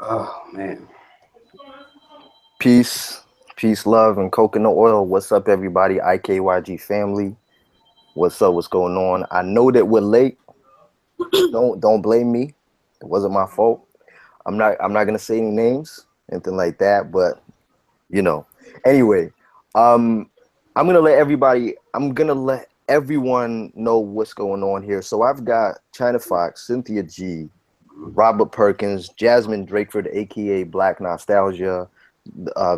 Oh man. Peace, peace, love, and coconut oil. What's up, everybody? IKYG family. What's up? What's going on? I know that we're late. Don't blame me. It wasn't my fault. I'm not gonna say any names, anything like that. But you know. Anyway, um, I'm gonna let everyone know what's going on here. So I've got China Fox, Cynthia G, Robert Perkins, Jasmine Drakeford, aka Black Nostalgia,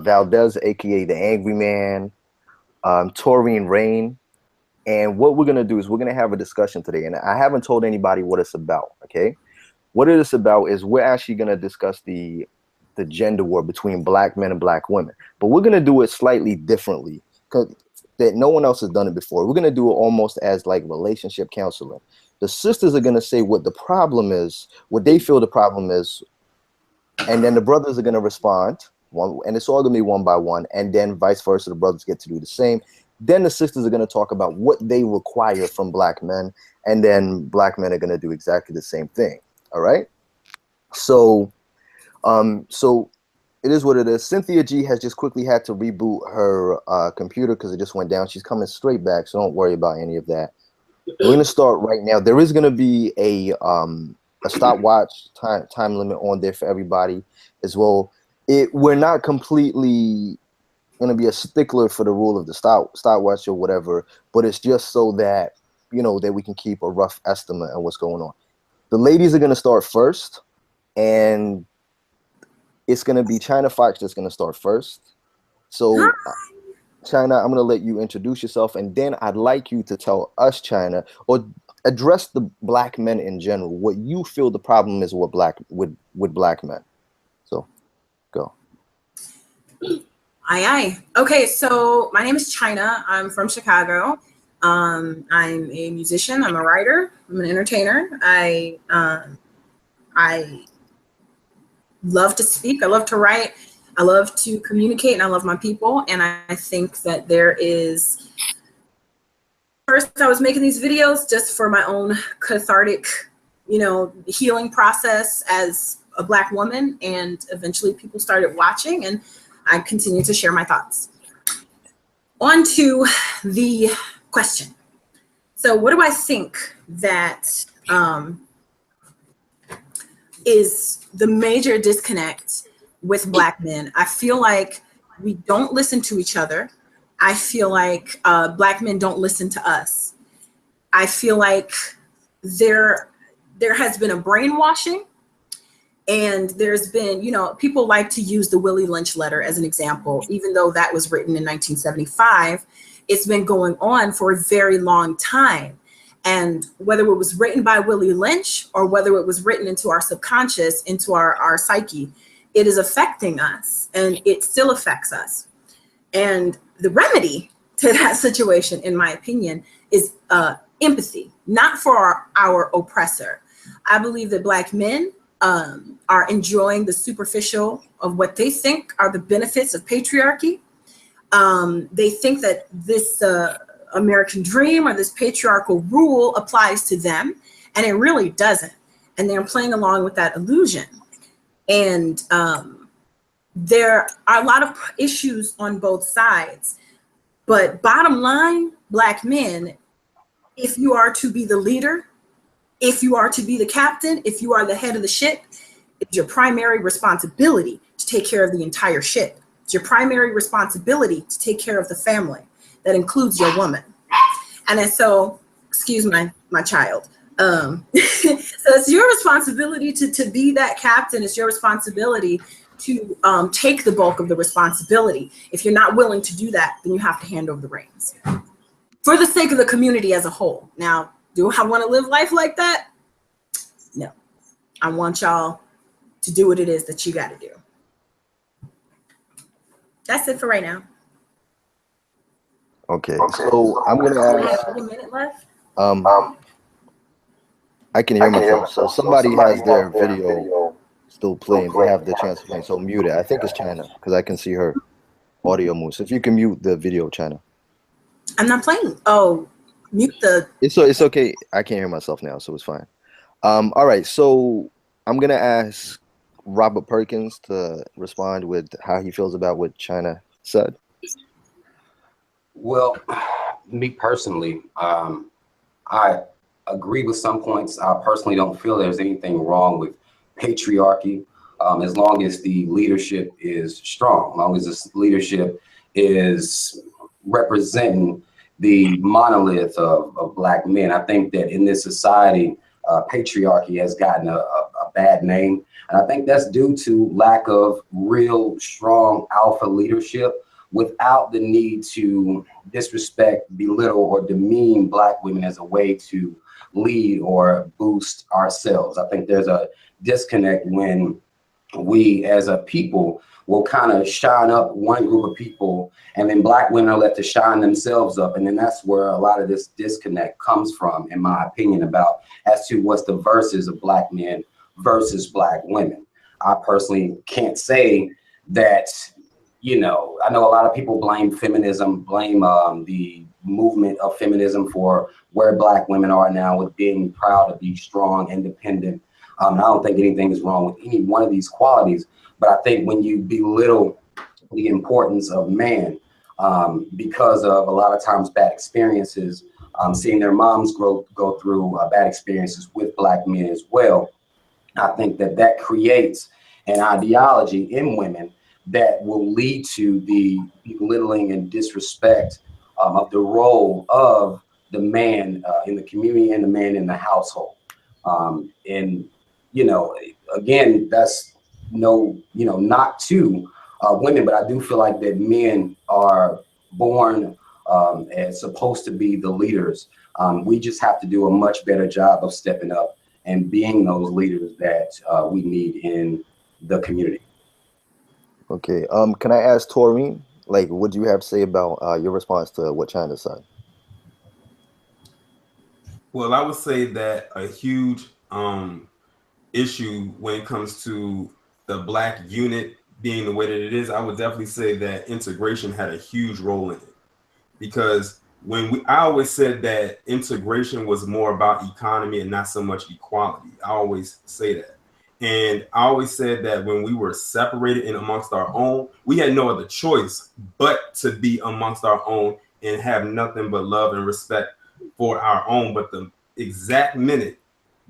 Valdez, aka the Angryman, Taurine Rain. And what we're gonna do is we're gonna have a discussion today. And I haven't told anybody what it's about. Okay, what it is about is we're actually gonna discuss the gender war between black men and black women, but we're gonna do it slightly differently because that no one else has done it before. We're gonna do it almost as like relationship counseling. The sisters are gonna say what the problem is, what they feel the problem is, and then the brothers are gonna respond one, and it's all gonna be one by one, and then vice versa. The brothers get to do the same. Then the sisters are gonna talk about what they require from black men, and then black men are gonna do exactly the same thing. All right. So so it is what it is. Cynthia G has just quickly had to reboot her computer because it just went down. She's coming straight back, so don't worry about any of that. We're gonna start right now. There is gonna be a stopwatch time limit on there for everybody as well. We're not completely gonna be a stickler for the rule of the stopwatch or whatever, but it's just so that that we can keep a rough estimate of what's going on. The ladies are gonna start first, and it's going to be China Fox that's going to start first. So, China, I'm going to let you introduce yourself, and then I'd like you to tell us, China, or address the black men in general, what you feel the problem is with black men. So, go. Aye. Okay, so my name is Chyna. I'm from Chicago. I'm a musician. I'm a writer. I'm an entertainer. I love to speak. I love to write. I love to communicate, and I love my people. And I think that there is. First, I was making these videos just for my own cathartic, healing process as a Black woman. And eventually people started watching, and I continue to share my thoughts. On to the question. So what do I think that is the major disconnect with Black men? I feel like we don't listen to each other. I feel like Black men don't listen to us. I feel like there has been a brainwashing, and there's been, people like to use the Willie Lynch letter as an example, even though that was written in 1975. It's been going on for a very long time. And whether it was written by Willie Lynch or whether it was written into our subconscious, into our psyche, it is affecting us, and it still affects us. And the remedy to that situation, in my opinion, is empathy, not for our oppressor. I believe that Black men are enjoying the superficial of what they think are the benefits of patriarchy. They think that this American dream or this patriarchal rule applies to them, and it really doesn't. And they're playing along with that illusion. And there are a lot of issues on both sides. But bottom line, Black men, if you are to be the leader, if you are to be the captain, if you are the head of the ship, it's your primary responsibility to take care of the entire ship. It's your primary responsibility to take care of the family. That includes your woman. And so, excuse my child. So it's your responsibility to be that captain. It's your responsibility to take the bulk of the responsibility. If you're not willing to do that, then you have to hand over the reins for the sake of the community as a whole. Now, do I want to live life like that? No. I want y'all to do what it is that you got to do. That's it for right now. Okay, so I'm gonna ask. A minute left. I can hear myself. So somebody has their video still playing. They have the chance to play. So mute it. I think it's China because I can see her audio move. So if you can mute the video, China. I'm not playing. Oh, mute the. It's okay. I can't hear myself now, so it's fine. All right. So I'm gonna ask Robert Perkins to respond with how he feels about what Chyna said. Well, me personally, I agree with some points. I personally don't feel there's anything wrong with patriarchy, as long as the leadership is strong, as long as this leadership is representing the monolith of Black men. I think that in this society, patriarchy has gotten a bad name. And I think that's due to lack of real strong alpha leadership without the need to disrespect, belittle, or demean Black women as a way to lead or boost ourselves. I think there's a disconnect when we as a people will kind of shine up one group of people, and then Black women are left to shine themselves up. And then that's where a lot of this disconnect comes from, in my opinion, about as to what's the verses of Black men versus Black women. I personally can't say that, I know a lot of people blame feminism, blame the movement of feminism for where Black women are now with being proud to be strong, independent. I don't think anything is wrong with any one of these qualities, but I think when you belittle the importance of man because of a lot of times bad experiences, seeing their moms go through bad experiences with Black men as well, I think that creates an ideology in women that will lead to the belittling and disrespect of the role of the man in the community and the man in the household. And, again, that's not to women, but I do feel like that men are born as supposed to be the leaders. We just have to do a much better job of stepping up and being those leaders that we need in the community. Okay. Can I ask Taurine, like, what do you have to say about your response to what Chyna said? Well, I would say that a huge issue when it comes to the Black unit being the way that it is, I would definitely say that integration had a huge role in it. Because I always said that integration was more about economy and not so much equality. I always say that. And I always said that when we were separated and amongst our own, we had no other choice but to be amongst our own and have nothing but love and respect for our own. But the exact minute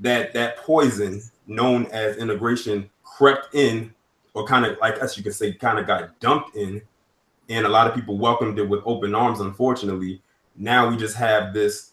that poison known as integration crept in, or kind of, like, as you could say, kind of got dumped in, and a lot of people welcomed it with open arms, unfortunately, now we just have this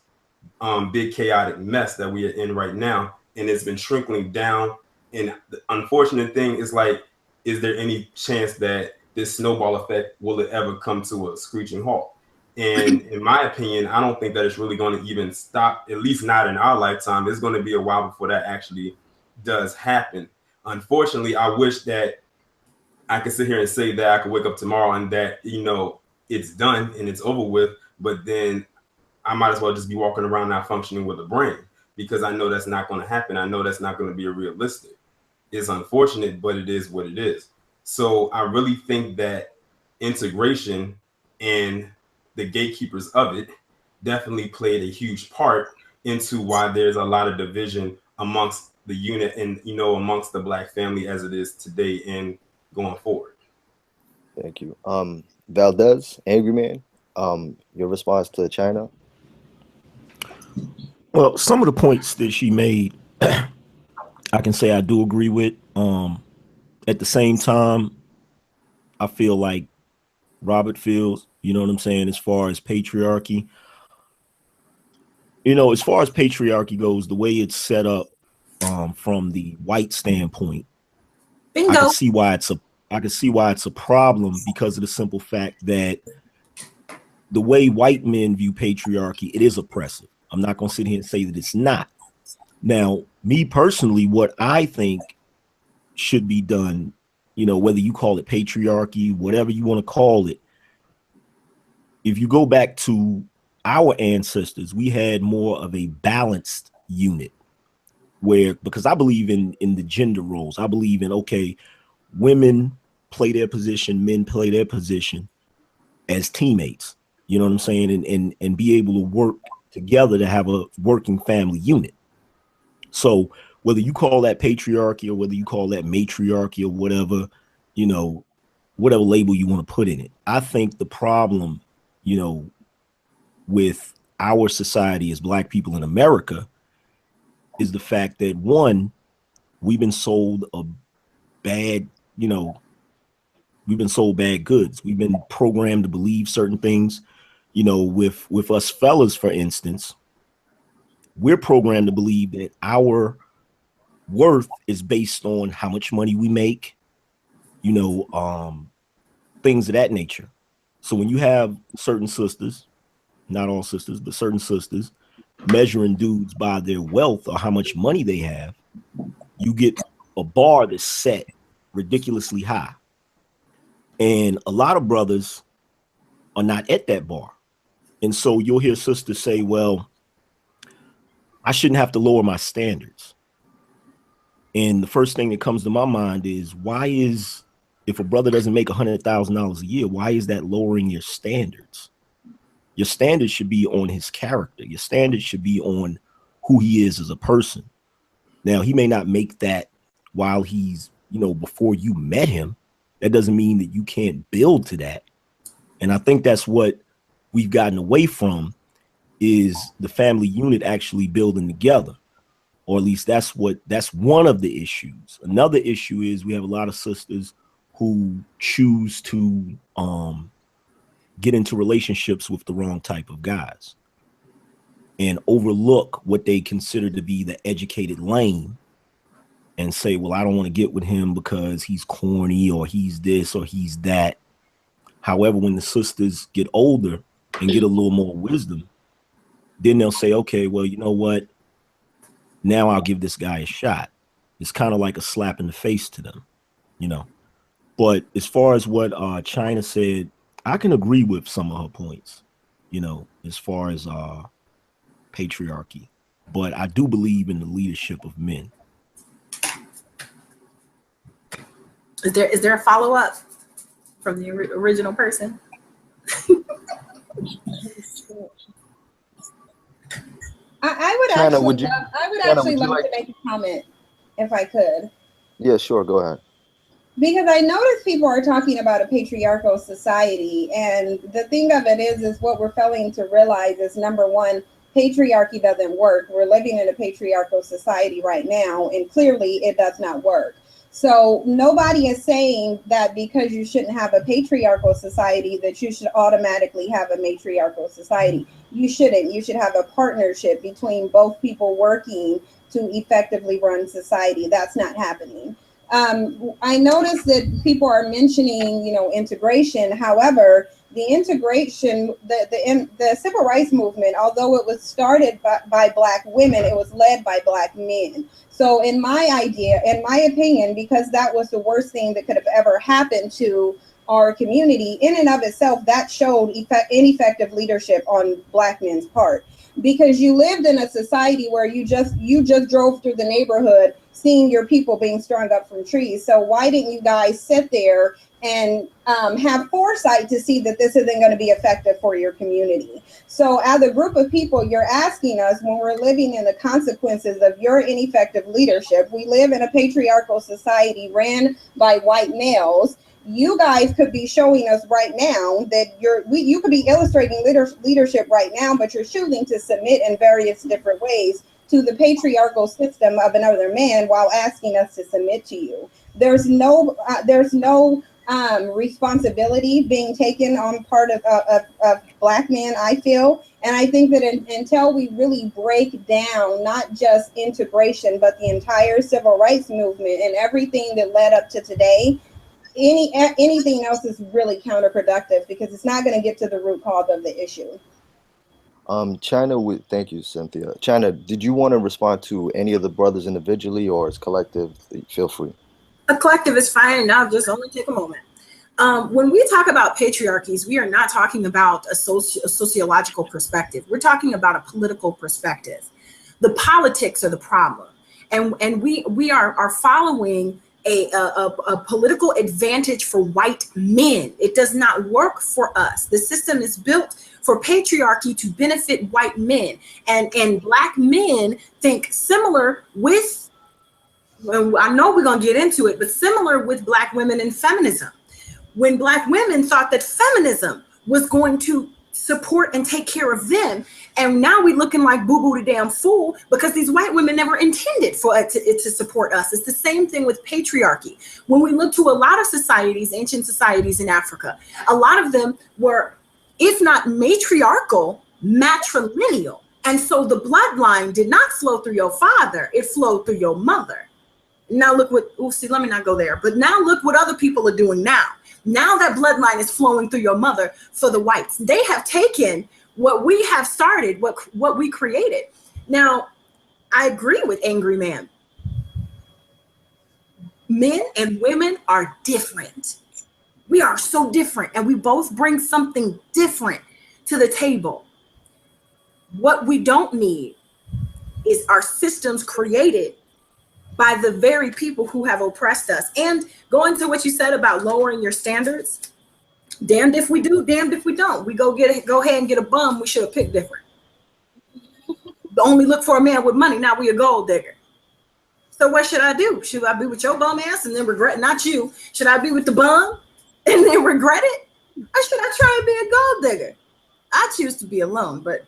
big chaotic mess that we are in right now, and it's been trickling down. And the unfortunate thing is, like, is there any chance that this snowball effect will it ever come to a screeching halt? And in my opinion, I don't think that it's really going to even stop, at least not in our lifetime. It's going to be a while before that actually does happen. Unfortunately, I wish that I could sit here and say that I could wake up tomorrow and that, it's done and it's over with, but then I might as well just be walking around not functioning with a brain, because I know that's not going to happen. I know that's not going to be realistic. It's unfortunate, but it is what it is. So I really think that integration and the gatekeepers of it definitely played a huge part into why there's a lot of division amongst the unit and, amongst the Black family as it is today and going forward. Thank you. Valdez, Angryman, your response to Chyna? Well, some of the points that she made, I can say I do agree with. At the same time, I feel like Robert feels, you know what I'm saying, as far as patriarchy. As far as patriarchy goes, the way it's set up from the white standpoint, Bingo. I can see why it's a problem, because of the simple fact that the way white men view patriarchy, it is oppressive. I'm not going to sit here and say that it's not. Now, me personally, what I think should be done, whether you call it patriarchy, whatever you want to call it, if you go back to our ancestors, we had more of a balanced unit because I believe in the gender roles. I believe in, okay, women play their position, men play their position as teammates, you know what I'm saying? And be able to work together to have a working family unit. So whether you call that patriarchy or whether you call that matriarchy or whatever, you know, whatever label you want to put in it. I think the problem, you know, with our society as Black people in America is the fact that, one, we've been sold a bad, you know, we've been sold bad goods. We've been programmed to believe certain things. You know, with us fellas, for instance, we're programmed to believe that our worth is based on how much money we make, you know, things of that nature. So when you have certain sisters, not all sisters, but certain sisters, measuring dudes by their wealth or how much money they have, you get a bar that's set ridiculously high. And a lot of brothers are not at that bar. And so you'll hear sisters say, well, I shouldn't have to lower my standards. And the first thing that comes to my mind is, if a brother doesn't make $100,000 a year, why is that lowering your standards? Your standards should be on his character. Your standards should be on who he is as a person. Now, he may not make that while he's, you know, before you met him. That doesn't mean that you can't build to that. And I think that's what we've gotten away from, is the family unit actually building together. Or at least that's one of the issues. Another issue is we have a lot of sisters who choose to get into relationships with the wrong type of guys and overlook what they consider to be the educated lane and say, well, I don't want to get with him because he's corny or he's this or he's that. However, when the sisters get older and get a little more wisdom, then they'll say, okay, well, you know what? Now I'll give this guy a shot. It's kind of like a slap in the face to them, you know. But as far as what Chyna said, I can agree with some of her points, you know, as far as patriarchy. But I do believe in the leadership of men. Is there a follow-up from the original person? I would Chyna, actually love to make a comment if I could. Yeah, sure. Go ahead. Because I notice people are talking about a patriarchal society, and the thing of it is what we're failing to realize is, number one, patriarchy doesn't work. We're living in a patriarchal society right now, and clearly it does not work. So nobody is saying that because you shouldn't have a patriarchal society that you should automatically have a matriarchal society. You shouldn't. You should have a partnership between both people working to effectively run society. That's not happening. I noticed that people are mentioning, you know, integration. However, the integration, the civil rights movement, although it was started by Black women, it was led by Black men. So in my opinion, because that was the worst thing that could have ever happened to our community, in and of itself, that showed ineffective leadership on Black men's part. Because you lived in a society where you just drove through the neighborhood seeing your people being strung up from trees. So why didn't you guys sit there and have foresight to see that this isn't going to be effective for your community? So as a group of people, you're asking us, when we're living in the consequences of your ineffective leadership, we live in a patriarchal society ran by white males. You guys could be showing us right now that you could be illustrating leadership right now, but you're choosing to submit in various different ways to the patriarchal system of another man while asking us to submit to you. There's no responsibility being taken on part of Black men, I feel. And I think that until we really break down not just integration, but the entire civil rights movement and everything that led up to today, anything else is really counterproductive, because it's not going to get to the root cause of the issue. Chyna, thank you, Cynthia. Chyna, did you want to respond to any of the brothers individually or as collective? Feel free. A collective is fine, and I'll just only take a moment. When we talk about patriarchies, we are not talking about a sociological perspective. We're talking about a political perspective. The politics are the problem, and we are following a political advantage for white men. It does not work for us. The system is built for patriarchy to benefit white men, and Black men think similar with and I know we're going to get into it, but similar with Black women and feminism. When Black women thought that feminism was going to support and take care of them, and now we looking like boo-boo the damn fool because these white women never intended for it to support us. It's the same thing with patriarchy. When we look to a lot of societies, ancient societies in Africa, a lot of them were, if not matriarchal, matrilineal. And so the bloodline did not flow through your father, it flowed through your mother. Now look what, let me not go there, but now look what other people are doing now. Now that bloodline is flowing through your mother for the whites. They have taken what we have started, what we created. Now, I agree with Angryman. Men and women are different. We are so different, and we both bring something different to the table. What we don't need is our systems created by the very people who have oppressed us. And going to what you said about lowering your standards, damned if we do, damned if we don't. We go ahead and get a bum, we should have picked different. Only look for a man with money, now we a gold digger. So what should I do? Should I be with your bum ass and then regret, not you? Should I be with the bum and then regret it? Or should I try and be a gold digger? I choose to be alone, but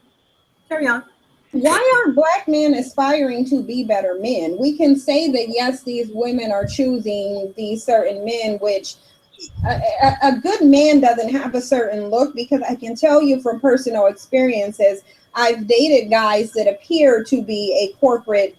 carry on. Why aren't Black men aspiring to be better men? We can say that, yes, these women are choosing these certain men, which a good man doesn't have a certain look, because I can tell you from personal experiences, I've dated guys that appear to be a corporate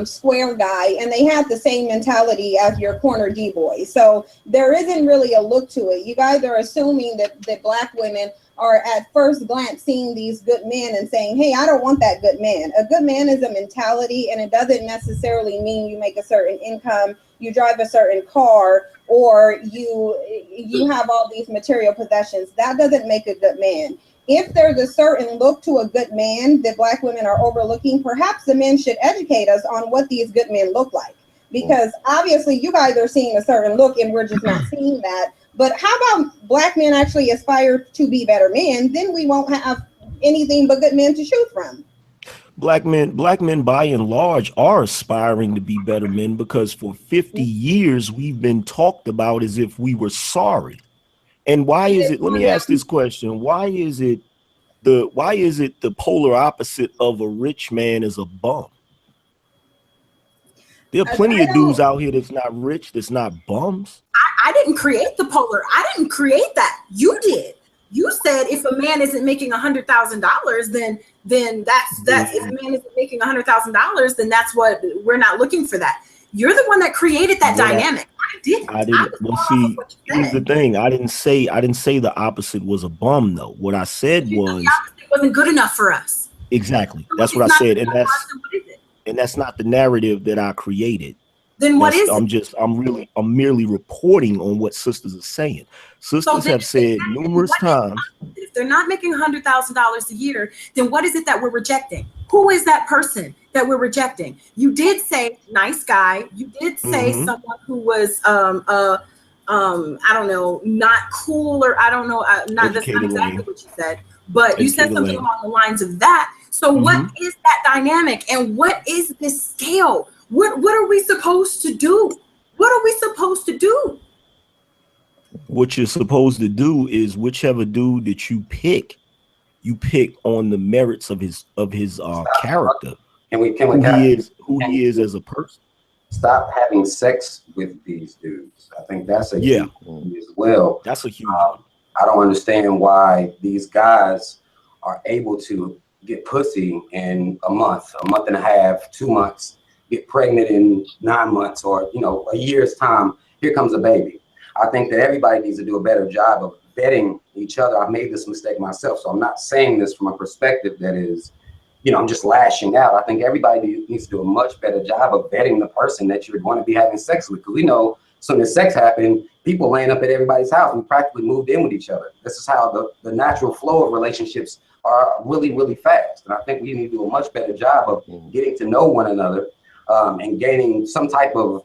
square guy, and they have the same mentality as your corner D-boy. So there isn't really a look to it. You guys are assuming that Black women are at first glance seeing these good men and saying, hey, I don't want that good man. A good man is a mentality, and it doesn't necessarily mean you make a certain income, you drive a certain car, or you have all these material possessions. That doesn't make a good man. If there's a certain look to a good man that Black women are overlooking, perhaps the men should educate us on what these good men look like. Because obviously you guys are seeing a certain look and we're just not seeing that. But how about Black men actually aspire to be better men? Then we won't have anything but good men to shoot from. Black men by and large are aspiring to be better men, because for 50 years we've been talked about as if we were sorry. And why is it, let me ask this question, why is it the polar opposite of a rich man is a bum? There are plenty of dudes out here that's not rich, that's not bums. I didn't create the polar. I didn't create that. You did. You said if a man isn't making $100,000, then that's if a man isn't making $100,000, then that's what we're not looking for that. You're the one that created that dynamic. I didn't. Well, see, here's the thing. I didn't say the opposite was a bum, though. What I said was the opposite wasn't good enough for us. Exactly. That's what I said, and that's not the narrative that I created. Then what is it? I'm merely reporting on what sisters are saying. Sisters have said numerous times. If they're not making $100,000 a year, then what is it that we're rejecting? Who is that person that we're rejecting? You did say nice guy. You did say someone who was I don't know, not cool, or I don't know, that's not exactly what you said, but you said something along the lines of that. So what is that dynamic, and what is this scale? What are we supposed to do? What are we supposed to do? What you're supposed to do is whichever dude that you pick on the merits of his character. Who he is as a person. Stop having sex with these dudes. I think that's a huge one as well. That's a huge one. I don't understand why these guys are able to get pussy in a month and a half, 2 months, get pregnant in 9 months, or a year's time, here comes a baby. I think that everybody needs to do a better job of vetting each other. I've made this mistake myself, so I'm not saying this from a perspective that is, I'm just lashing out. I think everybody needs to do a much better job of vetting the person that you're going to be having sex with, because we know as soon as sex happened, people laying up at everybody's house. We practically moved in with each other. This is how the natural flow of relationships are really, really fast. And I think we need to do a much better job of getting to know one another, and gaining some type of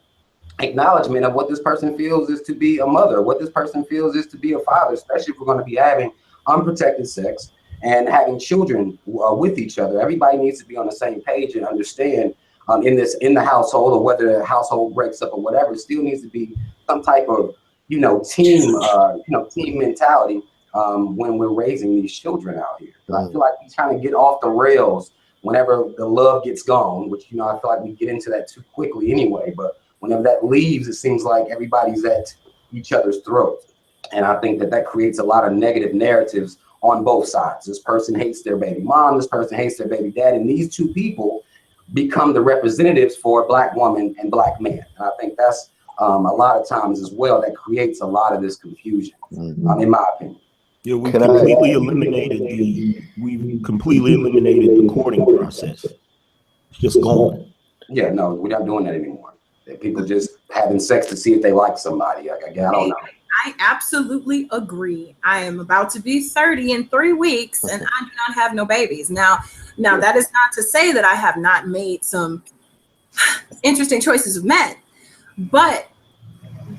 acknowledgement of what this person feels is to be a mother, what this person feels is to be a father, especially if we're going to be having unprotected sex and having children with each other. Everybody needs to be on the same page and understand in the household, or whether the household breaks up or whatever, it still needs to be some type of, team mentality when we're raising these children out here. I feel like we kind of get off the rails whenever the love gets gone, which, I feel like we get into that too quickly anyway. But whenever that leaves, it seems like everybody's at each other's throats. And I think that creates a lot of negative narratives on both sides. This person hates their baby mom, this person hates their baby dad, and these two people become the representatives for a Black woman and Black man. And I think that's a lot of times as well that creates a lot of this confusion, in my opinion. Yeah, we've completely eliminated the courting process. It's just gone. Yeah, no, we're not doing that anymore. People just having sex to see if they like somebody. I don't know. I absolutely agree. I am about to be 30 in 3 weeks, and I do not have no babies. Now that is not to say that I have not made some interesting choices of men, but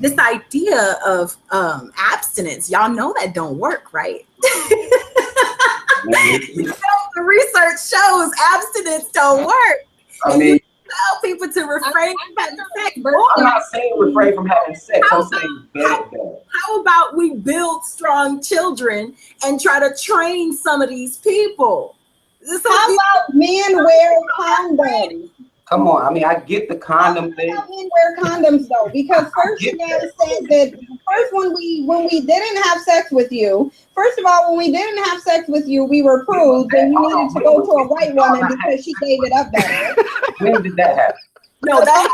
this idea of abstinence, y'all know that don't work, right? The research shows abstinence don't work. I mean, tell people to refrain from having sex. I'm not saying refrain from having sex. I'm saying how about we build strong children and try to train some of these people? How about men wear condoms? Come on, I mean, I get the condom thing. Men wear condoms though, because first you gotta say that first when we didn't have sex with you, first of all, when we didn't have sex with you, we were prudes and you needed to go to a white woman because she gave it up better. When did that happen? No, that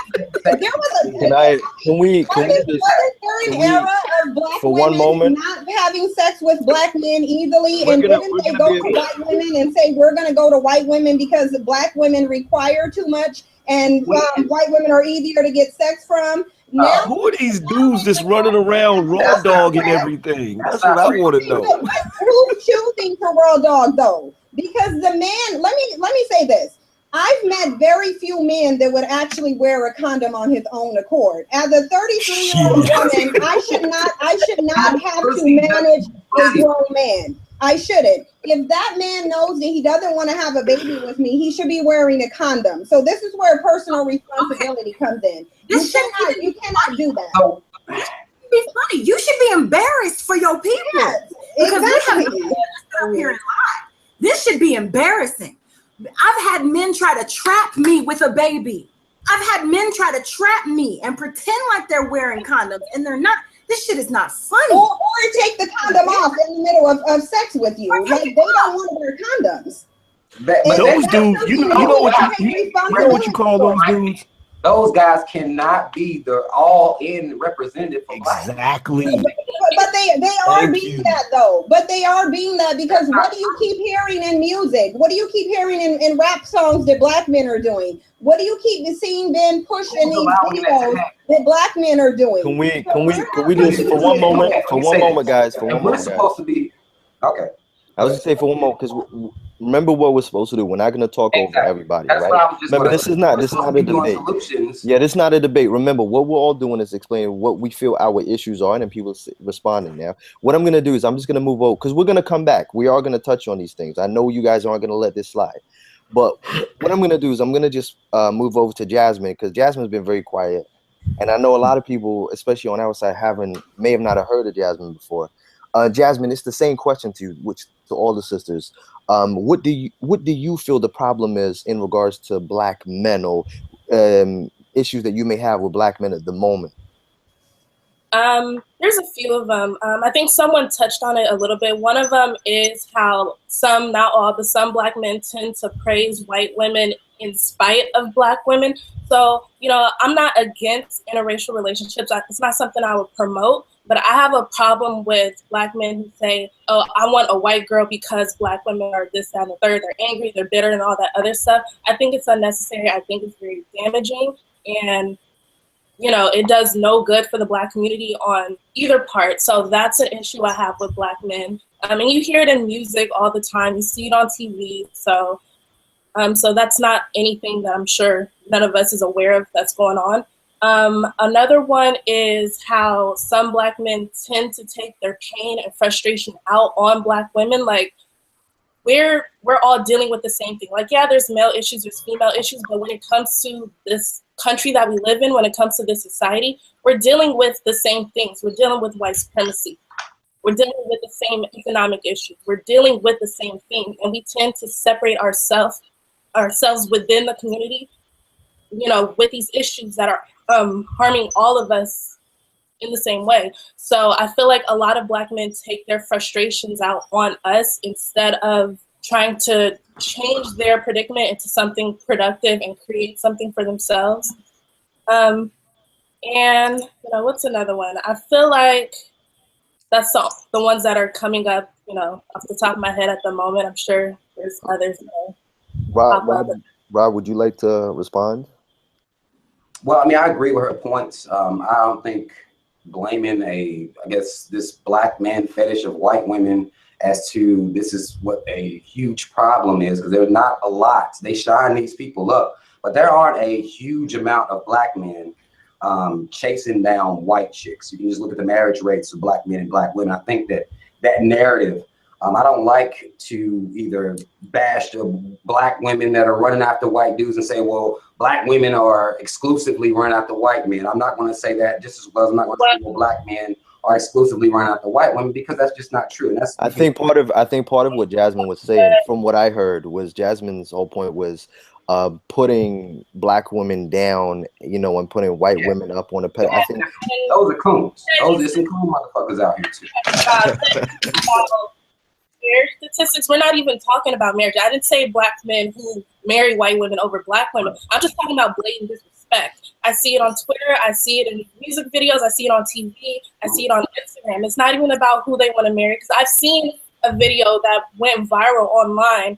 there was a can we was there an era of Black for women one moment not having sex with Black men easily, and didn't they go to white women and say we're going to go to white women because the Black women require too much and white women are easier to get sex from? Now, who are these dudes just running around raw dog and everything? That's what I want to know. Who's choosing to raw dog though? Because the man, let me say this. I've met very few men that would actually wear a condom on his own accord. As a 33-year-old woman, I should not have to manage a grown man. I shouldn't. If that man knows that he doesn't want to have a baby with me, he should be wearing a condom. So this is where personal responsibility comes in. You cannot do that. Be funny. You should be embarrassed for your people. Yes, exactly. This should be embarrassing. I've had men try to trap me with a baby. I've had men try to trap me and pretend like they're wearing condoms and they're not. This shit is not funny. Or take the condom off in the middle of sex with you. Like they don't want to wear condoms. Those dudes, you know what you call those dudes? Those guys cannot be the all-in representative for exactly. But they are being that though. But they are being that because what do you keep hearing in music? What do you keep hearing in rap songs that Black men are doing? What do you keep seeing being pushed in these videos that Black men are doing? Can we just for one moment, guys? For one moment, supposed to be okay. I was gonna say for one moment because remember what we're supposed to do. We're not gonna talk over everybody, right? Remember, this is not a debate. Yeah, this is not a debate. Remember, what we're all doing is explaining what we feel our issues are, and people responding. Now, what I'm gonna do is I'm just gonna move over because we're gonna come back. We are gonna touch on these things. I know you guys aren't gonna let this slide, but what I'm gonna do is I'm gonna just move over to Jasmine because Jasmine's been very quiet, and I know a lot of people, especially on our side, may have not heard of Jasmine before. Jasmine, it's the same question to you, which to all the sisters. What do you feel the problem is in regards to Black men or issues that you may have with Black men at the moment? There's a few of them. I think someone touched on it a little bit. One of them is how some, not all, but some Black men tend to praise white women in spite of Black women. So, I'm not against interracial relationships. It's not something I would promote, but I have a problem with Black men who say, oh, I want a white girl because Black women are this, that, and the third. They're angry, they're bitter, and all that other stuff. I think it's unnecessary. I think it's very damaging. And it does no good for the Black community on either part. So that's an issue I have with Black men. And you hear it in music all the time. You see it on TV. So that's not anything that I'm sure none of us is aware of that's going on. Another one is how some Black men tend to take their pain and frustration out on Black women. Like, we're all dealing with the same thing. Like, yeah, there's male issues, there's female issues, but when it comes to this country that we live in, when it comes to this society, we're dealing with the same things. We're dealing with white supremacy. We're dealing with the same economic issues. We're dealing with the same thing, and we tend to separate ourselves within the community, you know, with these issues that are harming all of us in the same way. So I feel like a lot of Black men take their frustrations out on us instead of trying to change their predicament into something productive and create something for themselves. And you know, what's another one? I feel like that's the ones that are coming up, you know, off the top of my head at the moment. I'm sure there's others. Rob, would you like to respond? Well, I mean, I agree with her points. I don't think blaming this Black man fetish of white women as to this is what a huge problem is, because there's not a lot. They shine these people up, but there aren't a huge amount of Black men chasing down white chicks. You can just look at the marriage rates of Black men and Black women. I think that narrative, I don't like to either bash the Black women that are running after white dudes and say, well, Black women are exclusively running after white men. I'm not going to say that just as well as I'm not going to say, well, Black men are exclusively running after white women, because that's just not true. And that's I think part of what Jasmine was saying, from what I heard, was Jasmine's whole point was putting Black women down, you know, and putting white women up on a pedestal. I think those are coons. Those are some coon motherfuckers out here too. Marriage statistics, we're not even talking about marriage. I didn't say Black men who marry white women over Black women. I'm just talking about blatant disrespect. I see it on Twitter. I see it in music videos. I see it on TV. I see it on Instagram. It's not even about who they want to marry, because I've seen a video that went viral online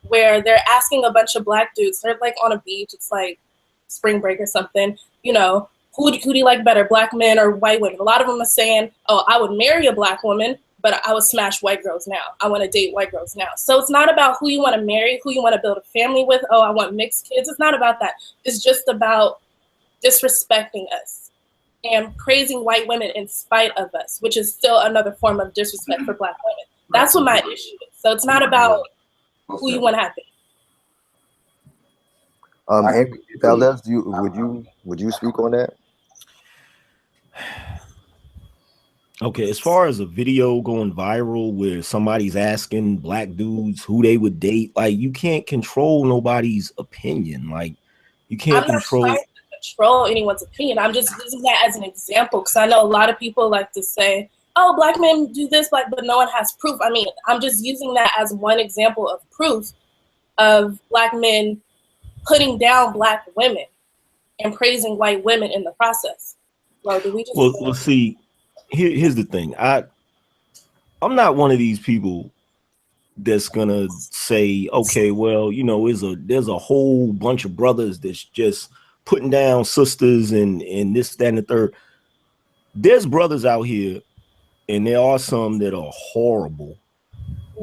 where they're asking a bunch of Black dudes. They're like on a beach. It's like spring break or something. You know, who do you like better, Black men or white women? A lot of them are saying, oh, I would marry a Black woman, but I would smash white girls now. I want to date white girls now. So it's not about who you want to marry, who you want to build a family with. Oh, I want mixed kids. It's not about that. It's just about disrespecting us and praising white women in spite of us, which is still another form of disrespect for Black women. That's what my issue is. So it's not about who you want to have. Valdez, would you speak on that? Okay, as far as a video going viral where somebody's asking Black dudes who they would date, like, you can't control nobody's opinion. Like, you can't control anyone's opinion. I'm just using that as an example, because I know a lot of people like to say, oh, Black men do this, but no one has proof. I mean, I'm just using that as one example of proof of Black men putting down Black women and praising white women in the process. Well, do we just well see, here's the thing. I'm not one of these people that's gonna say, okay, well, you know, there's a whole bunch of brothers that's just putting down sisters and this, that, and the third. There's brothers out here, and there are some that are horrible,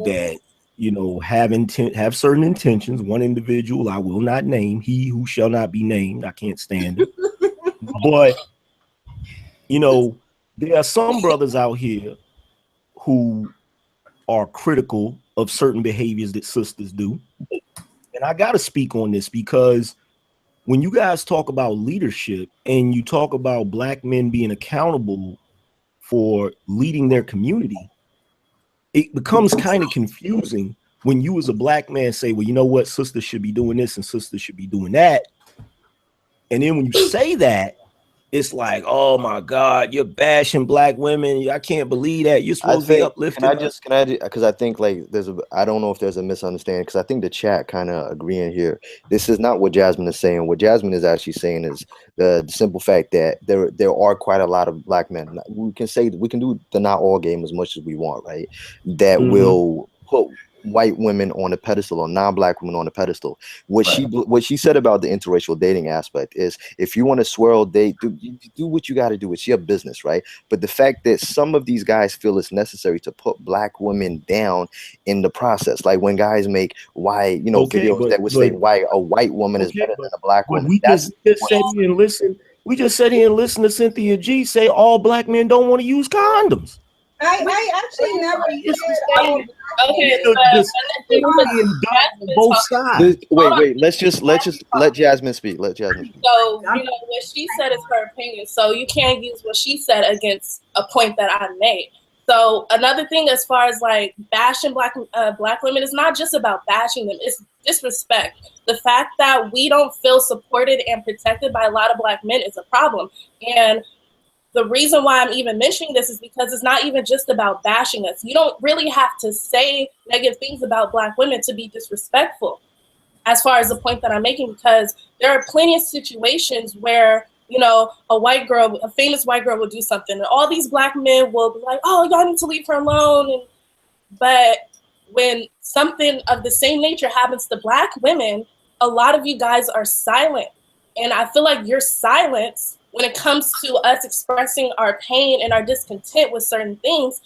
that, you know, have certain intentions. One individual I will not name, he who shall not be named. I can't stand it. But, you know, there are some brothers out here who are critical of certain behaviors that sisters do. And I got to speak on this, because when you guys talk about leadership and you talk about Black men being accountable for leading their community, it becomes kind of confusing when you as a Black man say, well, you know what, sisters should be doing this and sisters should be doing that. And then when you say that, it's like, oh my God, you're bashing Black women. I can't believe that. You're supposed to be uplifting. Because I think like I don't know if there's a misunderstanding, because I think the chat kind of agreeing here. This is not what Jasmine is saying. What Jasmine is actually saying is the simple fact that there are quite a lot of Black men. We can do the not all game as much as we want, right? That will put white women on a pedestal or non-Black women on a pedestal. What she said about the interracial dating aspect is, if you want to swirl date, do what you got to do. It's your business, right? But the fact that some of these guys feel it's necessary to put Black women down in the process, like when guys make videos that would say why a white woman is better than a Black woman. We just sat here and listen to Cynthia G say all Black men don't want to use condoms. I actually never said Okay, both sides. Wait. Let's just let Jasmine speak. Let Jasmine speak. So, you know, what she said is her opinion. So you can't use what she said against a point that I made. So another thing, as far as like bashing black women, is not just about bashing them. It's disrespect. The fact that we don't feel supported and protected by a lot of black men is a problem. And the reason why I'm even mentioning this is because it's not even just about bashing us. You don't really have to say negative things about black women to be disrespectful, as far as the point that I'm making, because there are plenty of situations where, you know, a famous white girl will do something and all these black men will be like, oh, y'all need to leave her alone. But when something of the same nature happens to black women, a lot of you guys are silent. And I feel like your silence, when it comes to us expressing our pain and our discontent with certain things,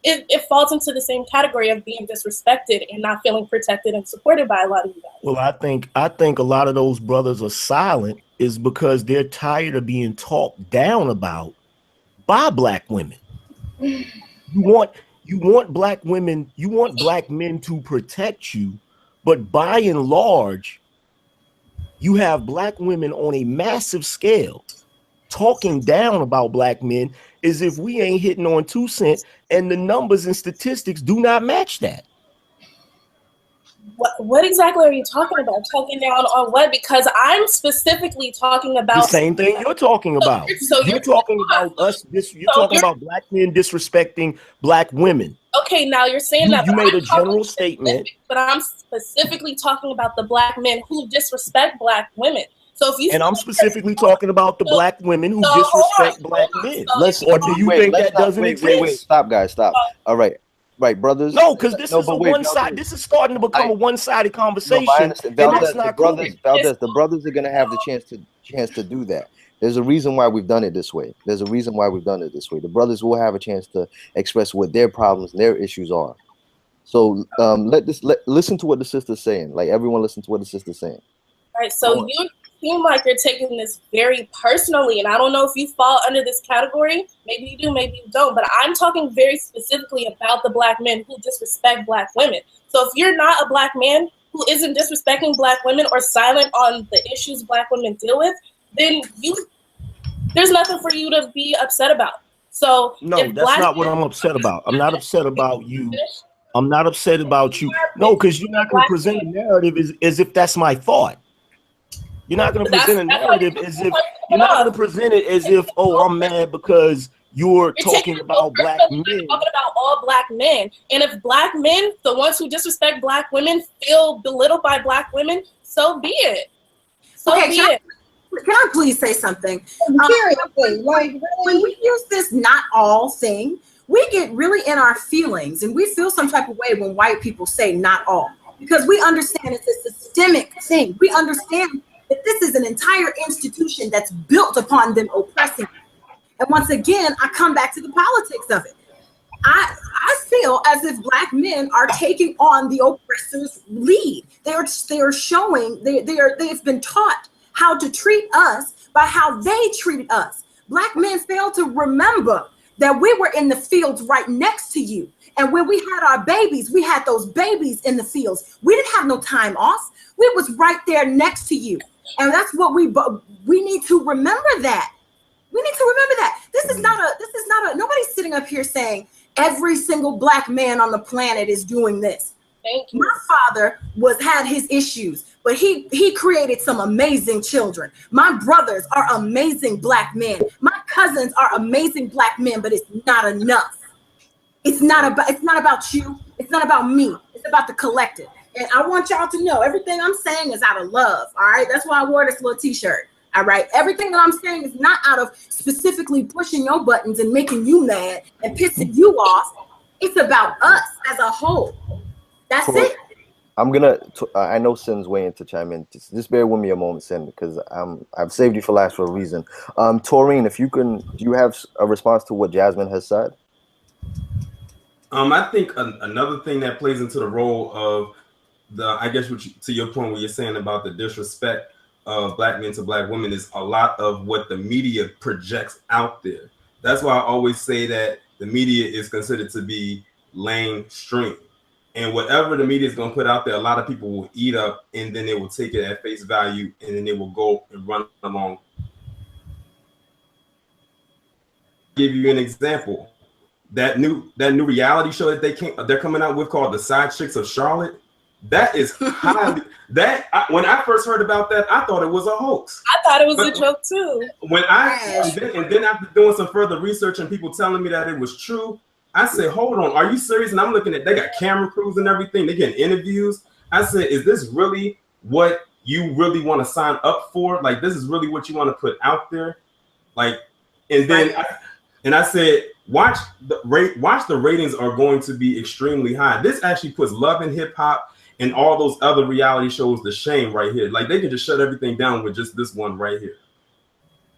it falls into the same category of being disrespected and not feeling protected and supported by a lot of you guys. Well, I think a lot of those brothers are silent is because they're tired of being talked down about by black women. You want black women, you want black men to protect you, but by and large, you have black women on a massive scale talking down about black men as if we ain't hitting on 2 cents, and the numbers and statistics do not match that. What exactly are you talking about? Talking down on what? Because I'm specifically talking about the same thing you're talking about. So you're talking about us. You're talking about black men disrespecting black women. Okay, now you're saying that you made a general statement, but I'm specifically talking about the black men who disrespect black women. So if you and I'm specifically talking about the black women who disrespect black men. Or do you think that doesn't exist? Wait, stop, guys, stop. All right. Right, brothers. No, because this is a one-side. This is starting to become a one-sided conversation. No, I understand. Valdez, the brothers are gonna have the chance to do that. There's a reason why we've done it this way. The brothers will have a chance to express what their problems and their issues are. So listen to what the sister's saying. Like, everyone listen to what the sister's saying. All right, so you seem like you're taking this very personally, and I don't know if you fall under this category. Maybe you do, maybe you don't, but I'm talking very specifically about the black men who disrespect black women. So if you're not a black man who isn't disrespecting black women or silent on the issues black women deal with, then there's nothing for you to be upset about. So no, that's not what I'm upset about. I'm not upset about you. I'm not upset about you. No, because you're not going to present a narrative as if that's my thought. You're not going to present a narrative as if oh, I'm mad because you're talking about black men. Talking about all black men. And if black men, the ones who disrespect black women, feel belittled by black women, so be it. Can I please say something? Seriously, like, really? When we use this "not all" thing, we get really in our feelings, and we feel some type of way when white people say "not all," because we understand it's a systemic thing. We understand that this is an entire institution that's built upon them oppressing. And once again, I come back to the politics of it. I feel as if black men are taking on the oppressor's lead. They are showing they've been taught how to treat us by how they treated us. Black men fail to remember that we were in the fields right next to you. And when we had our babies, we had those babies in the fields. We didn't have no time off. We was right there next to you. And that's what we need to remember that. We need to remember that. This is not a, nobody's sitting up here saying every single black man on the planet is doing this. Thank you. My father had his issues, but he created some amazing children. My brothers are amazing black men. My cousins are amazing black men, but it's not enough. It's not about you. It's not about me. It's about the collective. And I want y'all to know everything I'm saying is out of love. All right. That's why I wore this little t-shirt. All right. Everything that I'm saying is not out of specifically pushing your buttons and making you mad and pissing you off. It's about us as a whole. That's it. I'm gonna. I know Sin's waiting to chime in. Just bear with me a moment, Sin, because I've saved you for last for a reason. Taurine, if you can, do you have a response to what Jasmine has said? I think another thing that plays into the role of I guess to your point, what you're saying about the disrespect of black men to black women is a lot of what the media projects out there. That's why I always say that the media is considered to be mainstream. And whatever the media is going to put out there, a lot of people will eat up, and then they will take it at face value, and then they will go and run along. Give you an example. That new reality show that they're coming out with called The Side Chicks of Charlotte. That is highly when I first heard about that, I thought it was a hoax. I thought it was a joke too. And then after doing some further research and people telling me that it was true, I said, hold on, are you serious? And I'm looking at, they got camera crews and everything. They getting interviews. I said, is this really what you really want to sign up for? Like, this is really what you want to put out there? Like, and then I said, watch the ratings are going to be extremely high. This actually puts Love and Hip Hop and all those other reality shows to shame right here. Like, they can just shut everything down with just this one right here.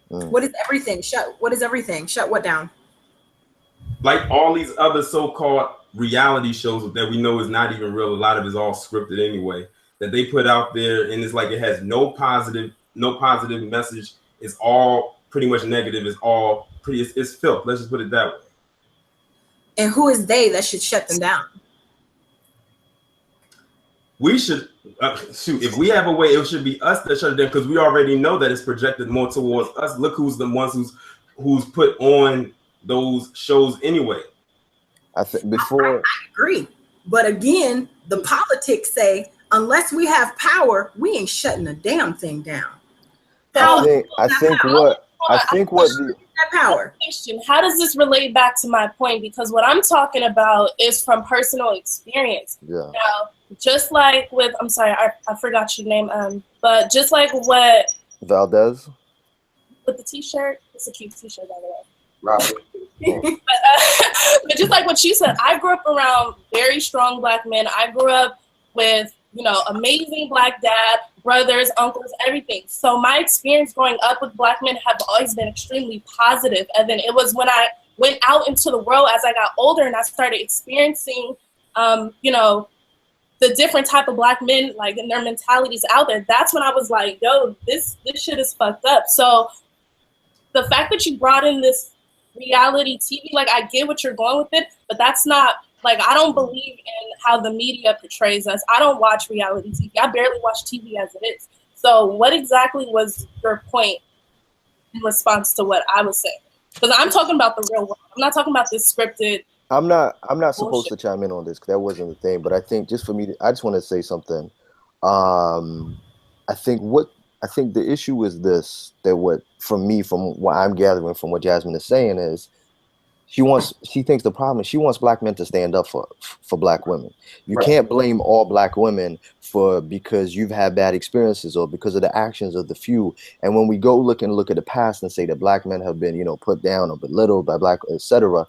What is everything? What is everything? Shut what down? Like all these other so-called reality shows that we know is not even real. A lot of it is all scripted anyway, that they put out there, and it's like it has no positive message. It's all pretty much negative. It's all it's filth. Let's just put it that way. And who is they that should shut them down? We should if we have a way, it should be us that shut it down, because we already know that it's projected more towards us. Look who's the ones who's put on those shows anyway. I think before I agree, but again, the politics say unless we have power, we ain't shutting a damn thing down. I think what that power. How does this relate back to my point? Because what I'm talking about is from personal experience. Yeah. Now, just like with, I'm sorry, I forgot your name. But just like what Valdez with the T-shirt, it's a cute T-shirt by the way. Right. But just like what she said, I grew up around very strong Black men. I grew up with, amazing Black dad, brothers, uncles, everything. So my experience growing up with Black men have always been extremely positive. And then it was when I went out into the world as I got older and I started experiencing, the different type of Black men, like, and their mentalities out there. That's when I was like, yo, this shit is fucked up. So the fact that you brought in this reality TV, like, I get what you're going with it, but that's not, like, I don't believe in how the media portrays us. I don't watch reality TV. I barely watch TV as it is. So what exactly was your point in response to what I was saying? Because I'm talking about the real world. I'm not talking about this scripted. I'm not supposed to chime in on this because that wasn't the thing, but I think just for me, I just want to say something. I think the issue is this, that from what I'm gathering from what Jasmine is saying is she thinks the problem is she wants Black men to stand up for Black women. You can't blame all Black women because you've had bad experiences or because of the actions of the few. And when we go look at the past and say that Black men have been, put down or belittled by Black, etc.,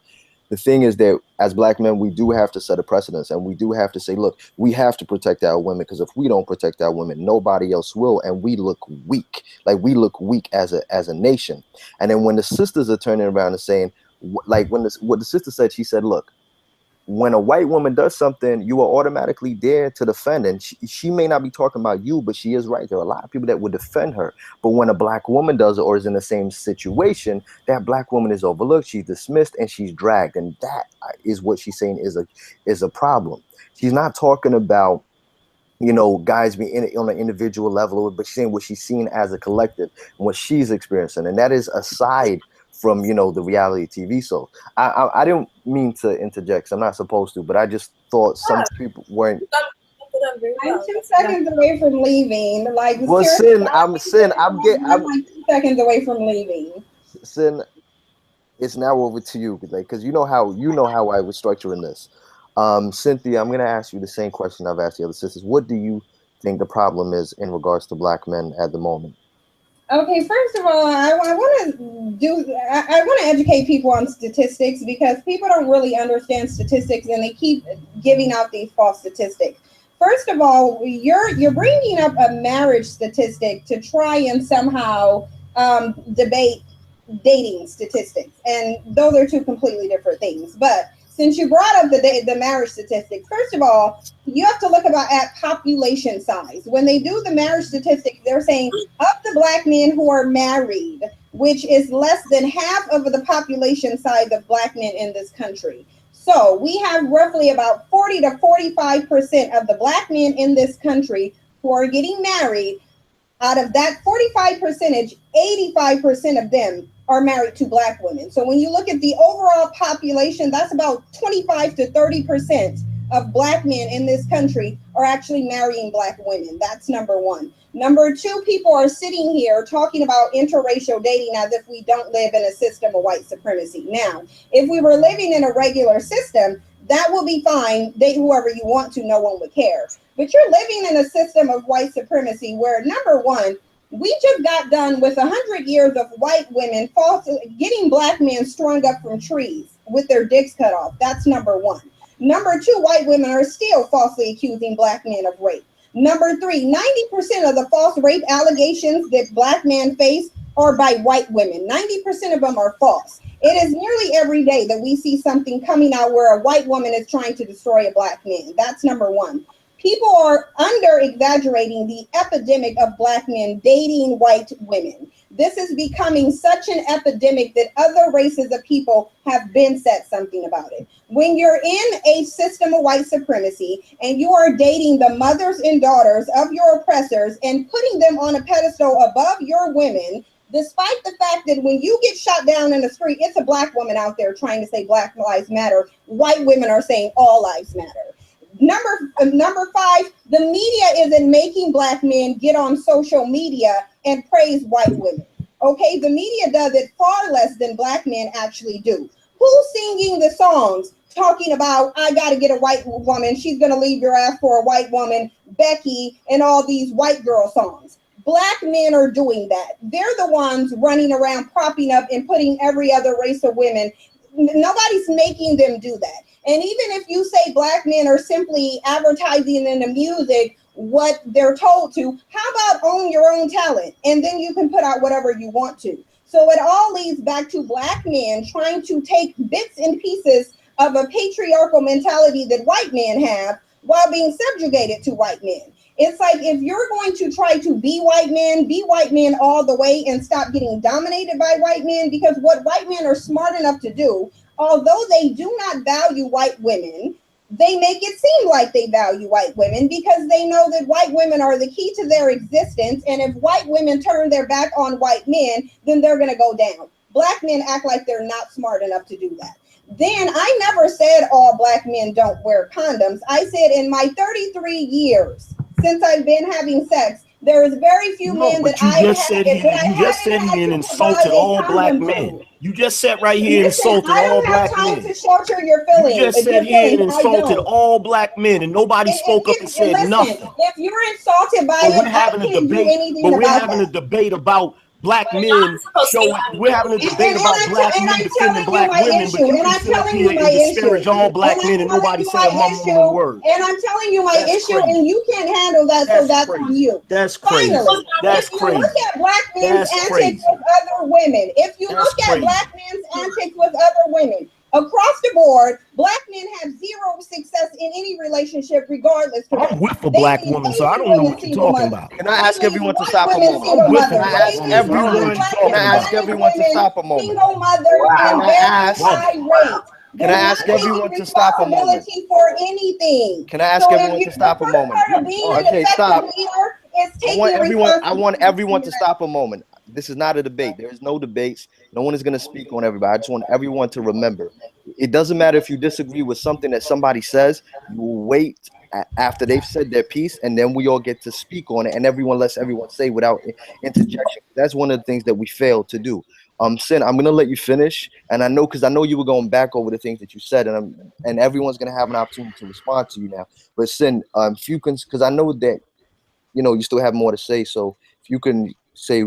the thing is that as Black men, we do have to set a precedence, and we do have to say, look, we have to protect our women, because if we don't protect our women, nobody else will, and we look weak. Like, we look weak as a nation. And then when the sisters are turning around and saying, like, what the sister said, she said, look, when a white woman does something, you are automatically there to defend. And she may not be talking about you, but she is right. There are a lot of people that would defend her. But when a Black woman does it or is in the same situation, that Black woman is overlooked, she's dismissed, and she's dragged. And that is what she's saying is a problem. She's not talking about, guys being in it on an individual level, but she's saying what she's seen as a collective and what she's experiencing. And that is aside from, the reality TV. So I didn't mean to interject, 'cause I'm not supposed to, but I just thought some people weren't. I'm 2 seconds away from leaving. Like, well, I'm 2 seconds away from leaving. Sin, it's now over to you, because you know how I was structuring this. Cynthia, I'm gonna ask you the same question I've asked the other sisters. What do you think the problem is in regards to Black men at the moment? Okay, first of all, I want to educate people on statistics, because people don't really understand statistics and they keep giving out these false statistics. First of all, you're bringing up a marriage statistic to try and somehow debate dating statistics, and those are two completely different things. But since you brought up the marriage statistics, first of all, you have to look at population size. When they do the marriage statistics, they're saying of the Black men who are married, which is less than half of the population size of Black men in this country. So we have roughly about 40 to 45% of the Black men in this country who are getting married. Out of that 45 percentage, 85% of them are married to Black women. So when you look at the overall population, that's about 25 to 30% of Black men in this country are actually marrying Black women. That's number one. Number two, people are sitting here talking about interracial dating as if we don't live in a system of white supremacy. Now, if we were living in a regular system, that will be fine. Date whoever you want to, no one would care. But you're living in a system of white supremacy where, number one, we just got done with 100 years of white women getting Black men strung up from trees with their dicks cut off. That's number one. Number two, white women are still falsely accusing Black men of rape. Number three, 90% of the false rape allegations that Black men face are by white women. 90% of them are false. It is nearly every day that we see something coming out where a white woman is trying to destroy a Black man. That's number one. People are under-exaggerating the epidemic of Black men dating white women. This is becoming such an epidemic that other races of people have been said something about it. When you're in a system of white supremacy and you are dating the mothers and daughters of your oppressors and putting them on a pedestal above your women, despite the fact that when you get shot down in the street, it's a Black woman out there trying to say Black lives matter. White women are saying all lives matter. Number five, the media isn't making Black men get on social media and praise white women. Okay, the media does it far less than Black men actually do. Who's singing the songs talking about, I gotta get a white woman, she's gonna leave your ass for a white woman, Becky, and all these white girl songs? Black men are doing that. They're the ones running around propping up and putting every other race of women. Nobody's making them do that. And even if you say Black men are simply advertising in the music what they're told to, how about own your own talent? And then you can put out whatever you want to. So it all leads back to Black men trying to take bits and pieces of a patriarchal mentality that white men have while being subjugated to white men. It's like, if you're going to try to be white men all the way and stop getting dominated by white men, because what white men are smart enough to do, although they do not value white women, they make it seem like they value white women because they know that white women are the key to their existence. And if white women turn their back on white men, then they're going to go down. Black men act like they're not smart enough to do that. Then I never said all Black men don't wear condoms. I said in my 33 years since I've been having sex, there is very few men that I You just said he insulted all Black men. You just sat right here and insulted all Black men. I don't have time to shelter your feelings. You just sat here and insulted all Black men, and nobody spoke up and said nothing. If you're insulted by it, we're having a debate. But we're having a debate about Black men showing. We're having a debate about Black men defending Black women, but you can sit up here and disparage all Black men, and nobody say a mumbling word. And I'm telling you my issue, and you can't handle that, so that's on you. That's crazy. That's crazy. If you look at Black men's antics with other women, if you look at Black men's antics with other women, across the board, Black men have zero success in any relationship, regardless. I'm with a Black woman, so I don't know what you're talking about. Can I ask everyone to stop a moment? Can I ask everyone to stop a moment? Single mothers and very high rates. Can I ask everyone to stop a moment? For anything. Can I ask everyone to stop a moment? Okay, stop. I want everyone to stop a moment. This is not a debate. There is no debates. No one is going to speak on everybody. I just want everyone to remember. It doesn't matter if you disagree with something that somebody says. You will wait after they've said their piece, and then we all get to speak on it, and everyone lets everyone say without interjection. That's one of the things that we fail to do. Sin, I'm going to let you finish, and I know because I know you were going back over the things that you said, and everyone's going to have an opportunity to respond to you now. But Sin, if you can, because I know that you still have more to say, so if you can say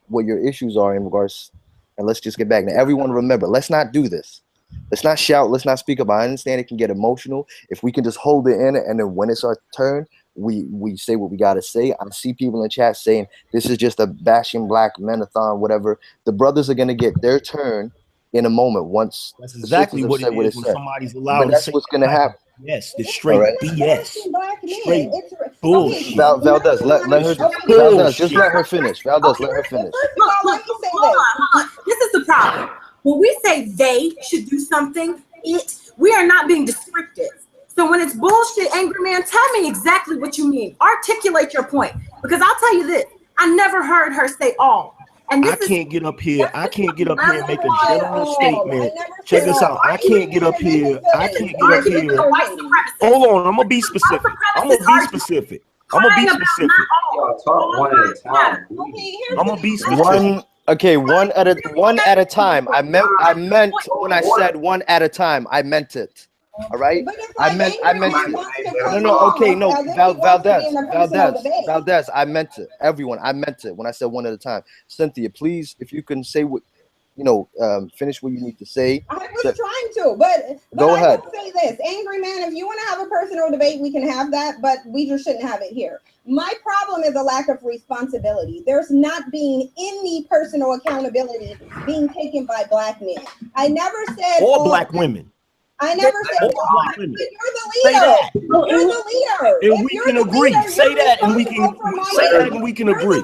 what your issues are in regards, and let's just get back. Now, everyone remember, let's not do this. Let's not shout. Let's not speak up. I understand it can get emotional. If we can just hold it in, and then when it's our turn, we say what we got to say. I see people in chat saying this is just a bashing Black men-a-thon, whatever. The brothers are going to get their turn in a moment once. That's exactly what it is when somebody's allowed to say. That's what's going to happen. Yes, the straight BS. Straight bullshit. Valdez, let her. Valdez, just let her finish. Valdez, let her finish. First of all, let me say this. when we say they should do something, we are not being descriptive. So when it's bullshit, angry man, tell me exactly what you mean. Articulate your point. Because I'll tell you this, I never heard her say all. And I can't get up here. I can't get up here and make a general statement. Check this out. I can't get up here. I can't get up here. Hold on. I'm gonna be specific. I'm gonna be specific. I'm gonna be specific. Talk one at a time. I'm gonna be specific. One at a time. I meant when I said one at a time, I meant it. All right, I meant it. No, Valdez, I meant it. Everyone, I meant it when I said one at a time. Cynthia, please, if you can say what, finish what you need to say. I was trying to, but go ahead. I will say this, angry man, if you want to have a personal debate, we can have that, but we just shouldn't have it here. My problem is a lack of responsibility. There's not being any personal accountability being taken by Black men. I never said or Black women. I never said, you're the leader. You're the leader. And we can agree. Say that and we can agree.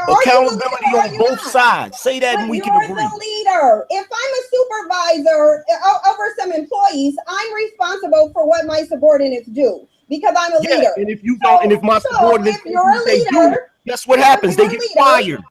Accountability on both sides. Say that and we can agree. You're the leader. If I'm a supervisor over some employees, I'm responsible for what my subordinates do because I'm a leader. And if you don't, and if my subordinates do, guess what happens? They get fired.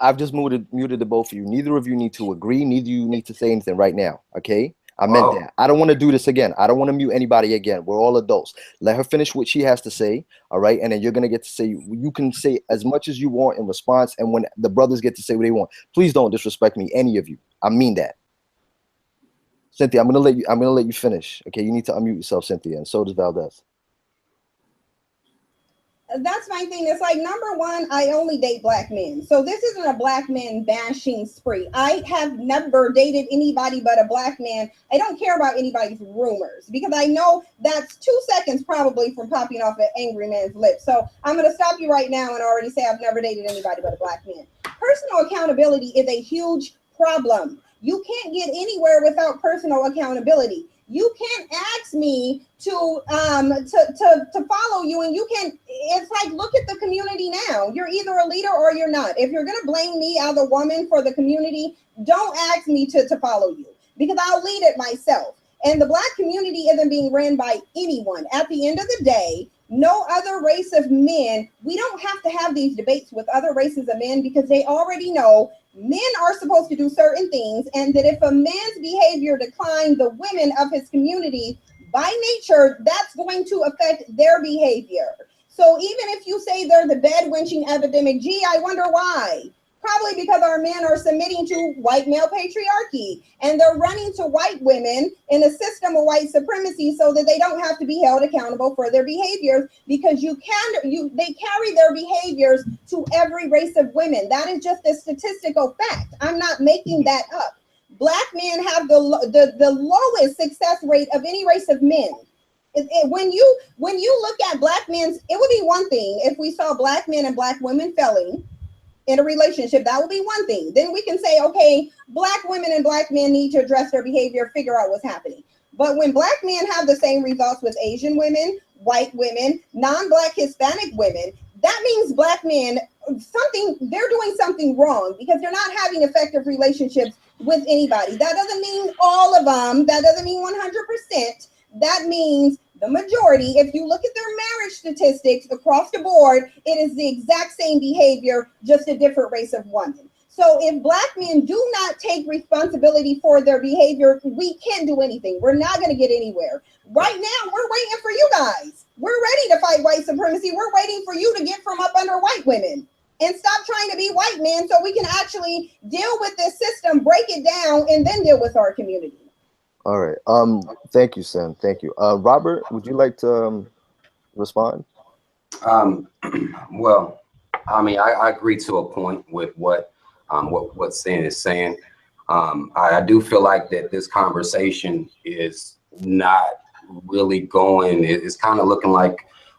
I've just muted the both of you. Neither of you need to agree. Neither of you need to say anything right now. Okay? I meant that. I don't want to do this again. I don't want to mute anybody again. We're all adults. Let her finish what she has to say. All right. And then you're going to get to say, you can say as much as you want in response. And when the brothers get to say what they want, please don't disrespect me, any of you. I mean that. Cynthia, I'm going to let you finish. Okay. You need to unmute yourself, Cynthia. And so does Valdez. That's my thing. It's like, number one, I only date Black men. So this isn't a Black man bashing spree. I have never dated anybody but a Black man. I don't care about anybody's rumors because I know that's 2 seconds probably from popping off an angry man's lips. So I'm going to stop you right now and already say I've never dated anybody but a Black man. Personal accountability is a huge problem. You can't get anywhere without personal accountability. You can't ask me to follow you, and you can. It's like, look at the community now. You're either a leader or you're not. If you're gonna blame me as a woman for the community, don't ask me to follow you because I'll lead it myself. And the Black community isn't being ran by anyone. At the end of the day, no other race of men. We don't have to have these debates with other races of men because they already know men are supposed to do certain things, and that if a man's behavior declines the women of his community, by nature, that's going to affect their behavior. So even if you say they're the bed wenching epidemic, gee, I wonder why. Probably because our men are submitting to white male patriarchy, and they're running to white women in a system of white supremacy so that they don't have to be held accountable for their behaviors, because they carry their behaviors to every race of women. That is just a statistical fact. I'm not making that up. Black men have the lowest success rate of any race of men. When you look at Black men's, it would be one thing if we saw Black men and Black women failing in a relationship. That would be one thing. Then we can say, okay, Black women and Black men need to address their behavior, figure out what's happening. But when Black men have the same results with Asian women, white women, non-Black Hispanic women, that means Black men, they're doing something wrong because they're not having effective relationships with anybody. That doesn't mean all of them. That doesn't mean 100%. That means the majority. If you look at their marriage statistics across the board, it is the exact same behavior, just a different race of women. So if Black men do not take responsibility for their behavior, we can't do anything. We're not going to get anywhere. Right now, we're waiting for you guys. We're ready to fight white supremacy. We're waiting for you to get from up under white women and stop trying to be white men so we can actually deal with this system, break it down, and then deal with our community. All right. Thank you, Sam. Thank you. Robert, would you like to respond? Well, I mean, I agree to a point with what Sam is saying. I do feel like that this conversation is not really going. It's kind of looking like,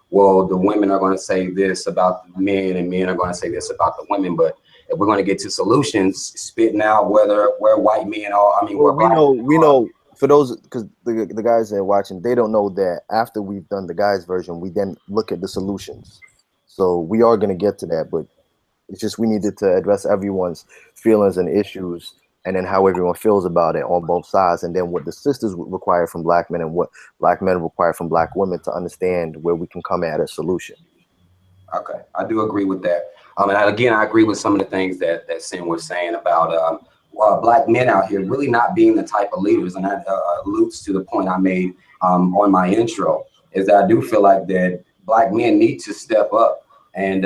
well, the women are going to say this about the men, and men are going to say this about the women. But if we're going to get to solutions, spitting out where white men are. I mean, well, we know. For those, because the guys that are watching, they don't know that after we've done the guys version, we then look at the solutions. So we are going to get to that, but It's just we needed to address everyone's feelings and issues, and then how everyone feels about it on both sides, and then what the sisters require from black men and what black men require from black women to understand where we can come at a solution. Okay, I do agree with that. And again, I agree with some of the things that Sin was saying about black men out here really not being the type of leaders, and that alludes to the point I made on my intro, is that I do feel like that black men need to step up and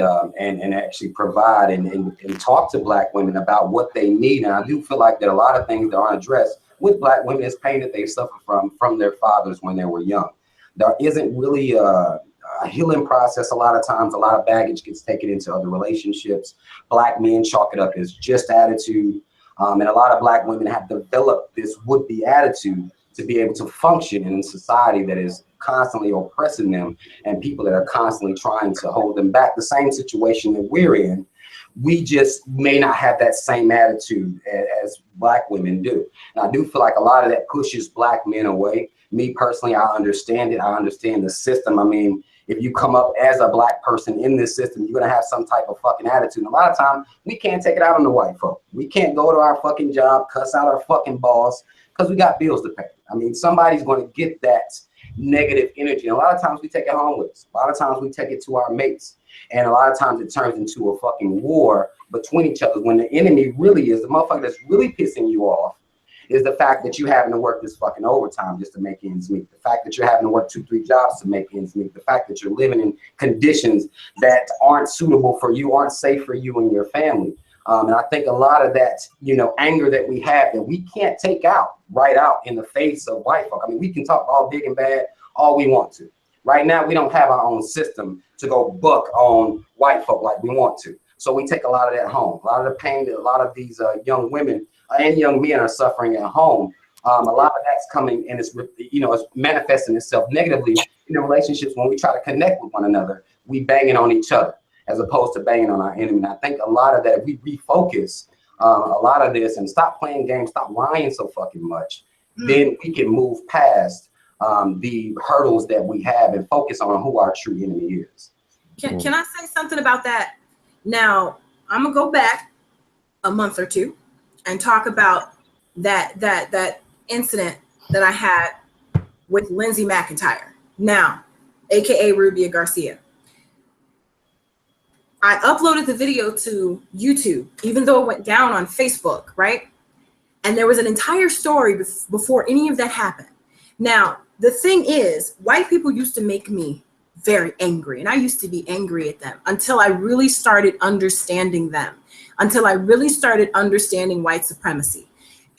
actually provide and talk to black women about what they need. And I do feel like that a lot of things that aren't addressed with black women is pain that they suffer from their fathers when they were young. There isn't really a healing process. A lot of times, a lot of baggage gets taken into other relationships. Black men chalk it up as just attitude. And a lot of black women have developed this would-be attitude to be able to function in a society that is constantly oppressing them and people that are constantly trying to hold them back. The same situation that we're in, we just may not have that same attitude as black women do. And I do feel like a lot of that pushes black men away. Me personally, I understand it. I understand the system. I mean, if you come up as a black person in this system, you're gonna have some type of fucking attitude. And a lot of times we can't take it out on the white folk. We can't go to our fucking job, cuss out our fucking boss, because we got bills to pay. I mean, somebody's gonna get that negative energy. And a lot of times we take it home with us. A lot of times we take it to our mates. And a lot of times it turns into a fucking war between each other, when the enemy really is the motherfucker that's really pissing you off is the fact that you having to work this fucking overtime just to make ends meet. The fact that you're having to work 2-3 jobs to make ends meet. The fact that you're living in conditions that aren't suitable for you, aren't safe for you and your family. And I think a lot of that, you know, anger that we have that we can't take out right out in the face of white folk. I mean, we can talk all big and bad all we want to. Right now, we don't have our own system to go buck on white folk like we want to. So we take a lot of that home. A lot of the pain that a lot of these young women and young men are suffering at home. A lot of that's coming and it's, you know, it's manifesting itself negatively in the relationships. When we try to connect with one another, we banging on each other as opposed to banging on our enemy. And I think a lot of that, if we refocus a lot of this and stop playing games, stop lying so fucking much, then we can move past the hurdles that we have and focus on who our true enemy is. Can I say something about that? Now, I'm gonna go back a month or two and talk about that incident that I had with Lindsay McIntyre, now, AKA Rubia Garcia. I uploaded the video to YouTube, even though it went down on Facebook, right? And there was an entire story before any of that happened. Now, the thing is, white people used to make me very angry, and I used to be angry at them until I really started understanding them, until I really started understanding white supremacy.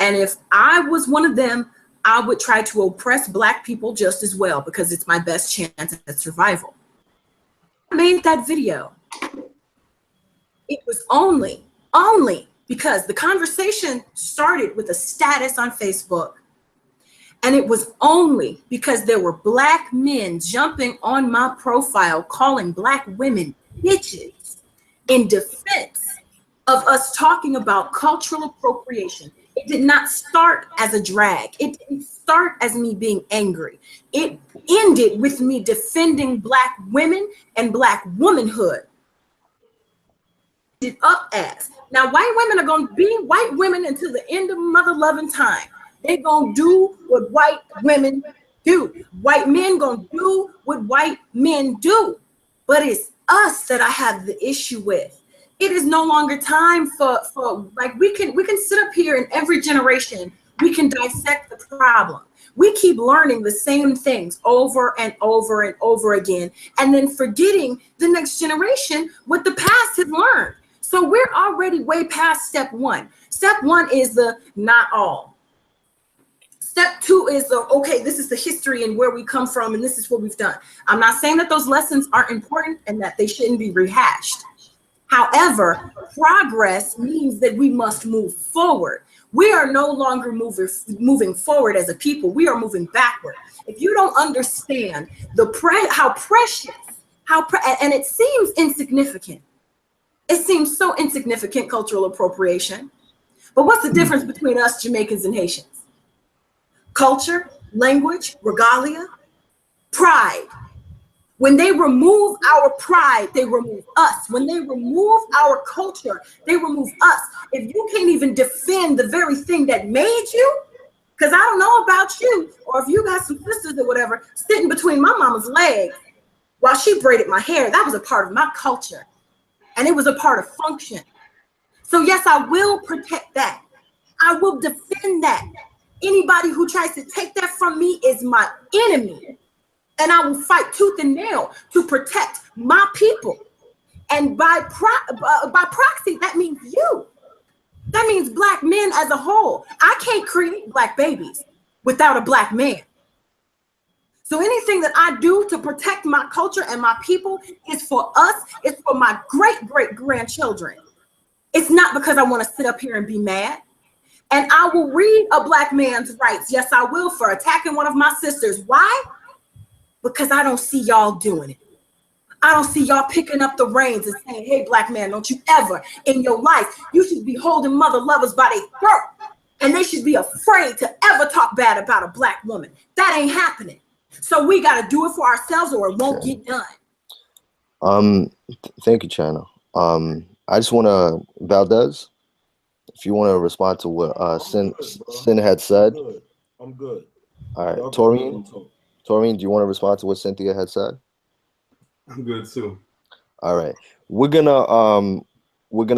And if I was one of them, I would try to oppress black people just as well, because it's my best chance at survival. I made that video. It was only because the conversation started with a status on Facebook. And it was only because there were black men jumping on my profile, calling black women bitches in defense of us talking about cultural appropriation. It did not start as a drag. It didn't start as me being angry. It ended with me defending black women and black womanhood. It up as. Now, white women are going to be white women until the end of mother loving time. They're going to do what white women do. White men going to do what white men do. But it's us that I have the issue with. It is no longer time for like, we can sit up here and every generation, we can dissect the problem. We keep learning the same things over and over and over again, and then forgetting the next generation what the past has learned. So we're already way past step one. Step one is the not all. Step two is the, okay, this is the history and where we come from and this is what we've done. I'm not saying that those lessons aren't important and that they shouldn't be rehashed. However, progress means that we must move forward. We are no longer moving forward as a people. We are moving backward. If you don't understand how precious, and it seems insignificant. It seems so insignificant, cultural appropriation. But what's the difference between us Jamaicans and Haitians? Culture, language, regalia, pride. When they remove our pride, they remove us. When they remove our culture, they remove us. If you can't even defend the very thing that made you, because I don't know about you, or if you got some sisters or whatever, sitting between my mama's legs while she braided my hair, that was a part of my culture. And it was a part of function. So yes, I will protect that. I will defend that. Anybody who tries to take that from me is my enemy. And I will fight tooth and nail to protect my people. And by proxy, that means you. That means Black men as a whole. I can't create Black babies without a Black man. So anything that I do to protect my culture and my people is for us. It's for my great-great-grandchildren. It's not because I want to sit up here and be mad. And I will read a Black man's rights. Yes, I will, for attacking one of my sisters. Why? Because I don't see y'all doing it. I don't see y'all picking up the reins and saying, hey, Black man, don't you ever in your life, you should be holding mother lovers by their throat. And they should be afraid to ever talk bad about a Black woman. That ain't happening. So we got to do it for ourselves or it won't get done. Thank you, Chyna. I just want to, Valdez, if you want to respond to what Sin had said. I'm good. All right, Taurine, do you want to respond to what Cynthia had said? I'm good too. All right, we're gonna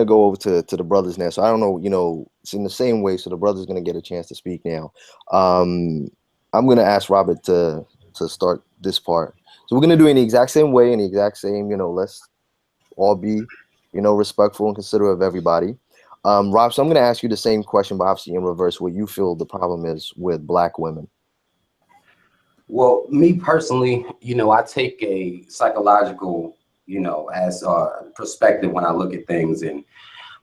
go over to the brothers now. So I don't know, it's in the same way. So the brother's gonna get a chance to speak now. I'm gonna ask Robert to start this part. So we're gonna do it in the exact same way, in the exact same, let's all be, respectful and considerate of everybody. Rob, so I'm gonna ask you the same question, but obviously in reverse, what you feel the problem is with Black women. Well, me personally, I take a psychological, as a perspective when I look at things. And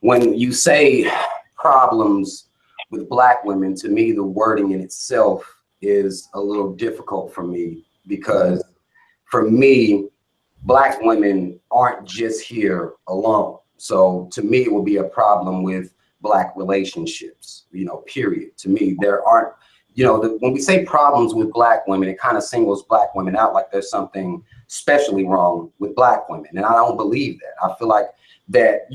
when you say problems with Black women, to me, the wording in itself is a little difficult for me, because for me, Black women aren't just here alone. So to me, it would be a problem with Black relationships, period. To me, there aren't, when we say problems with Black women, it kind of singles Black women out like there's something especially wrong with Black women. And I don't believe that. I feel like that,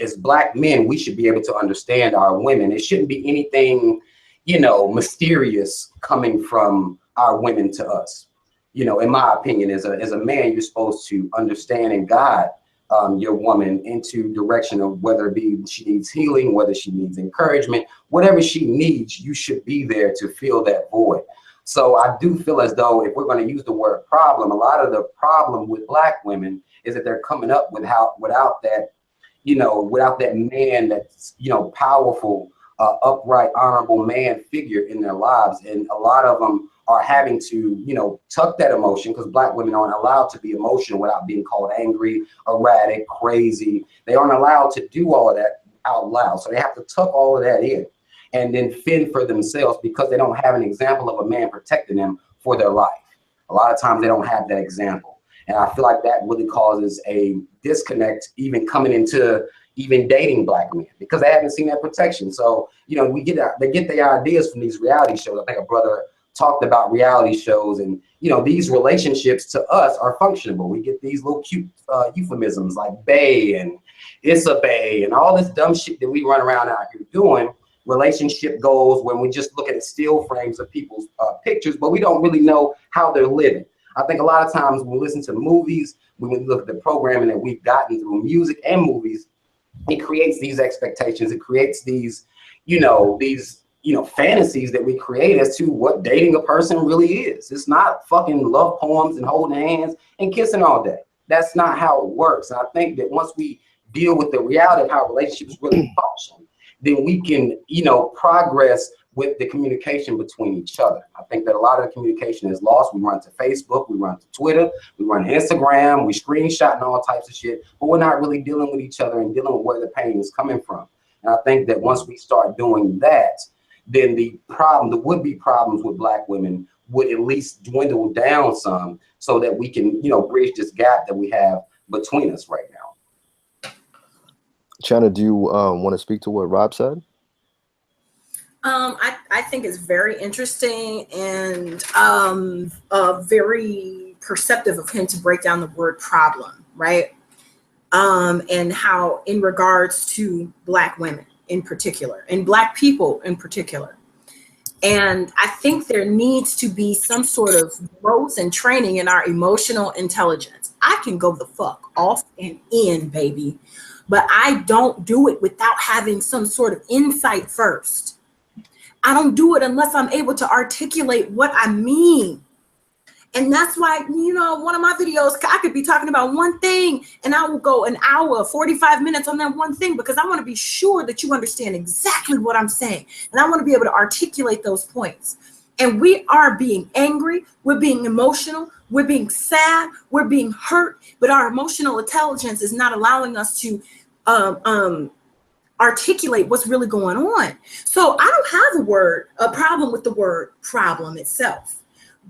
as Black men, we should be able to understand our women. It shouldn't be anything, mysterious coming from our women to us. In my opinion, as a man, you're supposed to understand and guide your woman into direction of whether it be she needs healing, whether she needs encouragement, whatever she needs, you should be there to fill that void. So I do feel as though if we're going to use the word problem, a lot of the problem with Black women is that they're coming up without that man that's, powerful, upright, honorable man figure in their lives. And a lot of them are having to, tuck that emotion, because Black women aren't allowed to be emotional without being called angry, erratic, crazy. They aren't allowed to do all of that out loud. So they have to tuck all of that in and then fend for themselves, because they don't have an example of a man protecting them for their life. A lot of times they don't have that example. And I feel like that really causes a disconnect even coming into even dating Black men, because they haven't seen that protection. So, they get their ideas from these reality shows. I think a brother talked about reality shows, and these relationships to us are functionable. We get these little cute euphemisms like bae and it's a bae and all this dumb shit that we run around out here doing. Relationship goals when we just look at still frames of people's pictures, but we don't really know how they're living. I think a lot of times when we listen to movies, when we look at the programming that we've gotten through music and movies, it creates these expectations. It creates these fantasies that we create as to what dating a person really is. It's not fucking love poems and holding hands and kissing all day. That's not how it works. And I think that once we deal with the reality of how relationships really function, then we can, progress with the communication between each other. I think that a lot of the communication is lost. We run to Facebook, we run to Twitter, we run to Instagram, we screenshot and all types of shit, but we're not really dealing with each other and dealing with where the pain is coming from. And I think that once we start doing that, then the would-be problems with Black women would at least dwindle down some, so that we can, bridge this gap that we have between us right now. Chyna, do you want to speak to what Rob said? I think it's very interesting and very perceptive of him to break down the word problem, right? And how in regards to Black women in particular, and Black people in particular. And I think there needs to be some sort of growth and training in our emotional intelligence. I can go the fuck off and in, baby, but I don't do it without having some sort of insight first. I don't do it unless I'm able to articulate what I mean. And that's why, you know, one of my videos, I could be talking about one thing and I will go an hour, 45 minutes on that one thing, because I want to be sure that you understand exactly what I'm saying. And I want to be able to articulate those points. And we are being angry. We're being emotional. We're being sad. We're being hurt. But our emotional intelligence is not allowing us to articulate what's really going on. So I don't have a problem with the word problem itself.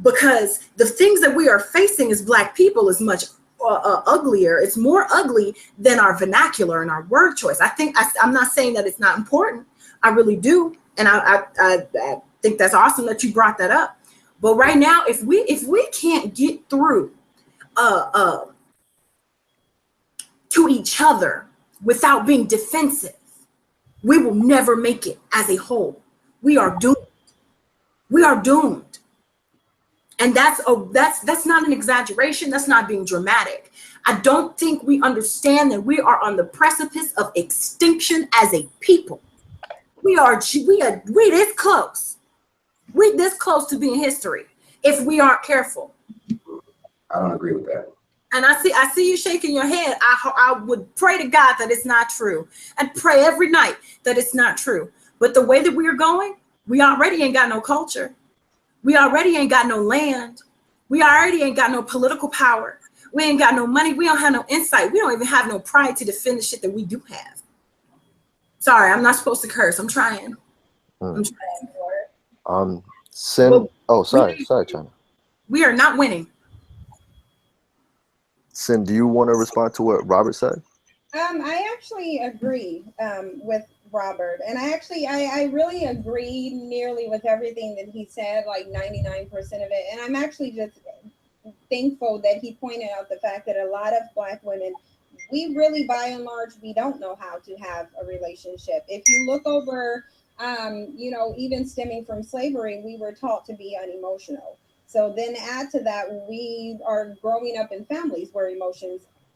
Because the things that we are facing as Black people is much uglier. It's more ugly than our vernacular and our word choice. I'm not saying that it's not important. I really do. And I think that's awesome that you brought that up. But right now, if we can't get through to each other without being defensive, we will never make it as a whole. We are doomed. We are doomed. And that's not an exaggeration. That's not being dramatic. I don't think we understand that we are on the precipice of extinction as a people. We this close. We're this close to being history if we aren't careful. I don't agree with that. And I see you shaking your head. I would pray to God that it's not true. I'd pray every night that it's not true. But the way that we are going, we already ain't got no culture. We already ain't got no land. We already ain't got no political power. We ain't got no money. We don't have no insight. We don't even have no pride to defend the shit that we do have. Sorry, I'm not supposed to curse. I'm trying. I'm trying for it. Sorry, Chyna. We are not winning. Sim, do you want to respond to what Robert said? I actually agree with Robert, and I really agree nearly with everything that he said, like 99% of it. And I'm actually just thankful that he pointed out the fact that a lot of Black women, we really, by and large, we don't know how to have a relationship. If you look over, you know, even stemming from slavery, we were taught to be unemotional. So then add to that, we are growing up in families where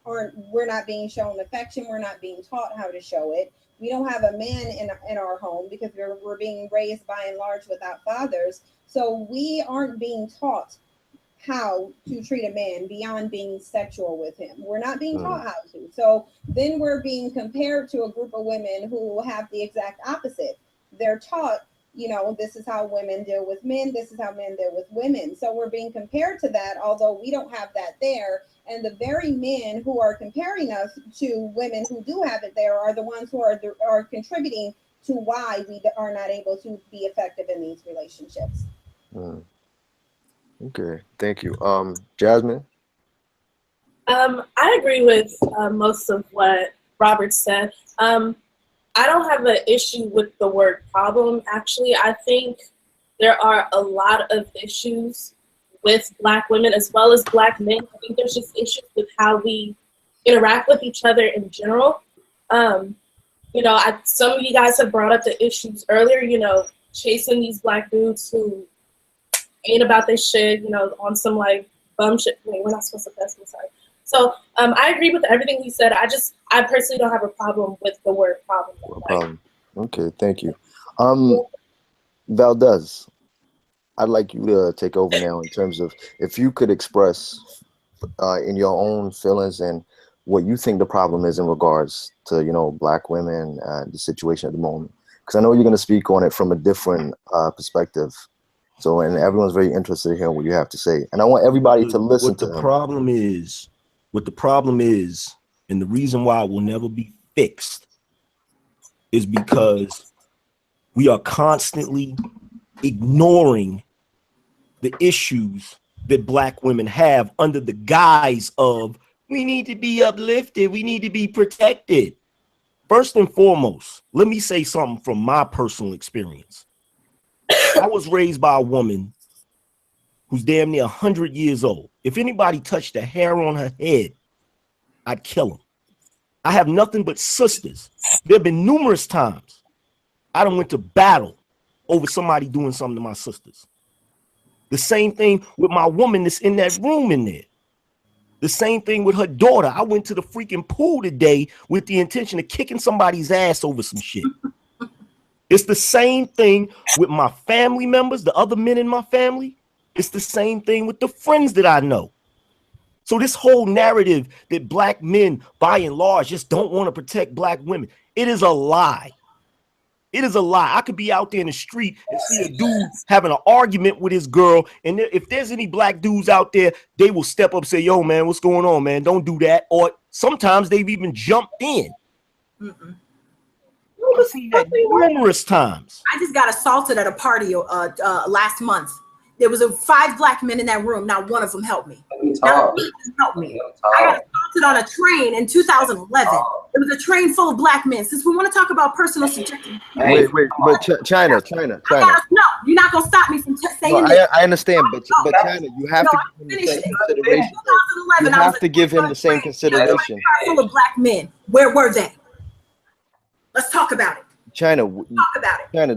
we're not being shown affection. We're not being taught how to show it. We don't have a man in our home because we're being raised by and large without fathers. So we aren't being taught how to treat a man beyond being sexual with him. We're not being taught how to. So then we're being compared to a group of women who have the exact opposite. They're taught, you know, this is how women deal with men. This is how men deal with women. So we're being compared to that, although we don't have that there. And the very men who are comparing us to women who do have it there are the ones who are contributing to why we are not able to be effective in these relationships. Okay, thank you. Jasmine? I agree with most of what Robert said. I don't have an issue with the word problem, actually. I think there are a lot of issues with Black women as well as Black men. I think there's just issues with how we interact with each other in general. You know, some of you guys have brought up the issues earlier, you know, chasing these Black dudes who ain't about this shit, you know, on some like bum shit. Wait, we're not supposed to cuss, I'm sorry. So I agree with everything he said. I personally don't have a problem with the word problem. Okay, thank you. Valdez, I'd like you to take over now in terms of if you could express in your own feelings and what you think the problem is in regards to, you know, Black women, the situation at the moment. Because I know you're going to speak on it from a different perspective. So, and everyone's very interested in hearing what you have to say. And I want everybody to listen to him. What the problem is, and the reason why it will never be fixed is because we are constantly ignoring the issues that Black women have under the guise of we need to be uplifted, we need to be protected. First and foremost, let me say something from my personal experience. I was raised by a woman who's damn near 100 years old. If anybody touched the hair on her head, I'd kill him. I have nothing but sisters. There have been numerous times I done went to battle over somebody doing something to my sisters. The same thing with my woman that's in that room in there. The same thing with her daughter. I went to the freaking pool today with the intention of kicking somebody's ass over some shit. It's the same thing with my family members, the other men in my family. It's the same thing with the friends that I know. So this whole narrative that black men, by and large, just don't want to protect black women, it is a lie. It is a lie. I could be out there in the street and see a dude having an argument with his girl, and if there's any black dudes out there, they will step up and say, yo, man, what's going on, man? Don't do that. Or sometimes they've even jumped in. I've seen that numerous times. I just got assaulted at a party last month. There was 5 black men in that room. Not one of them helped me. Not one of them helped me. I got assaulted on a train in 2011. It was a train full of black men. Since we want to talk about personal subjective. Wait, but Chyna. No, you're not gonna stop me from saying this. I understand, but Chyna, you have to give him the same consideration. You have to give him the same consideration. Full of black men. Where were they? Let's talk about it. Chyna,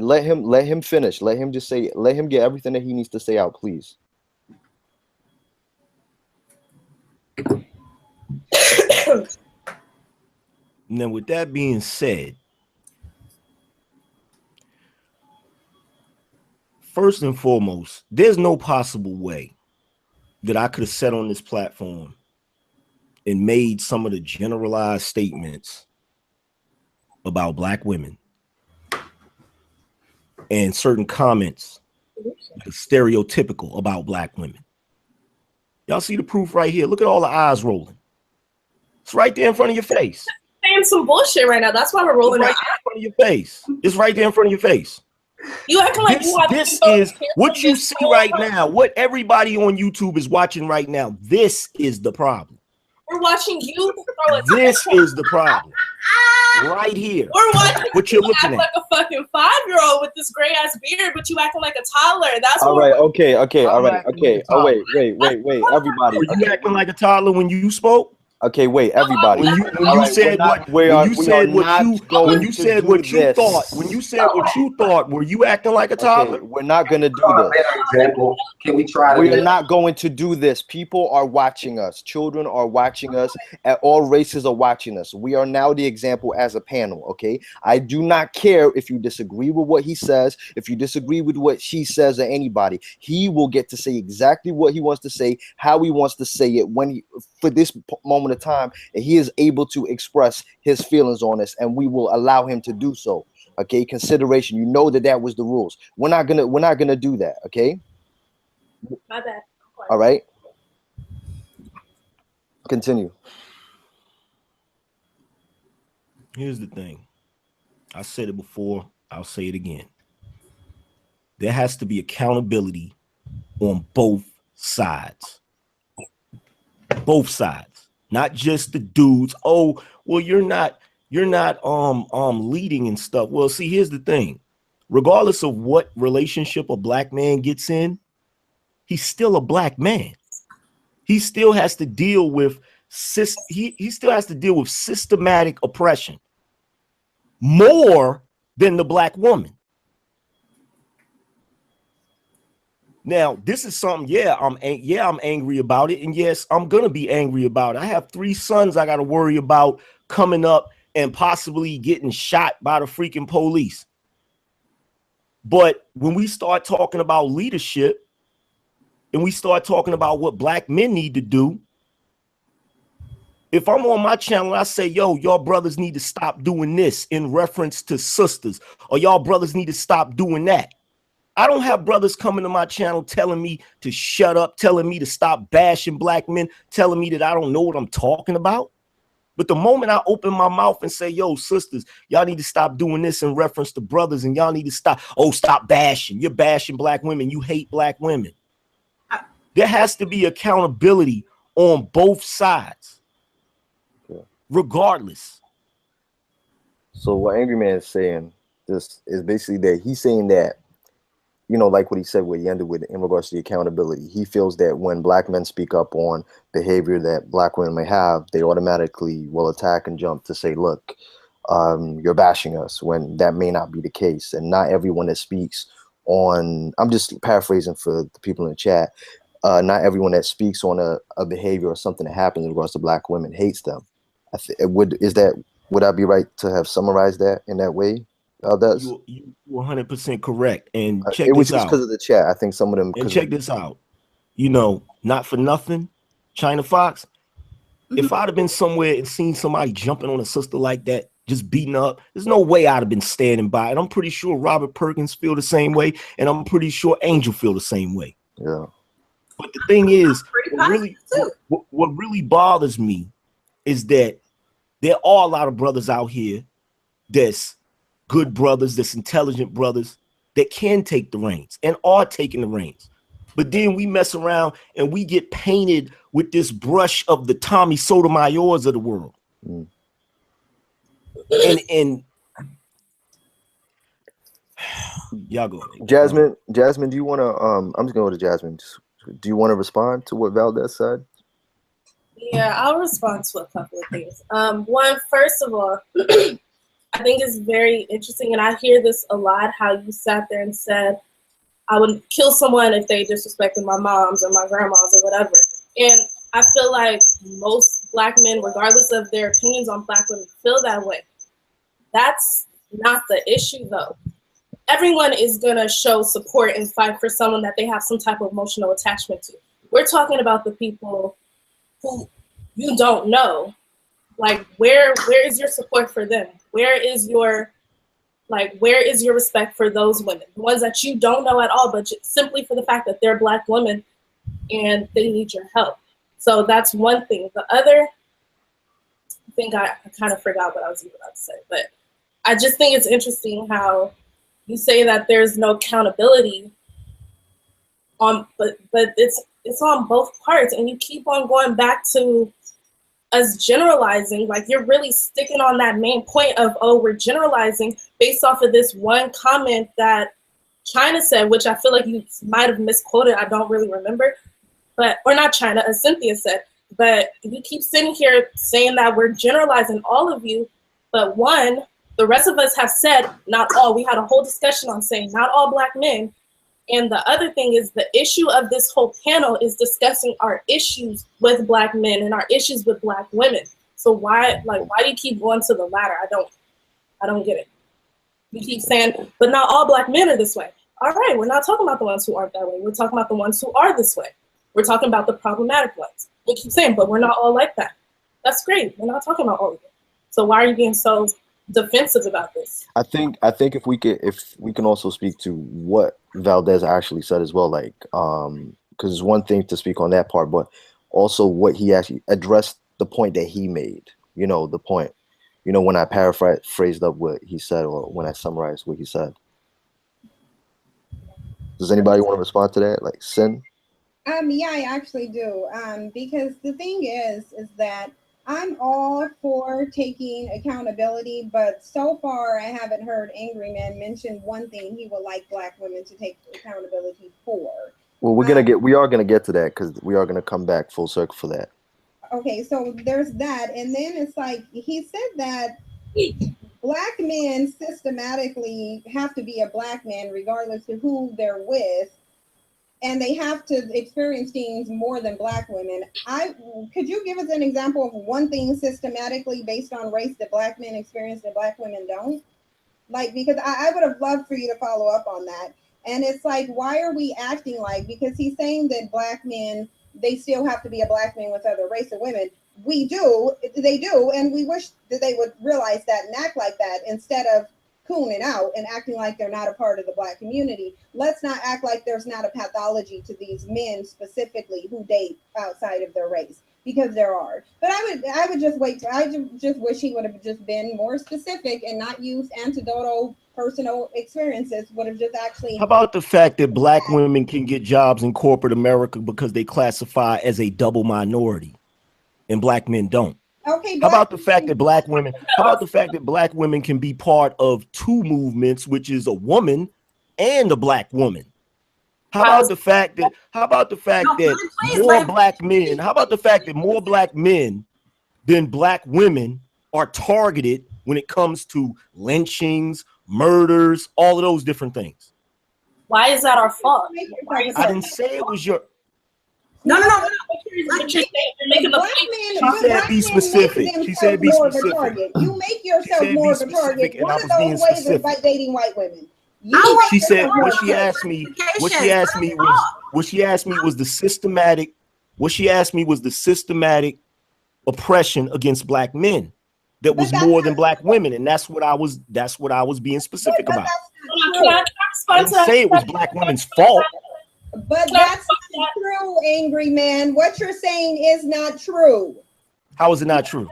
let him finish. Let him just say. Let him get everything that he needs to say out, please. Now, with that being said, first and foremost, there's no possible way that I could have sat on this platform and made some of the generalized statements about black women and certain comments stereotypical about black women. Y'all see the proof right here. Look at all the eyes rolling. It's right there in front of your face. Saying some bullshit right now. That's why we're rolling right in front of your face. It's right there in front of your face. You acting like this is what you see right now. What everybody on YouTube is watching right now. This is the problem. We're watching you throw it. This is the problem. Right here. We're watching what you're looking at. Like a fucking 5-year-old with this gray ass beard, but you acting like a toddler. That's all right. Okay. All right. Okay. Oh wait. Everybody. Were you acting like a toddler when you spoke? Okay, wait, everybody. When you said what you thought, were you acting like a toddler? Okay, we're not gonna do this. Example. Can we try? We're not going to do this. People are watching us. Children are watching us. All races are watching us. We are now the example as a panel. Okay. I do not care if you disagree with what he says. If you disagree with what she says, or anybody, he will get to say exactly what he wants to say, how he wants to say it, when for this moment of time, and he is able to express his feelings on this, and we will allow him to do so. Okay, consideration. You know that was the rules. We're not gonna do that. Okay. My bad. All right. Continue. Here's the thing. I said it before. I'll say it again. There has to be accountability on both sides. Both sides, not just the dudes. Oh, well, you're not leading and stuff. Well, see, here's the thing. Regardless of what relationship a black man gets in, he's still a black man. He still has to deal with he still has to deal with systematic oppression more than the black woman. Now, this is something, I'm angry about it. And yes, I'm going to be angry about it. I have 3 sons I got to worry about coming up and possibly getting shot by the freaking police. But when we start talking about leadership and we start talking about what black men need to do, if I'm on my channel and I say, yo, y'all brothers need to stop doing this in reference to sisters, or y'all brothers need to stop doing that, I don't have brothers coming to my channel telling me to shut up, telling me to stop bashing black men, telling me that I don't know what I'm talking about. But the moment I open my mouth and say, yo, sisters, y'all need to stop doing this in reference to brothers, and y'all need to stop bashing. You're bashing black women. You hate black women. There has to be accountability on both sides, regardless. So what Angryman is saying is basically that he's saying that you know, like what he said, what he ended with in regards to the accountability. He feels that when black men speak up on behavior that black women may have, they automatically will attack and jump to say, look, you're bashing us, when that may not be the case. And not everyone that speaks on, I'm just paraphrasing for the people in the chat, not everyone that speaks on a behavior or something that happens in regards to black women hates them. Would I be right to have summarized that in that way? You 100% correct. And check it was this just out. because of the chat. I think some of them. And check this out. You know, not for nothing, Chyna Fox. If I'd have been somewhere and seen somebody jumping on a sister like that, just beating up, there's no way I'd have been standing by. And I'm pretty sure Robert Perkins feel the what way, and I'm pretty sure Angel feel the same way. Yeah. But the thing is, what really bothers me is that there are a lot of brothers out here that's good brothers, that's intelligent brothers that can take the reins and are taking the reins. But then we mess around and we get painted with this brush of the Tommy Sotomayors of the world. Mm. And y'all go ahead. Jasmine, do you want to I'm just going to go to Jasmine. Do you want to respond to what Valdez said? Yeah, I'll respond to a couple of things. One, first of all, I think it's very interesting, and I hear this a lot, how you sat there and said, I would kill someone if they disrespected my moms or my grandmas or whatever. And I feel like most black men, regardless of their opinions on black women, feel that way. That's not the issue, though. Everyone is going to show support and fight for someone that they have some type of emotional attachment to. We're talking about the people who you don't know. Like, where is your support for them? Where is your respect for those women? The ones that you don't know at all, but just simply for the fact that they're black women and they need your help. So that's one thing. The other thing, I kind of forgot what I was even about to say, but I just think it's interesting how you say that there's no accountability on, but it's on both parts, and you keep on going back to us generalizing. Like, you're really sticking on that main point of, oh, we're generalizing based off of this one comment that Chyna said, which I feel like you might have misquoted. I don't really remember, or not Chyna, as Cynthia said. But you keep sitting here saying that we're generalizing all of you, but one, the rest of us have said not all. We had a whole discussion on saying not all black men. And the other thing is, the issue of this whole panel is discussing our issues with black men and our issues with black women. So why do you keep going to the latter? I don't get it. You keep saying, but not all black men are this way. All right, we're not talking about the ones who aren't that way. We're talking about the ones who are this way. We're talking about the problematic ones. We keep saying, but we're not all like that. That's great. We're not talking about all of them. So why are you being so defensive about this? I think if we can also speak to what Valdez actually said as well, like because it's one thing to speak on that part, but also what he actually addressed, the point that he made, you know, the point, you know, when I paraphrased up what he said, or when I summarized what he said. Does anybody want to respond to that, like Sin? Yeah, I actually do, because the thing is that I'm all for taking accountability, but so far I haven't heard Angryman mention one thing he would like black women to take accountability for. Well, we are gonna get to that, because we are gonna come back full circle for that. Okay, so there's that, and then it's like he said that black men systematically have to be a black man regardless of who they're with. And they have to experience things more than black women. Could you give us an example of one thing systematically based on race that black men experience that black women don't? Like, because I would have loved for you to follow up on that. And it's like, why are we acting like, because he's saying that black men, they still have to be a black man with other race of women. They do, and we wish that they would realize that and act like that instead of cooning out and acting like they're not a part of the black community. Let's not act like there's not a pathology to these men specifically who date outside of their race, because there are. But I would just wait. I just wish he would have just been more specific and not used anecdotal personal experiences. Would have just actually. How about the fact that black women can get jobs in corporate America because they classify as a double minority, and black men don't? Okay. How about the fact that black women? How about the fact that black women can be part of two movements, which is a woman and a black woman? How about the fact that more black men, how about the fact that more black men than black women are targeted when it comes to lynchings, murders, all of those different things? Why is that our fault? I didn't say it was your. No. What you're saying, you're making the point. She said be specific. She said be specific. You make yourself more of a target. One of those ways is by dating white women. She said what she asked me was the systematic. What she asked me was the systematic oppression against black men that was more than black women, and that's what I was being specific about. I didn't say it was black women's fault. But that's not true, angry man. What you're saying is not true. How is it not true?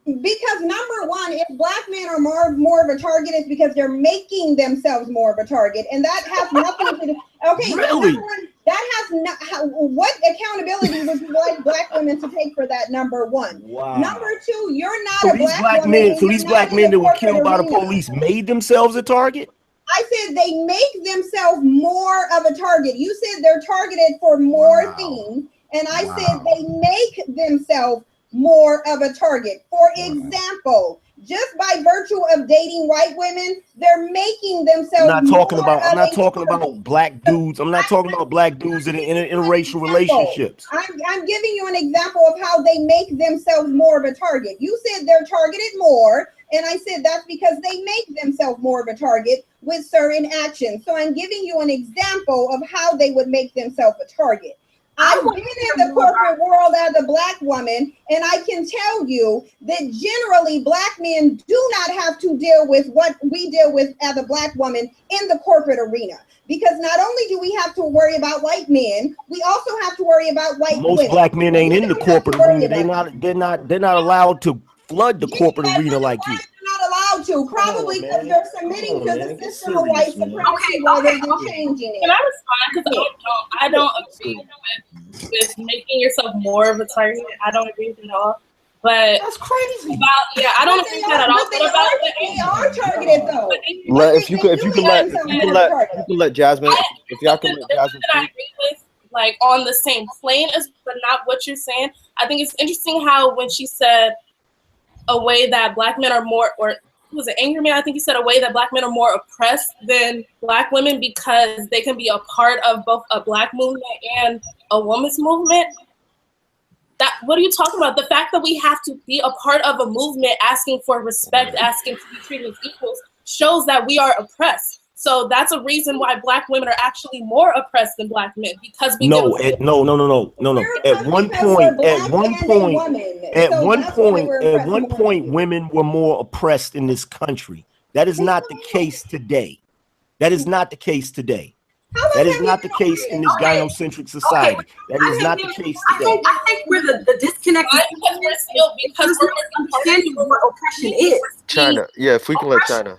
Because number one, if black men are more of a target, it's because they're making themselves more of a target, and that has nothing to do. Okay, really? That has not. What accountability would you like black women to take for that? Number one. Wow. Number two, you're not so a these black men. So these black men that were killed by the police made themselves a target. I said they make themselves more of a target. You said they're targeted for more things, and I said they make themselves more of a target. For example, just by virtue of dating white women, they're making themselves. I'm not talking about black dudes. I'm not talking about black dudes in interracial relationships. I'm giving you an example of how they make themselves more of a target. You said they're targeted more, and I said that's because they make themselves more of a target with certain actions. So I'm giving you an example of how they would make themselves a target. I've been in the corporate world as a black woman, and I can tell you that generally black men do not have to deal with what we deal with as a black woman in the corporate arena. Because not only do we have to worry about white men, we also have to worry about white women. Most black men ain't in the corporate arena. They're not allowed to flood the corporate arena like you. Not allowed to, probably because they're submitting to the system of white supremacy rather than changing it. Can I respond? Because I don't agree with making yourself more of a target. I don't agree with it at all. But that's crazy. I don't agree with that at all. They are targeted though. If you can let Jasmine, if y'all can let Jasmine I agree with, like on the same plane as, but not what you're saying. I think it's interesting how when she said a way that black men are more, or was it Angryman? I think he said a way that black men are more oppressed than black women because they can be a part of both a black movement and a woman's movement. What are you talking about? The fact that we have to be a part of a movement asking for respect, asking to be treated as equals, shows that we are oppressed. So that's a reason why black women are actually more oppressed than black men, because we no. At one point, women were more oppressed in this country. That is not the case today. That is not the case today. That is not the case in this gynocentric society. That is not the case today. I think where the disconnect is because we're understanding what oppression is. Chyna, if we can let Chyna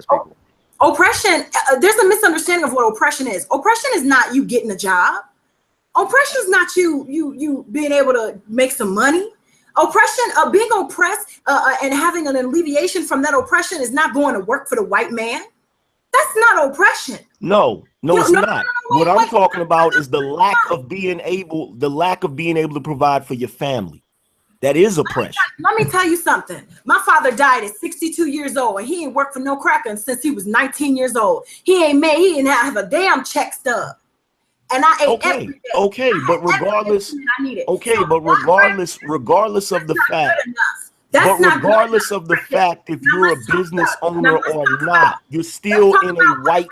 speak. Oppression, there's a misunderstanding of what oppression is. Oppression is not you getting a job. Oppression is not you being able to make some money. Oppression, being oppressed and having an alleviation from that oppression is not going to work for the white man. That's not oppression. No, it's not. What I'm talking about is the lack of being able to provide for your family. That is oppression. Let me tell you something. My father died at 62 years old, and he ain't worked for no cracker since he was 19 years old. He didn't have a damn check stub. And I ate every day. But regardless of the fact, if you're a business owner or not, you're still in a white.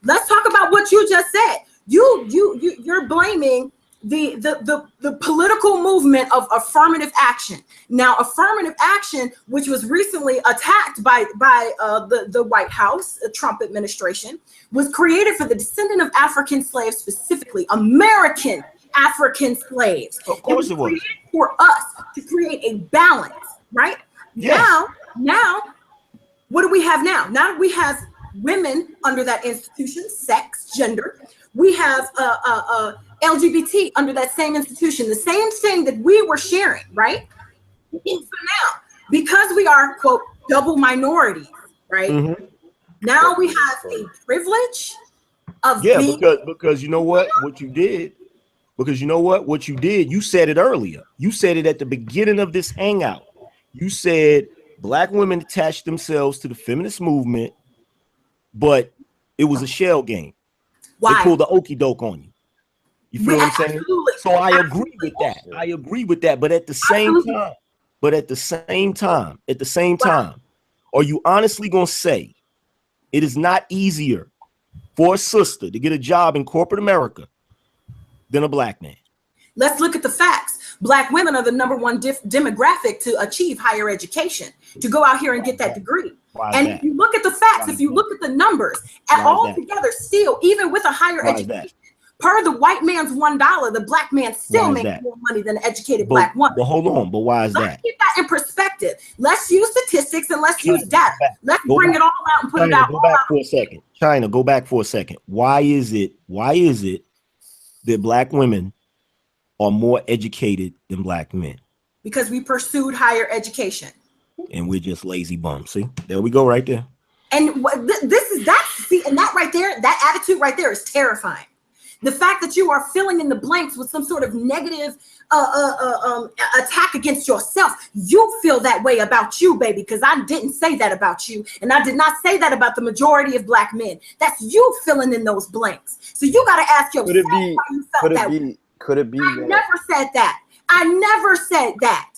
Let's talk about what you just said. You're blaming the political movement of affirmative action. Now, affirmative action, which was recently attacked by the White House, the Trump administration, was created for the descendant of African slaves, specifically American African slaves. Of course it was. For us to create a balance, right? Yes. Now, what do we have now? Now we have women under that institution, sex, gender. We have LGBT under that same institution, the same thing that we were sharing, right? So now, because we are, quote, double minorities, right? Mm-hmm. Now we have a privilege of Yeah, being. because you know what you did. Because you know what you did. You said it earlier. You said it at the beginning of this hangout. You said black women attached themselves to the feminist movement, but it was a shell game. Why? They pulled the okie doke on you. You feel what I'm saying? Absolutely. So I agree with that. I agree with that. But at the same time, are you honestly gonna say it is not easier for a sister to get a job in corporate America than a black man? Let's look at the facts. Black women are the #1 demographic to achieve higher education, to go out here and get that degree. And if you look at the facts, if you look at the numbers, and all together still, even with a higher education, per the white man's $1, the black man still makes more money than an educated black woman. But hold on, but why is that? Let's keep that in perspective. Let's use statistics and let's use data. Let's bring it all out and put it out. Go back for a second. Chyna, go back for a second. Why is it that black women are more educated than black men? Because we pursued higher education. And we're just lazy bums. See, there we go right there. And that right there, that attitude right there is terrifying. The fact that you are filling in the blanks with some sort of negative attack against yourself. You feel that way about you, baby, because I didn't say that about you. And I did not say that about the majority of black men. That's you filling in those blanks. So you got to ask yourself why you felt that way. Could it be? I never said that. I never said that.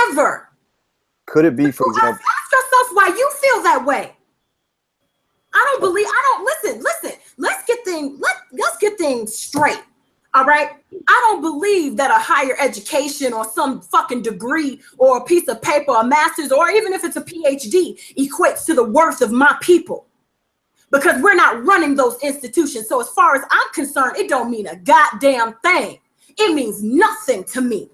Ever. Could it be, for example? Ask yourself why you feel that way. Listen, let's get things straight. All right. I don't believe that a higher education or some fucking degree or a piece of paper, a master's, or even if it's a PhD, equates to the worth of my people. Because we're not running those institutions. So as far as I'm concerned, it don't mean a goddamn thing. It means nothing to me.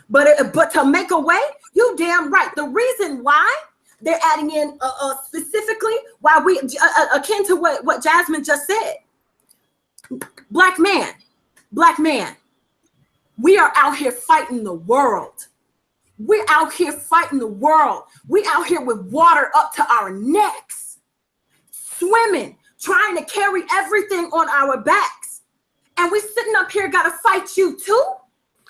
But to make a way, you damn right. The reason why they're adding in specifically why we akin to what Jasmine just said. Black man, we are out here fighting the world. We're out here fighting the world. We out here with water up to our necks, swimming, trying to carry everything on our backs. And we sitting up here got to fight you too?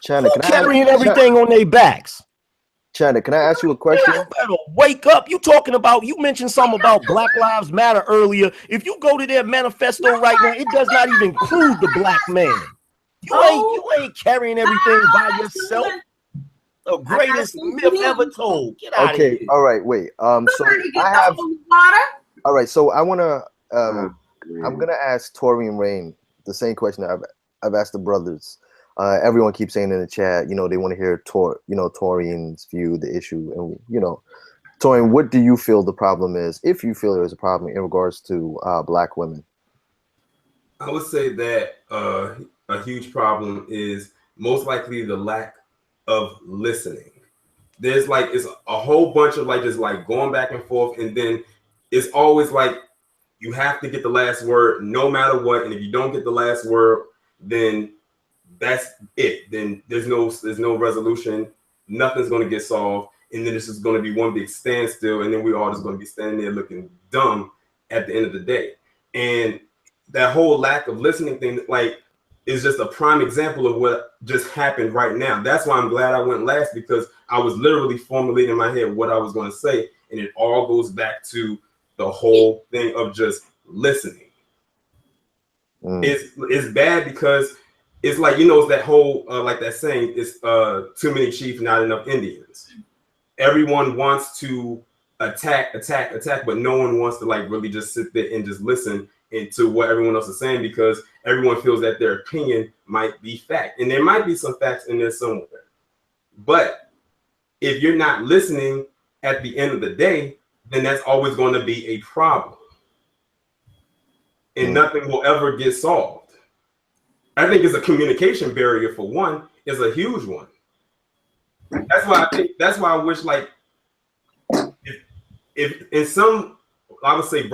Chyna, carrying everything on their backs. Chyna, can I ask you a question? You better wake up. You mentioned something about Black Lives Matter earlier. If you go to their manifesto right now, it does not even include the black man. You ain't carrying everything by yourself. The greatest myth ever told. Get out of here. All right, wait. So I have all right, so I wanna I'm gonna ask Tori and Rain the same question I've asked the brothers. Everyone keeps saying in the chat, they want to hear Torian's view, the issue, and Torian, what do you feel the problem is, if you feel there is a problem in regards to black women? I would say that a huge problem is most likely the lack of listening. There's it's a whole bunch of just going back and forth, and then it's always you have to get the last word no matter what, and if you don't get the last word, then that's it. Then there's no resolution. Nothing's going to get solved, and then it's just going to be one big standstill, and then we all just going to be standing there looking dumb at the end of the day. And that whole lack of listening thing, is just a prime example of what just happened right now. That's why I'm glad I went last, because I was literally formulating in my head what I was going to say, and it all goes back to the whole thing of just listening. It's bad because it's it's that whole that saying, it's too many chiefs, not enough Indians. Everyone wants to attack, but no one wants to really just sit there and just listen into what everyone else is saying, because everyone feels that their opinion might be fact, and there might be some facts in there somewhere. But if you're not listening at the end of the day, then that's always going to be a problem, and nothing will ever get solved. I think it's a communication barrier, for one, is a huge one. That's why I wish if in some, I would say,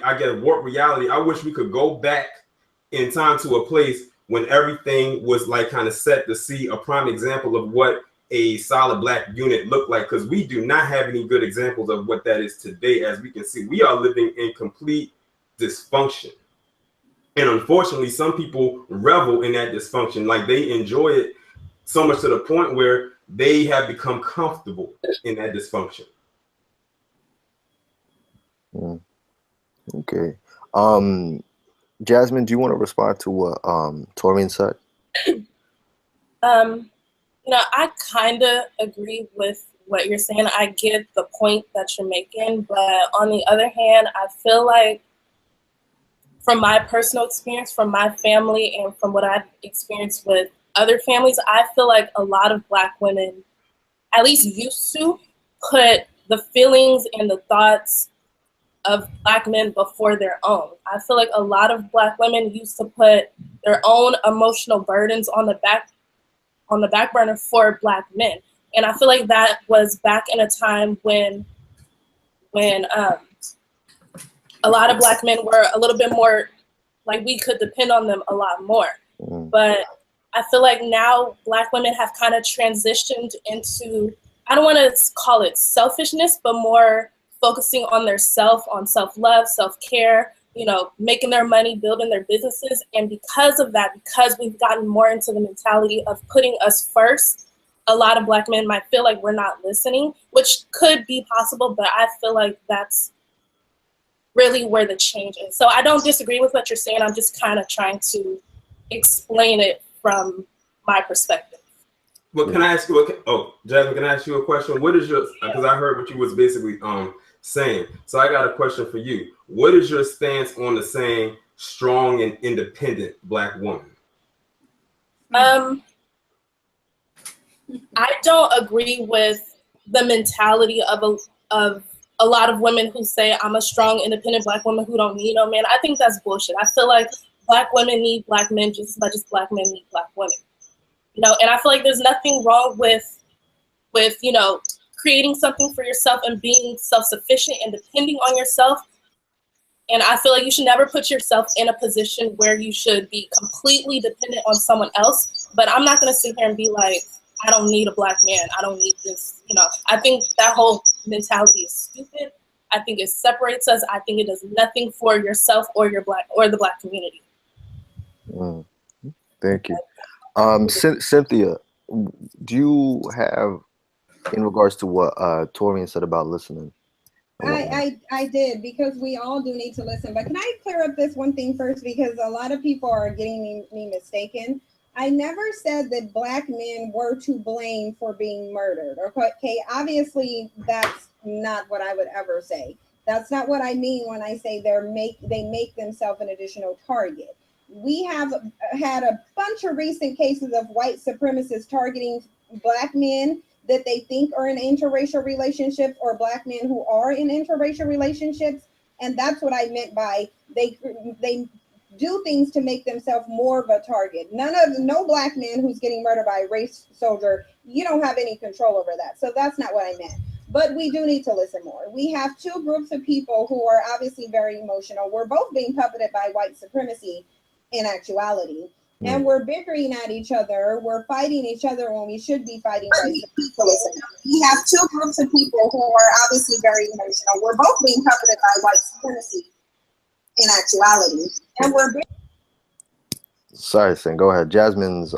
I get warped reality, I wish we could go back in time to a place when everything was kind of set to see a prime example of what a solid black unit looked like, because we do not have any good examples of what that is today. As we can see, we are living in complete dysfunction. And unfortunately, some people revel in that dysfunction. Like they enjoy it so much to the point where they have become comfortable in that dysfunction. Okay. Jasmine, do you want to respond to what Torian said? I kind of agree with what you're saying. I get the point that you're making, but on the other hand, I feel like from my personal experience, from my family, and from what I've experienced with other families, I feel like a lot of Black women, at least used to, put the feelings and the thoughts of Black men before their own. I feel like a lot of Black women used to put their own emotional burdens on the back burner for Black men. And I feel like that was back in a time when a lot of Black men were a little bit more, like we could depend on them a lot more. But I feel like now Black women have kind of transitioned into, I don't want to call it selfishness, but more focusing on their on self-love, self-care, making their money, building their businesses. And because of that, because we've gotten more into the mentality of putting us first, a lot of Black men might feel like we're not listening, which could be possible, but I feel like that's really where the change is. So I don't disagree with what you're saying. I'm just kind of trying to explain it from my perspective. Well, can I ask you? Jasmine, can I ask you a question? What is your? Because I heard what you was basically saying. So I got a question for you. What is your stance on the saying "strong and independent Black woman"? I don't agree with the mentality of a lot of women who say I'm a strong, independent Black woman who don't need no man. I think that's bullshit. I feel like Black women need Black men just as much as Black men need Black women. And I feel like there's nothing wrong with creating something for yourself and being self-sufficient and depending on yourself. And I feel like you should never put yourself in a position where you should be completely dependent on someone else. But I'm not going to sit here and be like, I don't need a Black man. I don't need this. I think that whole mentality is stupid. I think it separates us. I think it does nothing for yourself or the Black community. Thank you. Cynthia, do you have, in regards to what Torian said about listening? I did, because we all do need to listen. But can I clear up this one thing first? Because a lot of people are getting me mistaken. I never said that Black men were to blame for being murdered. Okay, obviously that's not what I would ever say. That's not what I mean when I say they make themselves an additional target. We have had a bunch of recent cases of white supremacists targeting Black men that they think are in interracial relationships, or Black men who are in interracial relationships. And that's what I meant by they do things to make themselves more of a target. No Black man who's getting murdered by a race soldier, you don't have any control over that. So that's not what I meant. But we do need to listen more. We have two groups of people who are obviously very emotional. We're both being puppeted by white supremacy in actuality. And we're bickering at each other. We're fighting each other when we should be fighting white supremacy. We have two groups of people who are obviously very emotional. We're both being puppeted by white supremacy in actuality. And Sorry, Sin, go ahead. Jasmine's,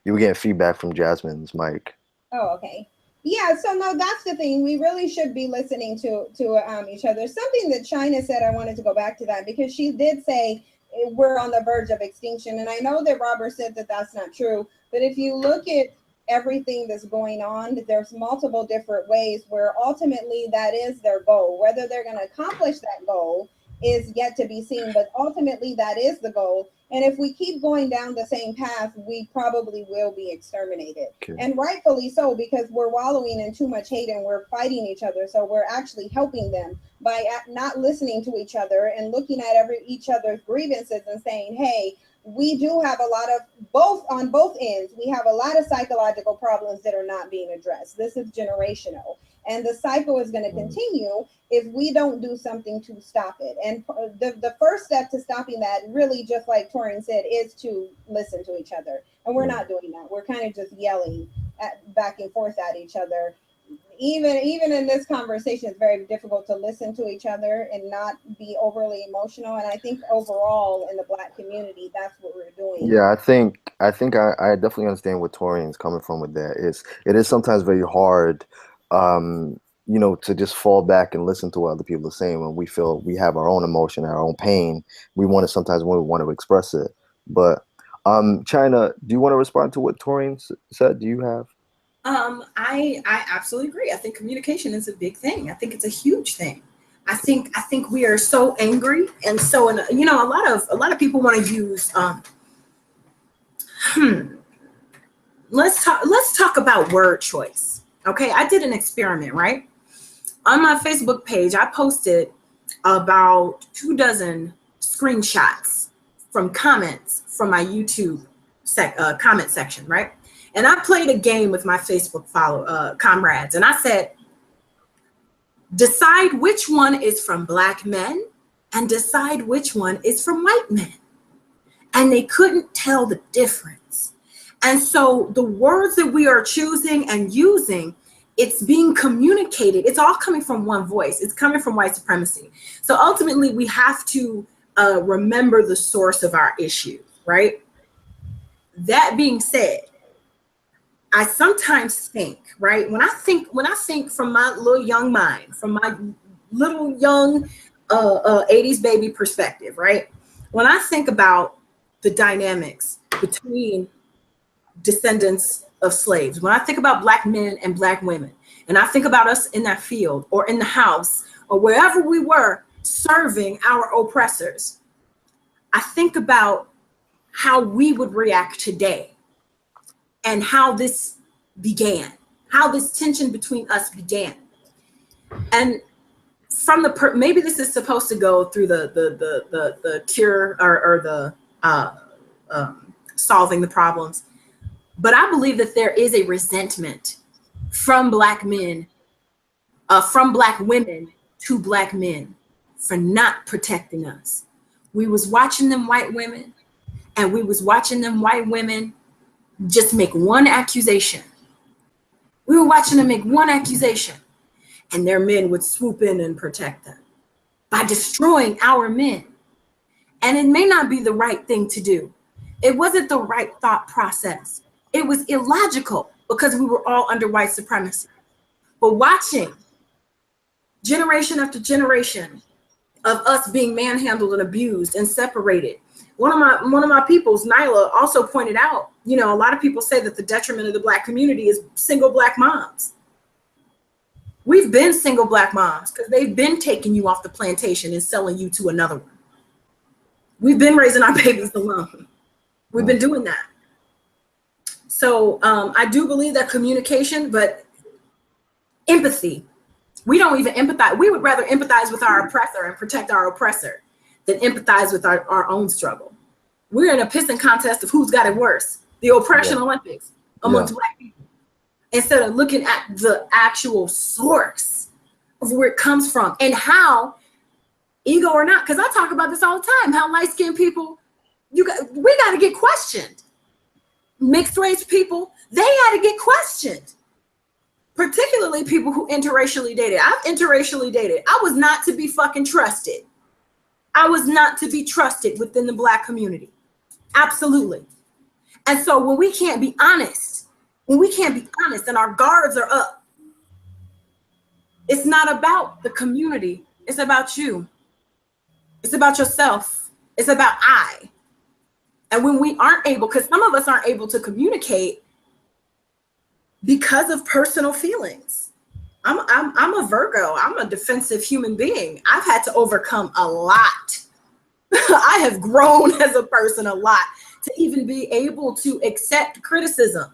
you were getting feedback from Jasmine's mic. Oh, okay. Yeah, so no, that's the thing. We really should be listening to each other. Something that Chyna said, I wanted to go back to that, because she did say we're on the verge of extinction. And I know that Robert said that that's not true, but if you look at everything that's going on, there's multiple different ways where ultimately that is their goal. Whether they're going to accomplish that goal is yet to be seen, but ultimately that is the goal. And if we keep going down the same path, we probably will be exterminated. Okay. And rightfully so, because we're wallowing in too much hate and we're fighting each other. So we're actually helping them by not listening to each other and looking at each other's grievances and saying, hey, we do have a lot of on both ends. We have a lot of psychological problems that are not being addressed. This is generational. And the cycle is going to continue if we don't do something to stop it. And the first step to stopping that, really, just like Torian said, is to listen to each other. And we're not doing that. We're kind of just yelling back and forth at each other. even in this conversation, it's very difficult to listen to each other and not be overly emotional. And I think overall in the Black community, that's what we're doing. Yeah, I definitely understand where Torian's coming from with that. It is sometimes very hard, to just fall back and listen to what other people are saying when we feel we have our own emotion, our own pain. We want to sometimes when we want to express it. But Chyna, do you want to respond to what Torian said? Do you have? I absolutely agree. I think communication is a big thing. I think it's a huge thing. I think we are so angry, and so a lot of people want to use let's talk about word choice. Okay, I did an experiment, right? On my Facebook page, I posted about 24 screenshots from comments from my YouTube comment section, right? And I played a game with my Facebook comrades, and I said, decide which one is from Black men and decide which one is from white men. And they couldn't tell the difference. And so the words that we are choosing and using, it's being communicated. It's all coming from one voice. It's coming from white supremacy. So ultimately, we have to remember the source of our issue, right? That being said, I sometimes think, right, when I think from my little young mind, from my little young 80s baby perspective, right? When I think about the dynamics between descendants of slaves, when I think about Black men and Black women, and I think about us in that field or in the house or wherever we were serving our oppressors, I think about how we would react today and how this began, how this tension between us began. And from maybe this is supposed to go through the cure or the solving the problems, but I believe that there is a resentment from Black men, from Black women to Black men for not protecting us. We was watching them white women, and we was watching them white women just make one accusation. We were watching them make one accusation, and their men would swoop in and protect them by destroying our men. And it may not be the right thing to do. It wasn't the right thought process. It was illogical because we were all under white supremacy. But watching generation after generation of us being manhandled and abused and separated. One of my peoples, Nyla, also pointed out, a lot of people say that the detriment of the Black community is single Black moms. We've been single Black moms because they've been taking you off the plantation and selling you to another one. We've been raising our babies alone. We've been doing that. So I do believe that communication, but empathy. We don't even empathize. We would rather empathize with our oppressor and protect our oppressor than empathize with our own struggle. We're in a pissing contest of who's got it worse, the oppression Olympics amongst Black people, instead of looking at the actual source of where it comes from and how, ego or not, because I talk about this all the time, how light-skinned people, we got to get questioned. Mixed race people, they got to get questioned. Particularly people who interracially dated. I've interracially dated. I was not to be fucking trusted. I was not to be trusted within the Black community. Absolutely. And so when we can't be honest, and our guards are up, it's not about the community. It's about you. It's about yourself. It's about I. And when we aren't able, because some of us aren't able to communicate because of personal feelings. I'm a Virgo. I'm a defensive human being. I've had to overcome a lot. I have grown as a person a lot to even be able to accept criticism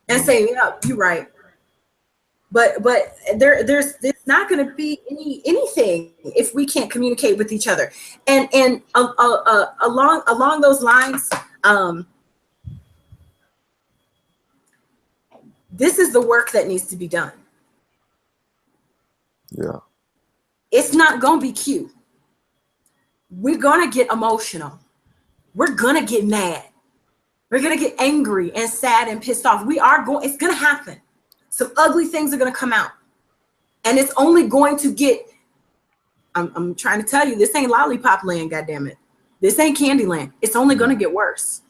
and say, yeah, you're right. But there's not going to be anything if we can't communicate with each other. And along those lines, this is the work that needs to be done. Yeah. It's not going to be cute. We're going to get emotional. We're going to get mad. We're going to get angry and sad and pissed off. It's going to happen. Some ugly things are going to come out. And it's only going to get, I'm trying to tell you, this ain't lollipop land, goddammit. This ain't Candyland. It's only going to get worse.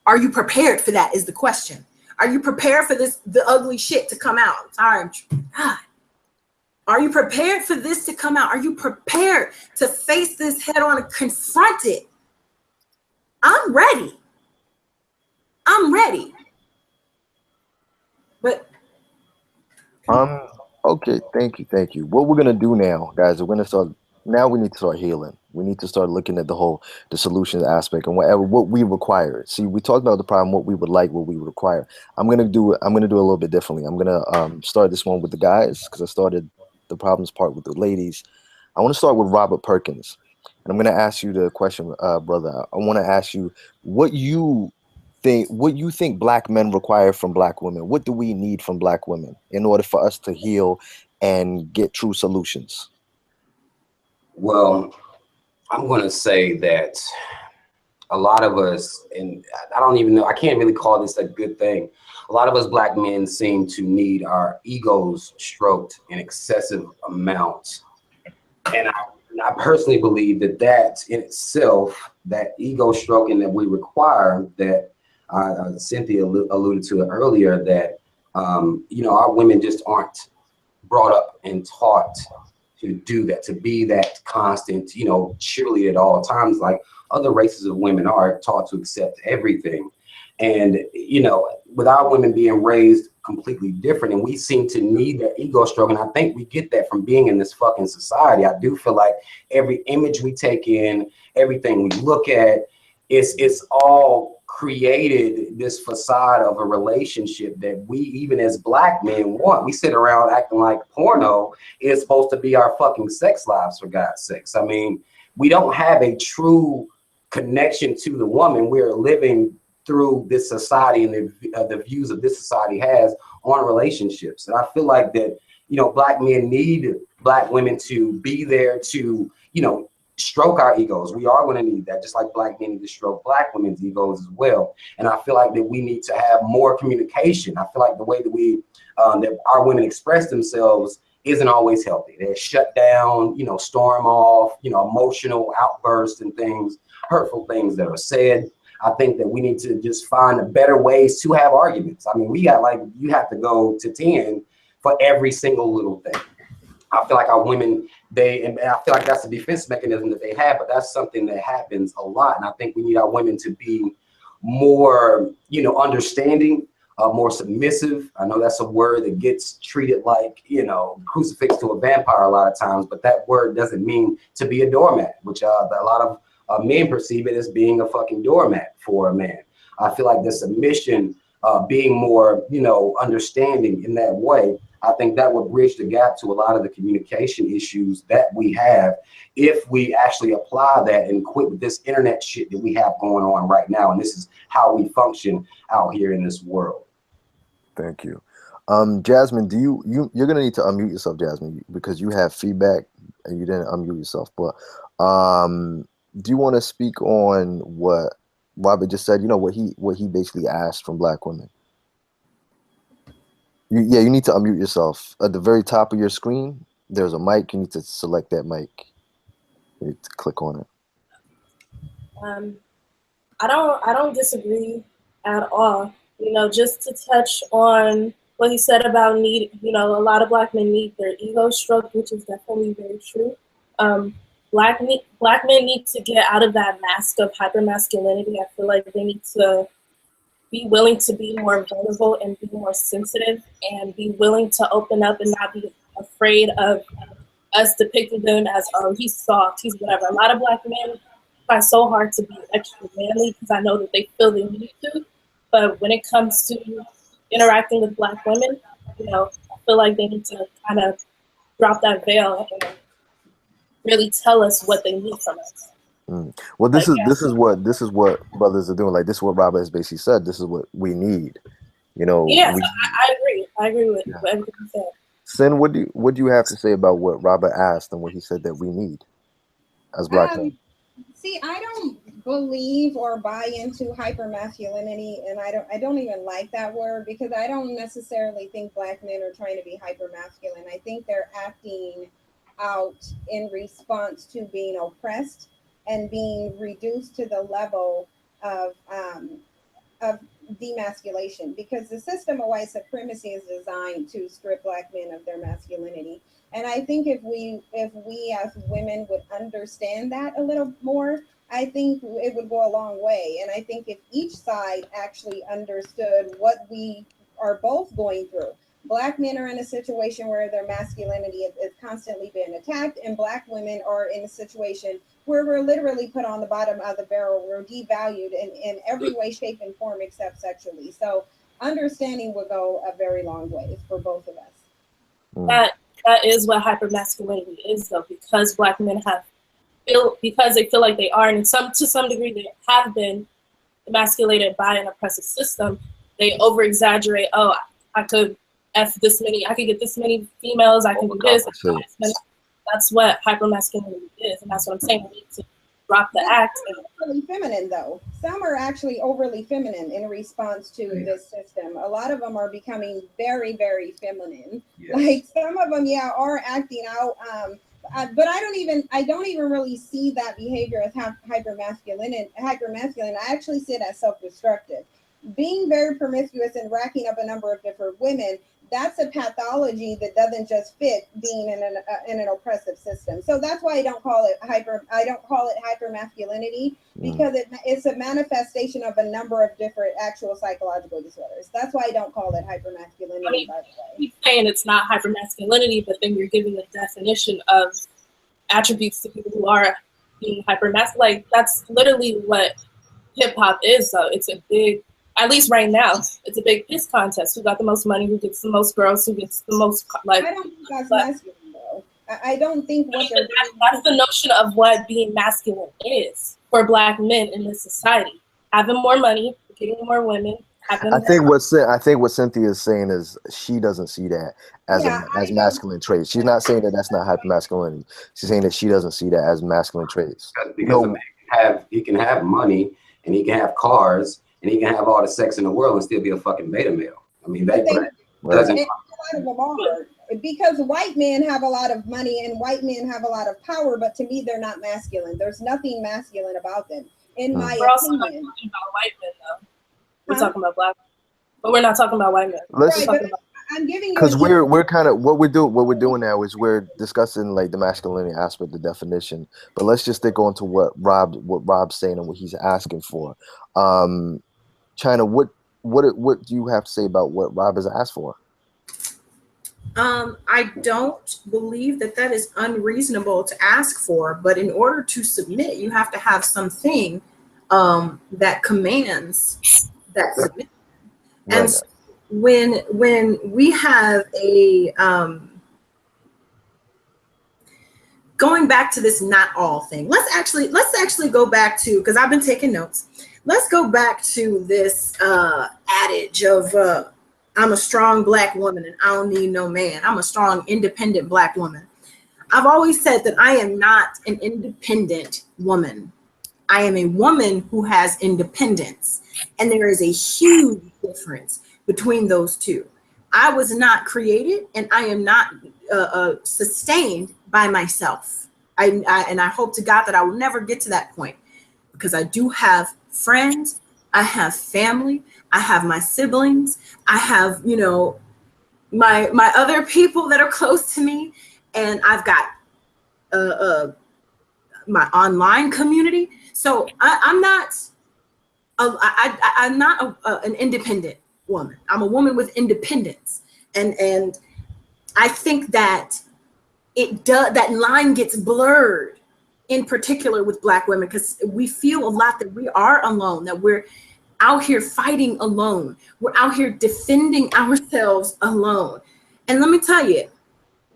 Are you prepared for that is the question. Are you prepared for the ugly shit to come out? Sorry, God. Are you prepared for this to come out? Are you prepared to face this head on and confront it? I'm ready. I'm ready. But okay, thank you. What we're gonna do now, guys, we're gonna start. Now we need to start healing. We need to start looking at the solution aspect and what we require. See, we talked about the problem, what we would like, what we would require. I'm gonna do it a little bit differently. I'm gonna start this one with the guys because I started the problems part with the ladies. I want to start with Robert Perkins, and I'm gonna ask you the question, brother. I want to ask you what you think Black men require from Black women. What do we need from Black women in order for us to heal and get true solutions? Well, I'm going to say that a lot of us, and I don't even know, I can't really call this a good thing. A lot of us Black men seem to need our egos stroked in excessive amounts. And I personally believe that in itself, that ego stroking that we require, that Cynthia alluded to it earlier, that, our women just aren't brought up and taught to do that, to be that constant, cheerleader at all times, like other races of women are taught to accept everything. And, with our women being raised completely different, and we seem to need that ego stroke. And I think we get that from being in this fucking society. I do feel like every image we take in, everything we look at, it's all created this facade of a relationship that we, even as Black men, want. We sit around acting like porno is supposed to be our fucking sex lives, for God's sakes. I mean, we don't have a true connection to the woman. We're living through this society and the views of this society has on relationships. And I feel like that, Black men need Black women to be there to, stroke our egos. We are going to need that, just like Black men need to stroke Black women's egos as well. And I feel like that we need to have more communication. I feel like the way that that our women express themselves isn't always healthy. They're shut down, storm off, emotional outbursts and things, hurtful things that are said. I think that we need to just find better ways to have arguments. I mean, you have to go to 10 for every single little thing. I feel like our women, and I feel like that's a defense mechanism that they have, but that's something that happens a lot. And I think we need our women to be more, understanding, more submissive. I know that's a word that gets treated like, crucifix to a vampire a lot of times, but that word doesn't mean to be a doormat, which a lot of men perceive it as being a fucking doormat for a man. I feel like the submission, being more, understanding in that way, I think that would bridge the gap to a lot of the communication issues that we have if we actually apply that and quit with this internet shit that we have going on right now. And this is how we function out here in this world. Thank you. Jasmine, you're gonna need to unmute yourself, Jasmine, because you have feedback and you didn't unmute yourself. But do you want to speak on what Robert just said? What he basically asked from Black women. You need to unmute yourself. At the very top of your screen, there's a mic. You need to select that mic. You need to click on it. I don't disagree at all. Just to touch on what he said about need, a lot of Black men need their ego stroked, which is definitely very true. Black men need to get out of that mask of hypermasculinity. I feel like they need to be willing to be more vulnerable and be more sensitive and be willing to open up and not be afraid of us depicting them as, oh, he's soft, he's whatever. A lot of Black men try so hard to be extra manly because I know that they feel they need to. But when it comes to interacting with Black women, I feel like they need to kind of drop that veil and really tell us what they need from us. Well, this is what brothers are doing. Like, this is what Robert has basically said. This is what we need. Yes, I agree. I agree with everything you said. Sin, what do you have to say about what Robert asked and what he said that we need as Black men? See, I don't believe or buy into hypermasculinity, and I don't even like that word, because I don't necessarily think Black men are trying to be hypermasculine. I think they're acting out in response to being oppressed and being reduced to the level of demasculation, because the system of white supremacy is designed to strip Black men of their masculinity. And I think if we as women would understand that a little more, I think it would go a long way. And I think if each side actually understood what we are both going through. Black men are in a situation where their masculinity is constantly being attacked, and Black women are in a situation where we're literally put on the bottom of the barrel. We're devalued in every way, shape, and form except sexually. So understanding would go a very long way for both of us. That is what hypermasculinity is, though, because Black men because they feel like they are, and to some degree they have been emasculated by an oppressive system. They over exaggerate. Oh, I could get this many females. I can do this. That's what hypermasculinity is, and that's what I'm saying. We need to drop the act. Overly feminine, though. Some are actually overly feminine in response to this system. A lot of them are becoming very, very feminine. Yes. Like some of them, are acting out. But I don't even really see that behavior as hypermasculine. I actually see it as self-destructive. Being very promiscuous and racking up a number of different women, that's a pathology that doesn't just fit being in an oppressive system. So that's why I don't call it hypermasculinity, because it's a manifestation of a number of different actual psychological disorders. That's why I don't call it hypermasculinity. I mean, by the way, you're saying it's not hypermasculinity, but then you're giving a definition of attributes to people who are being hypermasculine. Like that's literally what hip hop is. So it's a big, at least right now, it's a big piss contest. Who got the most money? Who gets the most girls? Who gets the most like? I don't think that's masculine, though. I don't think what they're doing. That's the notion of what being masculine is for Black men in this society: having more money, getting more women. I think what Cynthia is saying is she doesn't see that as masculine traits. She's not saying that that's not hypermasculinity. She's saying that she doesn't see that as masculine traits. Because a man he can have money and he can have cars. And he can have all the sex in the world and still be a fucking beta male. I mean, that doesn't. Because white men have a lot of money and white men have a lot of power, but to me, they're not masculine. There's nothing masculine about them, in my We're also not talking about white men, though. We're talking about Black men, but we're not talking about white men. I'm giving you because we're kind of what we're doing now is we're discussing like the masculinity aspect, the definition. But let's just stick on to what Rob's saying and what he's asking for. Chyna, what do you have to say about what Rob has asked for? I don't believe that is unreasonable to ask for, but in order to submit, you have to have something that commands that submission. Right. And so when we have a going back to this not all thing, let's actually go back to, because I've been taking notes. Let's go back to this adage of I'm a strong Black woman and I don't need no man. I'm a strong, independent Black woman. I've always said that I am not an independent woman. I am a woman who has independence. And there is a huge difference between those two. I was not created and I am not sustained by myself. And I hope to God that I will never get to that point, because I do have friends, I have family, I have my siblings, I have, my other people that are close to me, and I've got my online community. So I'm not an independent woman. I'm a woman with independence, and I think that that line gets blurred, in particular with Black women, because we feel a lot that we are alone, that we're out here fighting alone. We're out here defending ourselves alone. And let me tell you,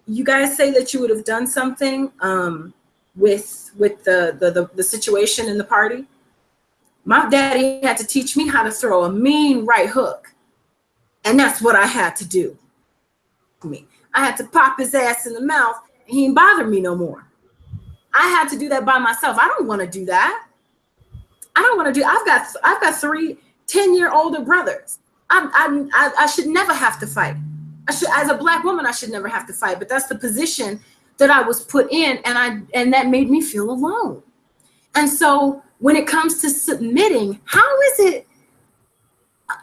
you guys say that you would have done something with the situation in the party. My daddy had to teach me how to throw a mean right hook. And that's what I had to do. I had to pop his ass in the mouth, and he didn't bother me no more. I had to do that by myself. I don't want to do that. I don't want to do. I've got 3 10-year older brothers. I should never have to fight. As a Black woman, I should never have to fight. But that's the position that I was put in, and that made me feel alone. And so when it comes to submitting, how is it?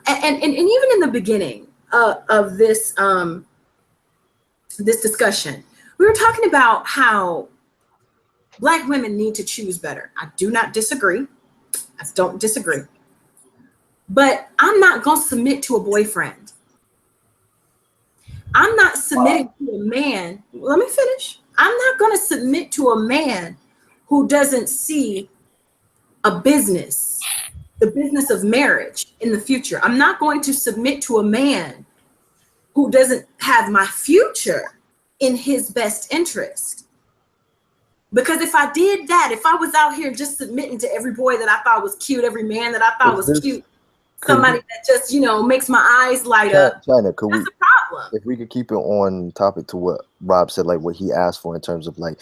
And even in the beginning of this this discussion, we were talking about how Black women need to choose better. I do not disagree. I don't disagree. But I'm not going to submit to a boyfriend. I'm not submitting to a man. Let me finish. I'm not going to submit to a man who doesn't see a business, the business of marriage in the future. I'm not going to submit to a man who doesn't have my future in his best interest. Because if I did that, if I was out here just submitting to every boy that I thought was cute, every man that I thought was cute, somebody that just, makes my eyes light up, Chyna, that's a problem. If we could keep it on topic to what Rob said, like what he asked for in terms of like,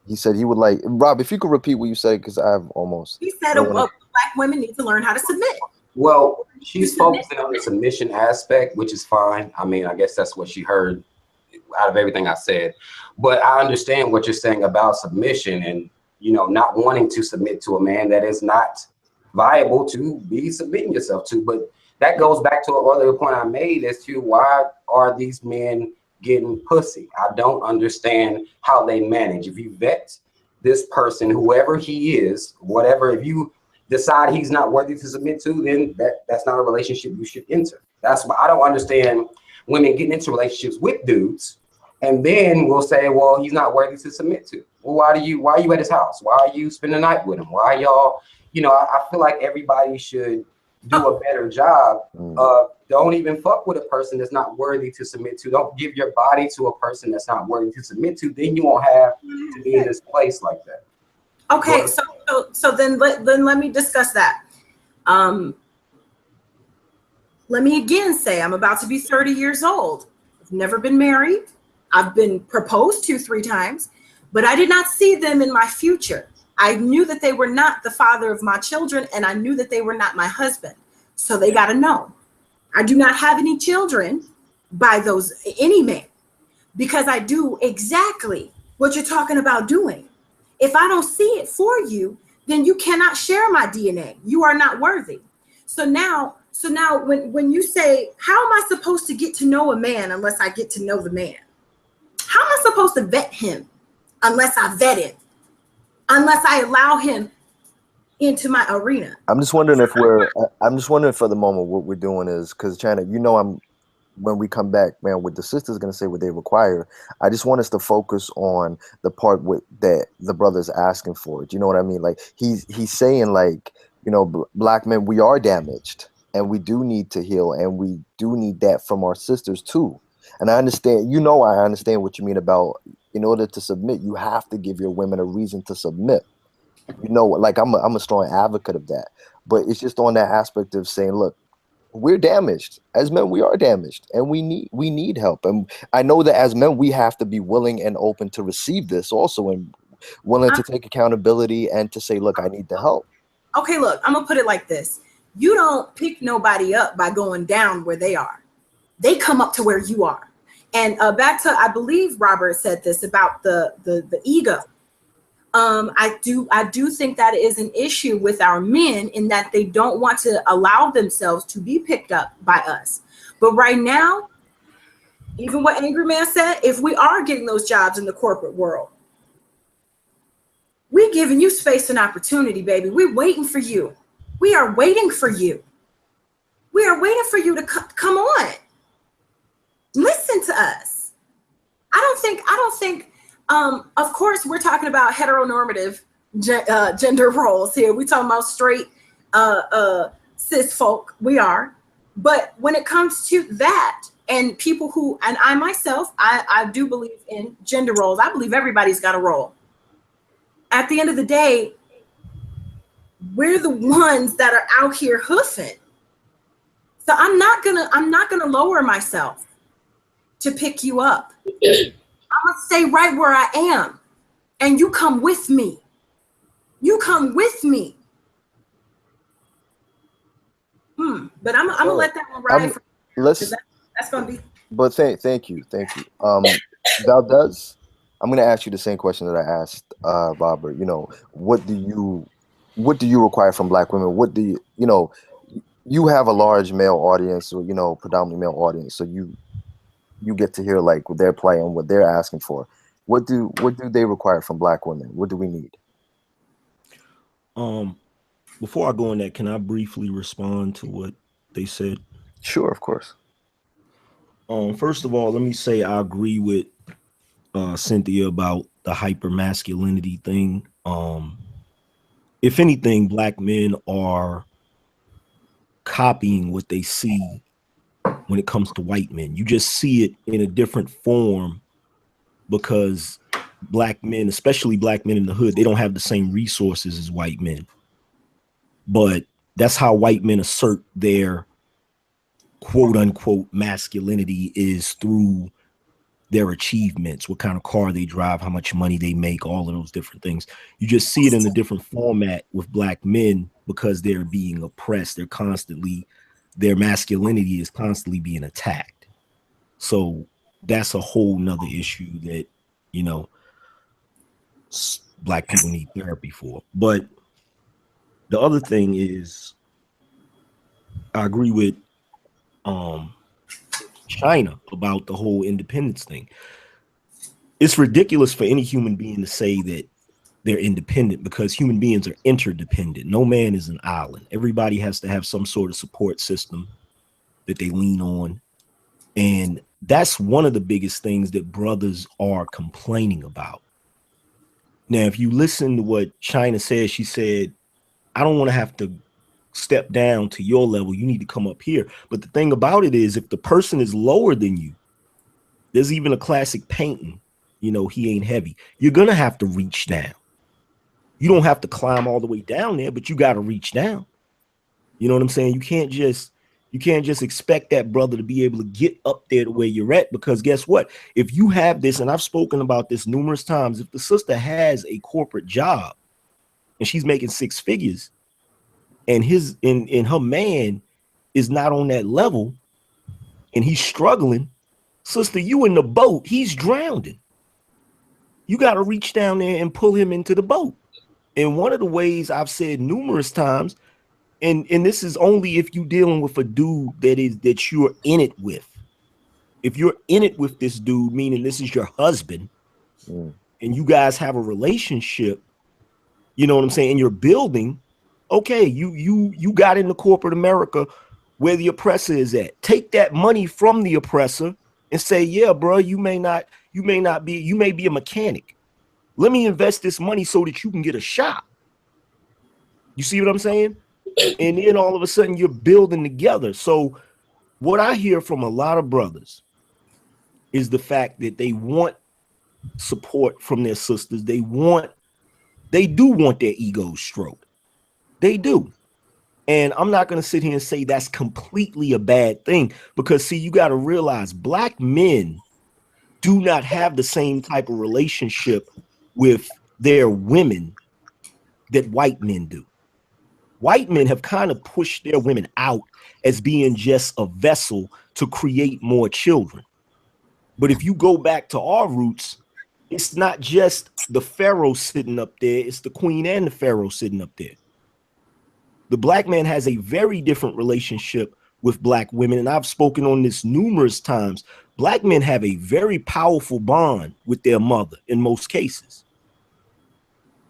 he said he would like, Rob, if you could repeat what you said, because I've almost. He said Black women need to learn how to submit. Well, she's focusing on the submission aspect, which is fine. I mean, I guess that's what she heard out of everything I said. But I understand what you're saying about submission and, not wanting to submit to a man that is not viable to be submitting yourself to. But that goes back to an earlier point I made as to why are these men getting pussy? I don't understand how they manage. If you vet this person, whoever he is, whatever, if you decide he's not worthy to submit to, then that's not a relationship you should enter. That's why I don't understand women getting into relationships with dudes and then we'll say, well, he's not worthy to submit to. Well, why are you at his house? Why are you spending the night with him? Why y'all, I feel like everybody should do a better job. Don't even fuck with a person that's not worthy to submit to. Don't give your body to a person that's not worthy to submit to. Then you won't have to be in this place like that. Okay, so then let me discuss that. Let me again say I'm about to be 30 years old. I've never been married. I've been proposed to 3 times, but I did not see them in my future. I knew that they were not the father of my children, and I knew that they were not my husband. So they got to know. I do not have any children by any man, because I do exactly what you're talking about doing. If I don't see it for you, then you cannot share my DNA. You are not worthy. So now when you say, how am I supposed to get to know a man unless I get to know the man? How am I supposed to vet him unless I vet him? Unless I allow him into my arena? I'm just wondering for the moment what we're doing is, because Chyna, when we come back, man, what the sister's gonna say what they require. I just want us to focus on the part that the brother's asking for. Do you know what I mean? Like he's saying, like, Black men, we are damaged and we do need to heal, and we do need that from our sisters too. And I understand, I understand what you mean about, in order to submit, you have to give your women a reason to submit. Like I'm a strong advocate of that. But it's just on that aspect of saying, look, we're damaged. As men, we are damaged, and we need help. And I know that as men, we have to be willing and open to receive this also, and willing to take accountability and to say, look, I need the help. Okay, look, I'm gonna put it like this. You don't pick nobody up by going down where they are. They come up to where you are. And back to, I believe Robert said this about the ego. I do think that is an issue with our men, in that they don't want to allow themselves to be picked up by us. But right now, even what Angryman said, if we are getting those jobs in the corporate world, we're giving you space and opportunity, baby. We're waiting for you. We are waiting for you. We are waiting for you to come on. Listen to us. I don't think, of course, we're talking about heteronormative gender roles here. We're talking about straight cis folk. We are. But when it comes to that, and people who, and I myself, I do believe in gender roles. I believe everybody's got a role. At the end of the day, we're the ones that are out here hoofing. So I'm not gonna lower myself to pick you up. I'm gonna stay right where I am, and you come with me. You come with me. But I'm gonna let that one ride. That's gonna be. But thank you. Valdez, I'm gonna ask you the same question that I asked Robert. You know, what do you require from Black women? What do you have a large male audience, or predominantly male audience, so you get to hear like what they're playing, what they're asking for. What do they require from Black women? What do we need? Before I go on that, can I briefly respond to what they said? Sure, of course. First of all, let me say I agree with Cynthia about the hyper masculinity thing. If anything, Black men are copying what they see when it comes to white men. You just see it in a different form because Black men, especially Black men in the hood, they don't have the same resources as white men. But that's how white men assert their quote unquote masculinity, is through their achievements, what kind of car they drive, how much money they make, all of those different things. You just see it in a different format with Black men because they're being oppressed. Their masculinity is constantly being attacked. So that's a whole nother issue that, Black people need therapy for. But the other thing is, I agree with Chyna about the whole independence thing. It's ridiculous for any human being to say that they're independent, because human beings are interdependent. No man is an island. Everybody has to have some sort of support system that they lean on. And that's one of the biggest things that brothers are complaining about. Now, if you listen to what Chyna said, she said, I don't want to have to step down to your level. You need to come up here. But the thing about it is, if the person is lower than you, there's even a classic painting, he ain't heavy. You're going to have to reach down. You don't have to climb all the way down there, but you got to reach down. You know what I'm saying? You can't just expect that brother to be able to get up there the way you're at, because guess what? If you have this, and I've spoken about this numerous times, if the sister has a corporate job and she's making 6 figures, and her man is not on that level and he's struggling, sister, you in the boat, he's drowning. You got to reach down there and pull him into the boat. And one of the ways I've said numerous times, and this is only if you're dealing with a dude that you're in it with. If you're in it with this dude, meaning this is your husband, and you guys have a relationship, you know what I'm saying, and you're building, okay, you got into corporate America where the oppressor is at. Take that money from the oppressor and say, yeah, bro, you may be a mechanic. Let me invest this money so that you can get a shop. You see what I'm saying? And then all of a sudden you're building together. So what I hear from a lot of brothers is the fact that they want support from their sisters. They do want their egos stroked. They do. And I'm not going to sit here and say that's completely a bad thing, because see, you got to realize Black men do not have the same type of relationship with their women that white men do. White men have kind of pushed their women out as being just a vessel to create more children. But if you go back to our roots, it's not just the pharaoh sitting up there, it's the queen and the pharaoh sitting up there. The Black man has a very different relationship with Black women, and I've spoken on this numerous times. Black men have a very powerful bond with their mother in most cases.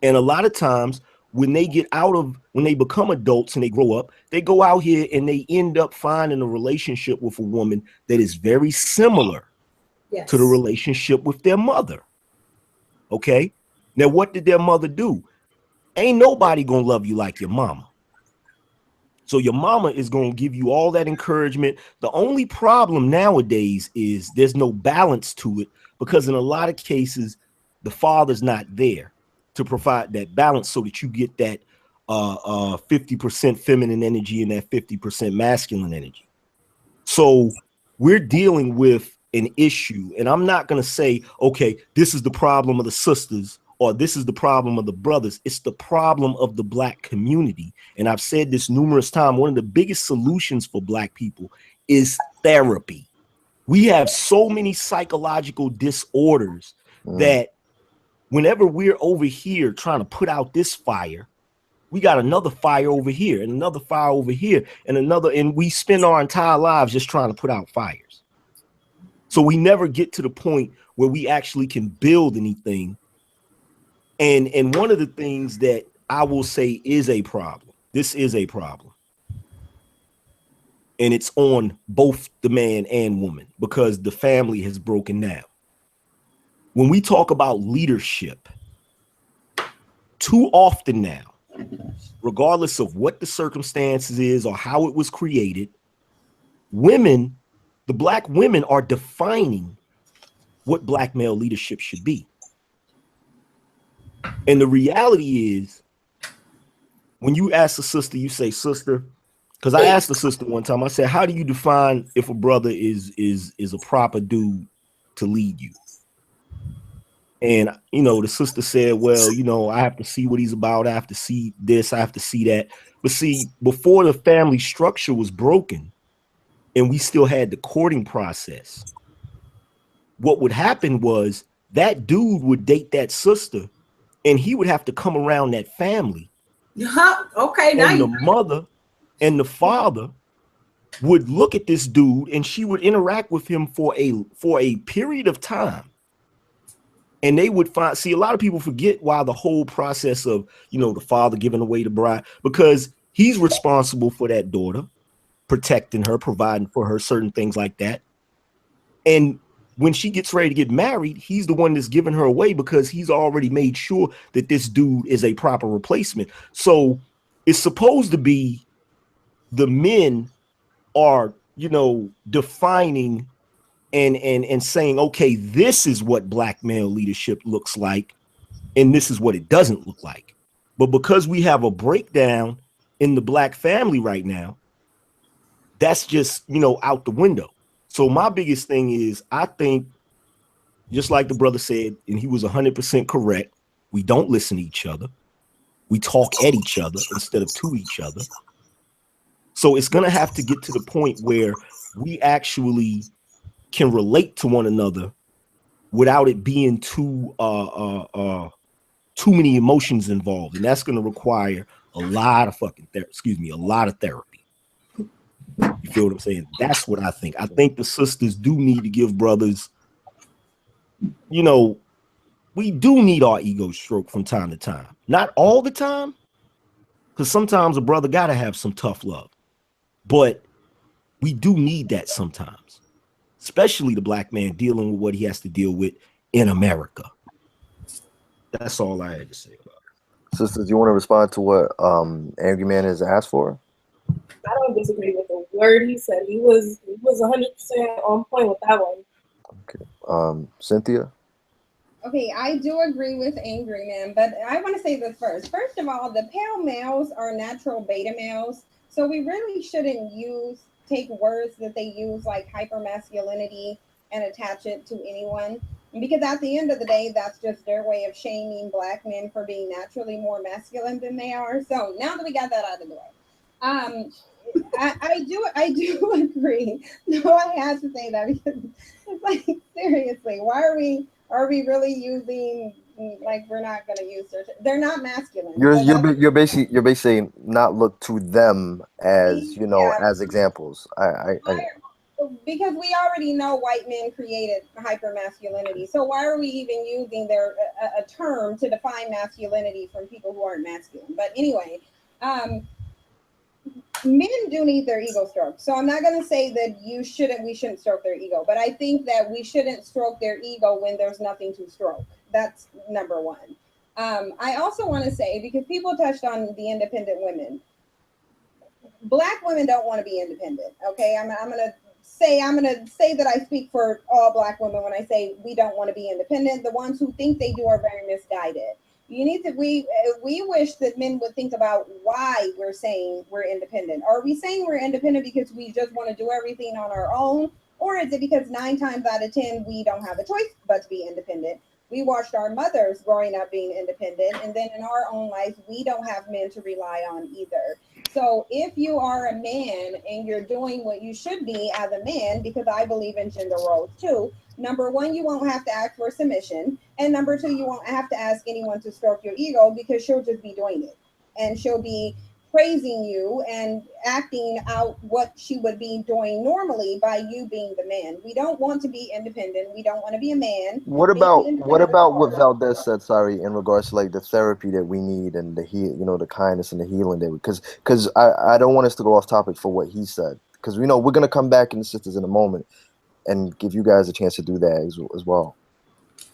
And a lot of times when they become adults and they grow up, they go out here and they end up finding a relationship with a woman that is very similar to the relationship with their mother. Okay. Now, what did their mother do? Ain't nobody gonna love you like your mama. So your mama is going to give you all that encouragement. The only problem nowadays is there's no balance to it, because in a lot of cases, the father's not there to provide that balance so that you get that 50% feminine energy and that 50% masculine energy. So we're dealing with an issue, and I'm not going to say, okay, this is the problem of the sisters or this is the problem of the brothers. It's the problem of the Black community. And I've said this numerous times. One of the biggest solutions for Black people is therapy. We have so many psychological disorders that whenever we're over here trying to put out this fire, we got another fire over here and another fire over here and another, and we spend our entire lives just trying to put out fires. So we never get to the point where we actually can build anything. And one of the things that I will say is a problem, this is a problem, and it's on both the man and woman, because the family has broken down. When we talk about leadership, too often now, regardless of what the circumstances is or how it was created, women, the Black women, are defining what Black male leadership should be. And the reality is, when you ask a sister, you say, sister, because I asked the sister one time, I said, how do you define if a brother is a proper dude to lead you? And, you know, the sister said, well, you know, I have to see what he's about. I have to see this. I have to see that. But see, before the family structure was broken and we still had the courting process, what would happen was that dude would date that sister and he would have to come around that family. Okay, now and the mother and the father would look at this dude and she would interact with him for a period of time. And they would find, see, a lot of people forget why the whole process of, you know, the father giving away the bride, because he's responsible for that daughter, protecting her, providing for her, certain things like that. And when she gets ready to get married, he's the one that's giving her away because he's already made sure that this dude is a proper replacement. So it's supposed to be the men are, you know, defining and saying, okay, this is what Black male leadership looks like, and this is what it doesn't look like. But because we have a breakdown in the Black family right now, that's just, you know, out the window. So my biggest thing is, I think, just like the brother said, and he was 100% correct, we don't listen to each other. We talk at each other instead of to each other. So it's going to have to get to the point where we actually can relate to one another without it being too many emotions involved, and that's going to require a lot of a lot of therapy. You feel what I'm saying? That's what I think. I think the sisters do need to give brothers, you know, we do need our ego stroked from time to time. Not all the time, because sometimes a brother got to have some tough love, but we do need that sometimes. Especially the Black man dealing with what he has to deal with in America. That's all I had to say about it. Sisters, you want to respond to what Angryman has asked for? I don't disagree with the word he said. He was 100% on point with that one. Okay. Cynthia? Okay, I do agree with Angryman, but I want to say this first. First of all, the pale males are natural beta males, so we really shouldn't take words that they use like hypermasculinity and attach it to anyone, because at the end of the day, that's just their way of shaming Black men for being naturally more masculine than they are. So now that we got that out of the way, I do agree. No, I had to say that because it's like, seriously, why are we really using, like, we're not going to use they're not masculine. You're basically saying not look to them as, you know, as examples. Because we already know white men created hypermasculinity. So why are we even using a term to define masculinity from people who aren't masculine? But anyway, men do need their ego stroked. So I'm not going to say that we shouldn't stroke their ego, but I think that we shouldn't stroke their ego when there's nothing to stroke. That's number one. I also want to say, because people touched on the independent women, Black women don't want to be independent. Okay, I'm gonna say that I speak for all Black women when I say we don't want to be independent. The ones who think they do are very misguided. We wish that men would think about why we're saying we're independent. Are we saying we're independent because we just want to do everything on our own? Or is it because 9 times out of 10, we don't have a choice but to be independent? We watched our mothers growing up being independent, and then in our own lives, we don't have men to rely on either. So if you are a man and you're doing what you should be as a man, because I believe in gender roles too, number one, you won't have to ask for submission. And number two, you won't have to ask anyone to stroke your ego, because she'll just be doing it. And she'll be praising you and acting out what she would be doing normally by you being the man. We don't want to be independent. We don't want to be a man. What about what Valdez said? Sorry, in regards to like the therapy that we need and the the kindness and the healing that because I don't want us to go off topic for what he said, because we know we're gonna come back in the sisters in a moment and give you guys a chance to do that as well.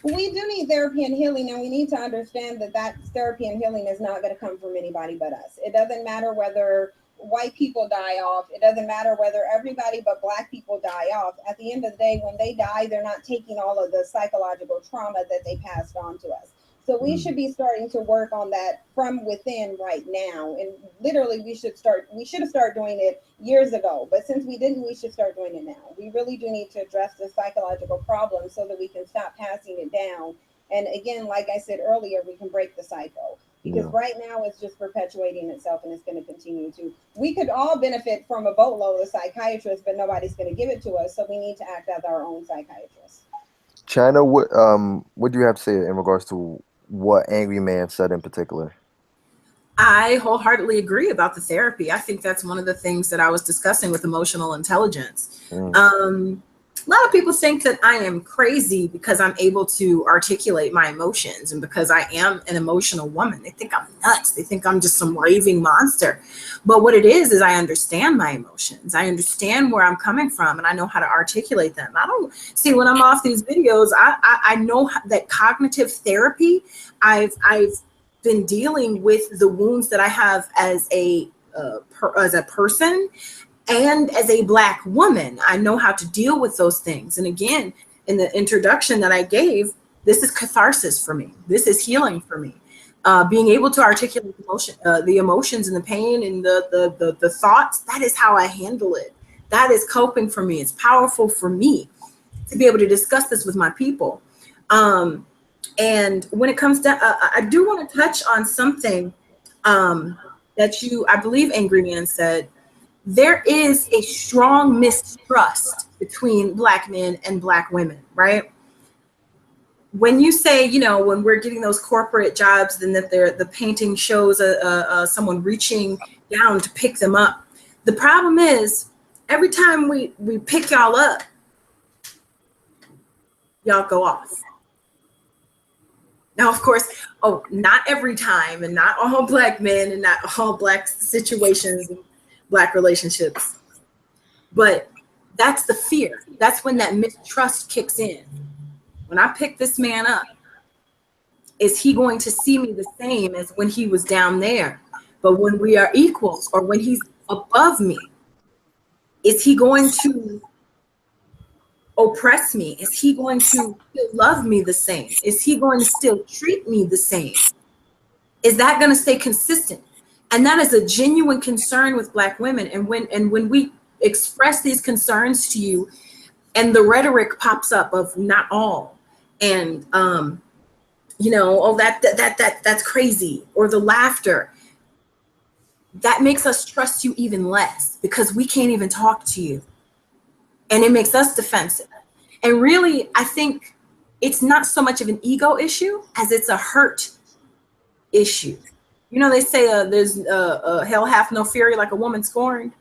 We do need therapy and healing, and we need to understand that therapy and healing is not going to come from anybody but us. It doesn't matter whether white people die off. It doesn't matter whether everybody but Black people die off. At the end of the day, when they die, they're not taking all of the psychological trauma that they passed on to us. So we should be starting to work on that from within right now. And literally, we should have started doing it years ago. But since we didn't, we should start doing it now. We really do need to address the psychological problem so that we can stop passing it down. And again, like I said earlier, we can break the cycle. Because right now it's just perpetuating itself, and it's going to continue to. We could all benefit from a boatload of psychiatrists, but nobody's going to give it to us. So we need to act as our own psychiatrists. Chyna, what do you have to say in regards to what Angryman said in particular? I wholeheartedly agree about the therapy. I think that's one of the things that I was discussing with emotional intelligence. A lot of people think that I am crazy because I'm able to articulate my emotions, and because I am an emotional woman. They think I'm nuts. They think I'm just some raving monster. But what it is I understand my emotions. I understand where I'm coming from, and I know how to articulate them. I don't see when I'm off these videos, I know that cognitive therapy, I've been dealing with the wounds that I have as a person and as a Black woman. I know how to deal with those things. And again, in the introduction that I gave, this is catharsis for me. This is healing for me. Being able to articulate the emotions and the pain and the thoughts, that is how I handle it. That is coping for me. It's powerful for me to be able to discuss this with my people. And when it comes to, I do want to touch on something that I believe Angryman said. There is a strong mistrust between Black men and Black women, right? When you say, when we're getting those corporate jobs, then that the painting shows someone reaching down to pick them up. The problem is, every time we pick y'all up, y'all go off. Now, of course, not every time, and not all Black men, and not all Black situations, and Black relationships. But that's the fear. That's when that mistrust kicks in. When I pick this man up, is he going to see me the same as when he was down there? But when we are equals, or when he's above me, is he going to oppress me? Is he going to still love me the same? Is he going to still treat me the same? Is that going to stay consistent? And that is a genuine concern with Black women. And when we express these concerns to you, and the rhetoric pops up of not all, and that's crazy, or the laughter, that makes us trust you even less, because we can't even talk to you. And it makes us defensive. And really, I think it's not so much of an ego issue as it's a hurt issue. They say there's hell hath no fury like a woman scorned.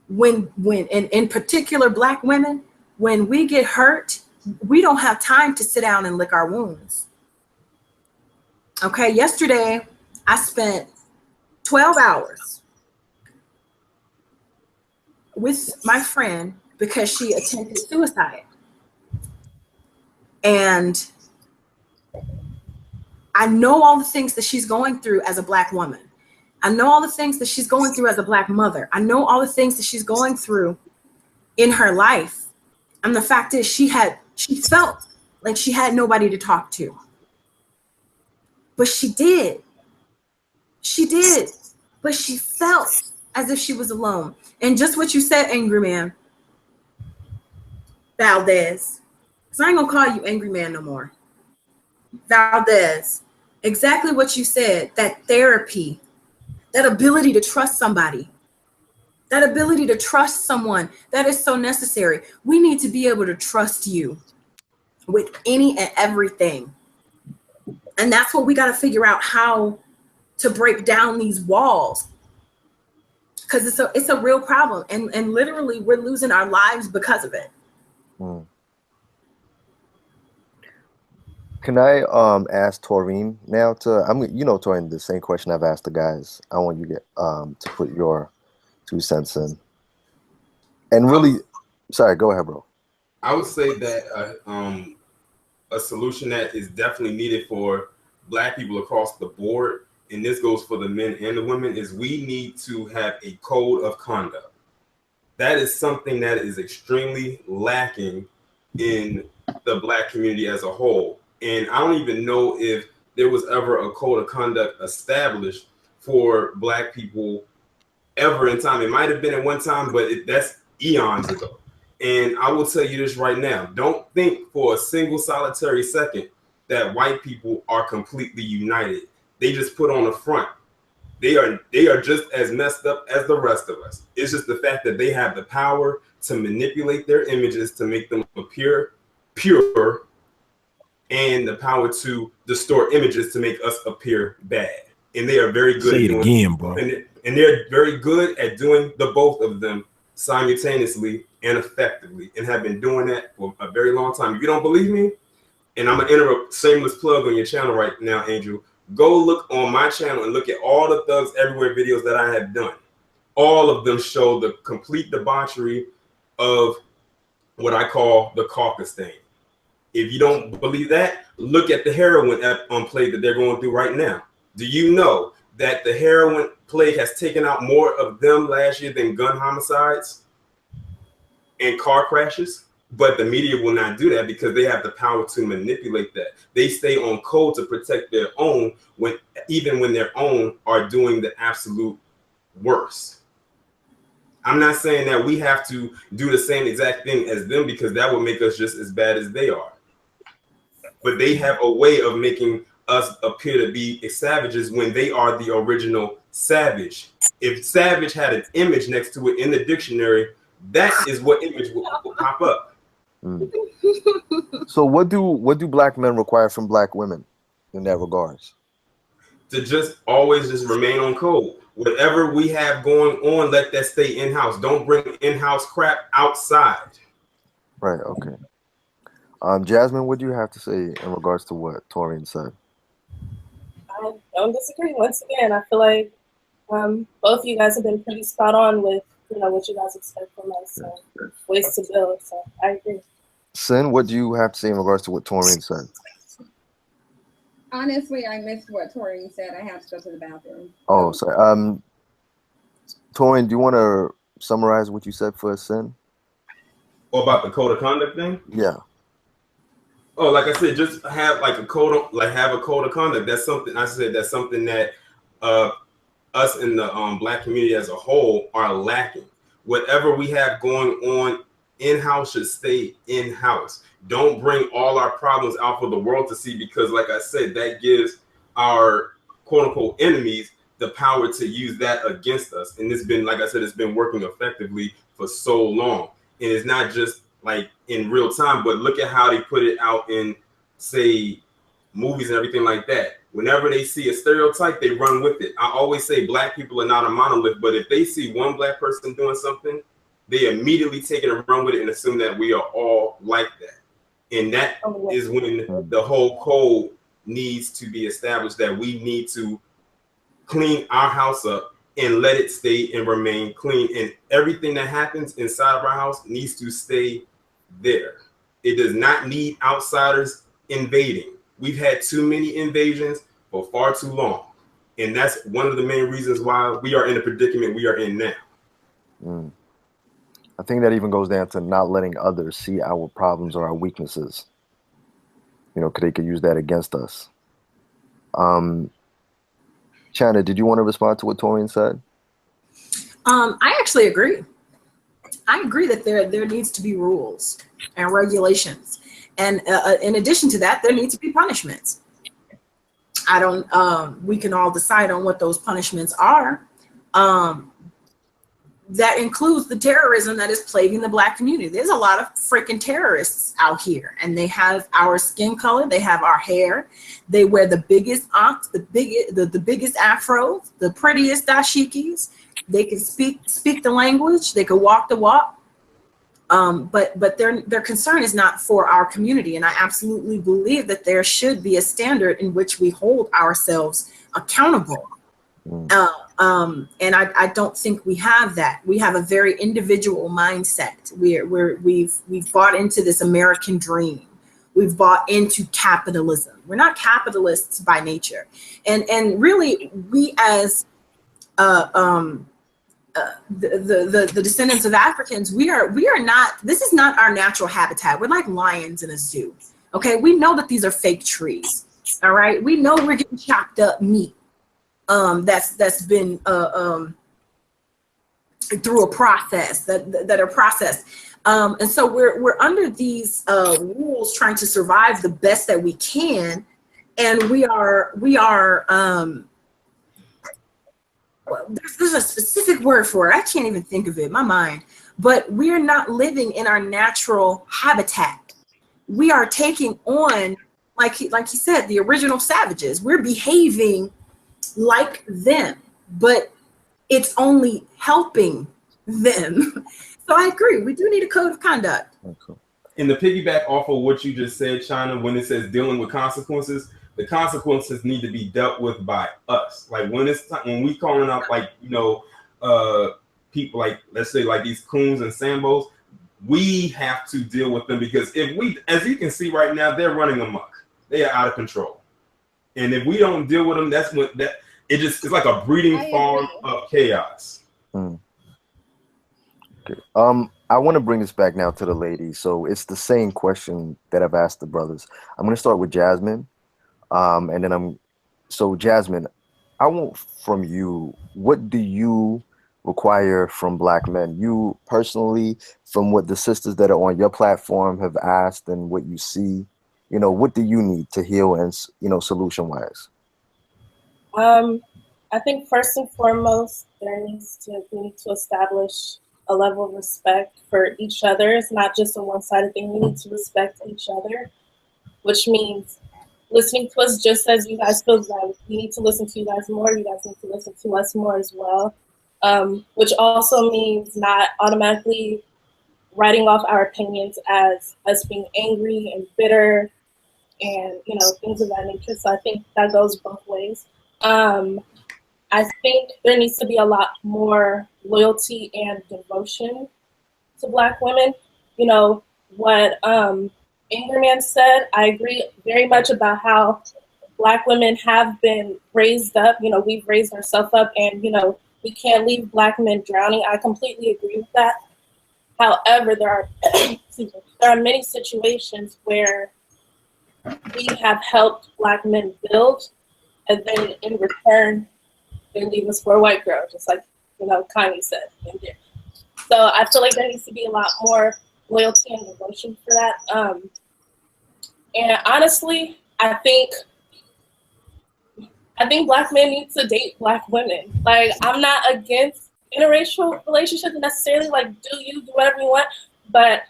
When in particular Black women, when we get hurt, we don't have time to sit down and lick our wounds. Okay, yesterday I spent 12 hours with my friend because she attempted suicide. And I know all the things that she's going through as a Black woman. I know all the things that she's going through as a Black mother. I know all the things that she's going through in her life. And the fact is, she felt like she had nobody to talk to. But she did. She did. But she felt as if she was alone. And just what you said, Angryman, Valdez, because I ain't gonna call you Angryman no more. Valdez, exactly what you said, that therapy, that ability to trust somebody, that ability to trust someone, that is so necessary. We need to be able to trust you with any and everything. And that's what we got to figure out, how to break down these walls, because it's a real problem, and literally we're losing our lives because of it. Can I ask Taurine now to, Taurine, the same question I've asked the guys. I want you to put your 2 cents in. And really, sorry, go ahead, bro. I would say that a solution that is definitely needed for Black people across the board, and this goes for the men and the women, is we need to have a code of conduct. That is something that is extremely lacking in the Black community as a whole. And I don't even know if there was ever a code of conduct established for Black people ever in time. It might have been at one time, but that's eons ago. And I will tell you this right now. Don't think for a single solitary second that white people are completely united. They just put on the front. They are just as messed up as the rest of us. It's just the fact that they have the power to manipulate their images to make them appear pure, and the power to distort images to make us appear bad. And they are very good at doing it again, bro. And they're very good at doing the both of them simultaneously and effectively, and have been doing that for a very long time. If you don't believe me, and I'm gonna enter a shameless plug on your channel right now, Angel, go look on my channel and look at all the Thugs Everywhere videos that I have done. All of them show the complete debauchery of what I call the caucus thing. If you don't believe that, look at the heroin plague that they're going through right now. Do you know that the heroin plague has taken out more of them last year than gun homicides and car crashes? But the media will not do that because they have the power to manipulate that. They stay on code to protect their own, even when their own are doing the absolute worst. I'm not saying that we have to do the same exact thing as them, because that would make us just as bad as they are. But they have a way of making us appear to be savages when they are the original savage. If savage had an image next to it in the dictionary, that is what image will pop up. So what do Black men require from Black women in that regards? To just always just remain on code. Whatever we have going on, let that stay in-house. Don't bring in-house crap outside. Right, okay. Jasmine, what do you have to say in regards to what Taurine said? I don't disagree. Once again, I feel like both of you guys have been pretty spot on with what you guys expect from us. So ways to build. So I agree. Sin, what do you have to say in regards to what Taurine said? Honestly, I missed what Taurine said. I have to go to the bathroom. Oh, sorry. Taurine, do you want to summarize what you said for Sin? Or about the code of conduct thing? Yeah. Oh, like I said, just have like a code of conduct. That's something I said. That's something that us in the Black community as a whole are lacking. Whatever we have going on in-house should stay in-house. Don't bring all our problems out for the world to see, because like I said, that gives our quote-unquote enemies the power to use that against us. And it's been, like I said, it's been working effectively for so long. And it's not just like in real time, but look at how they put it out in, say, movies and everything like that. Whenever they see a stereotype, they run with it. I always say Black people are not a monolith, but if they see one Black person doing something, they immediately take it and run with it and assume that we are all like that. And that is when the whole code needs to be established, that we need to clean our house up and let it stay and remain clean. And everything that happens inside of our house needs to stay there. It does not need outsiders invading. We've had too many invasions for far too long. And that's one of the main reasons why we are in the predicament we are in now. I think that even goes down to not letting others see our problems or our weaknesses. Because they could use that against us. Chyna, did you want to respond to what Taurine said? I actually agree. I agree that there needs to be rules and regulations. And in addition to that, there needs to be punishments. I don't, we can all decide on what those punishments are. That includes the terrorism that is plaguing the Black community. There's a lot of freaking terrorists out here, and they have our skin color, they have our hair, they wear the biggest ox, the biggest afros, the prettiest dashikis. They can speak the language, they can walk the walk. But their concern is not for our community, and I absolutely believe that there should be a standard in which we hold ourselves accountable. And I don't think we have that. We have a very individual mindset. We've bought into this American dream. We've bought into capitalism. We're not capitalists by nature, and really we as the descendants of Africans, we are not. This is not our natural habitat. We're like lions in a zoo. Okay, we know that these are fake trees. All right, we know we're getting chopped up meat. That's been through a process that are processed, and so we're under these rules, trying to survive the best that we can, and we are there's a specific word for it. I can't even think of it in my mind, but we're not living in our natural habitat. We are taking on, like he said, the original savages. We're behaving like them, but it's only helping them. So I agree, we do need a code of conduct. Okay. And to piggyback off of what you just said, Chyna, when it says dealing with consequences, the consequences need to be dealt with by us. Like when we calling out, like, you know, people like, let's say like these coons and sambos, we have to deal with them, because if we, as you can see right now, they're running amok. They are out of control. And if we don't deal with them, that's what it's like a breeding farm of chaos. Okay. I want to bring this back now to the ladies. So it's the same question that I've asked the brothers. I'm going to start with Jasmine. And then Jasmine, I want from you, what do you require from Black men? You personally, from what the sisters that are on your platform have asked and what you see, you know, what do you need to heal and, you know, solution wise? I think first and foremost, we need to establish a level of respect for each other. It's not just a one-sided thing. We need to respect each other, which means listening to us just as you guys feel that we need to listen to you guys more. You guys need to listen to us more as well, which also means not automatically writing off our opinions as us being angry and bitter and, you know, things of that nature. So I think that goes both ways. I think there needs to be a lot more loyalty and devotion to Black women. You know, what Angryman said, I agree very much about how Black women have been raised up. You know, we've raised ourselves up, and, you know, we can't leave Black men drowning. I completely agree with that. However, there are many situations where we have helped Black men build, and then in return, they leave us for a white girl, just like, you know, Chyna said. So I feel like there needs to be a lot more loyalty and devotion for that. And honestly, I think Black men need to date Black women. Like, I'm not against interracial relationships necessarily. Like, do whatever you want, but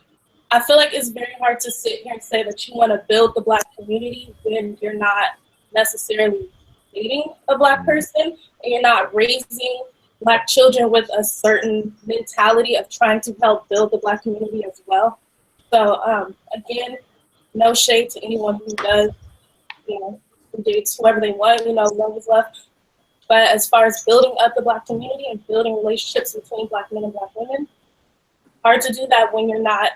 I feel like it's very hard to sit here and say that you want to build the Black community when you're not necessarily dating a Black person, and you're not raising Black children with a certain mentality of trying to help build the Black community as well. So again, no shade to anyone who does, you know, who dates whoever they want, you know, love is love. But as far as building up the Black community and building relationships between Black men and Black women, hard to do that when you're not,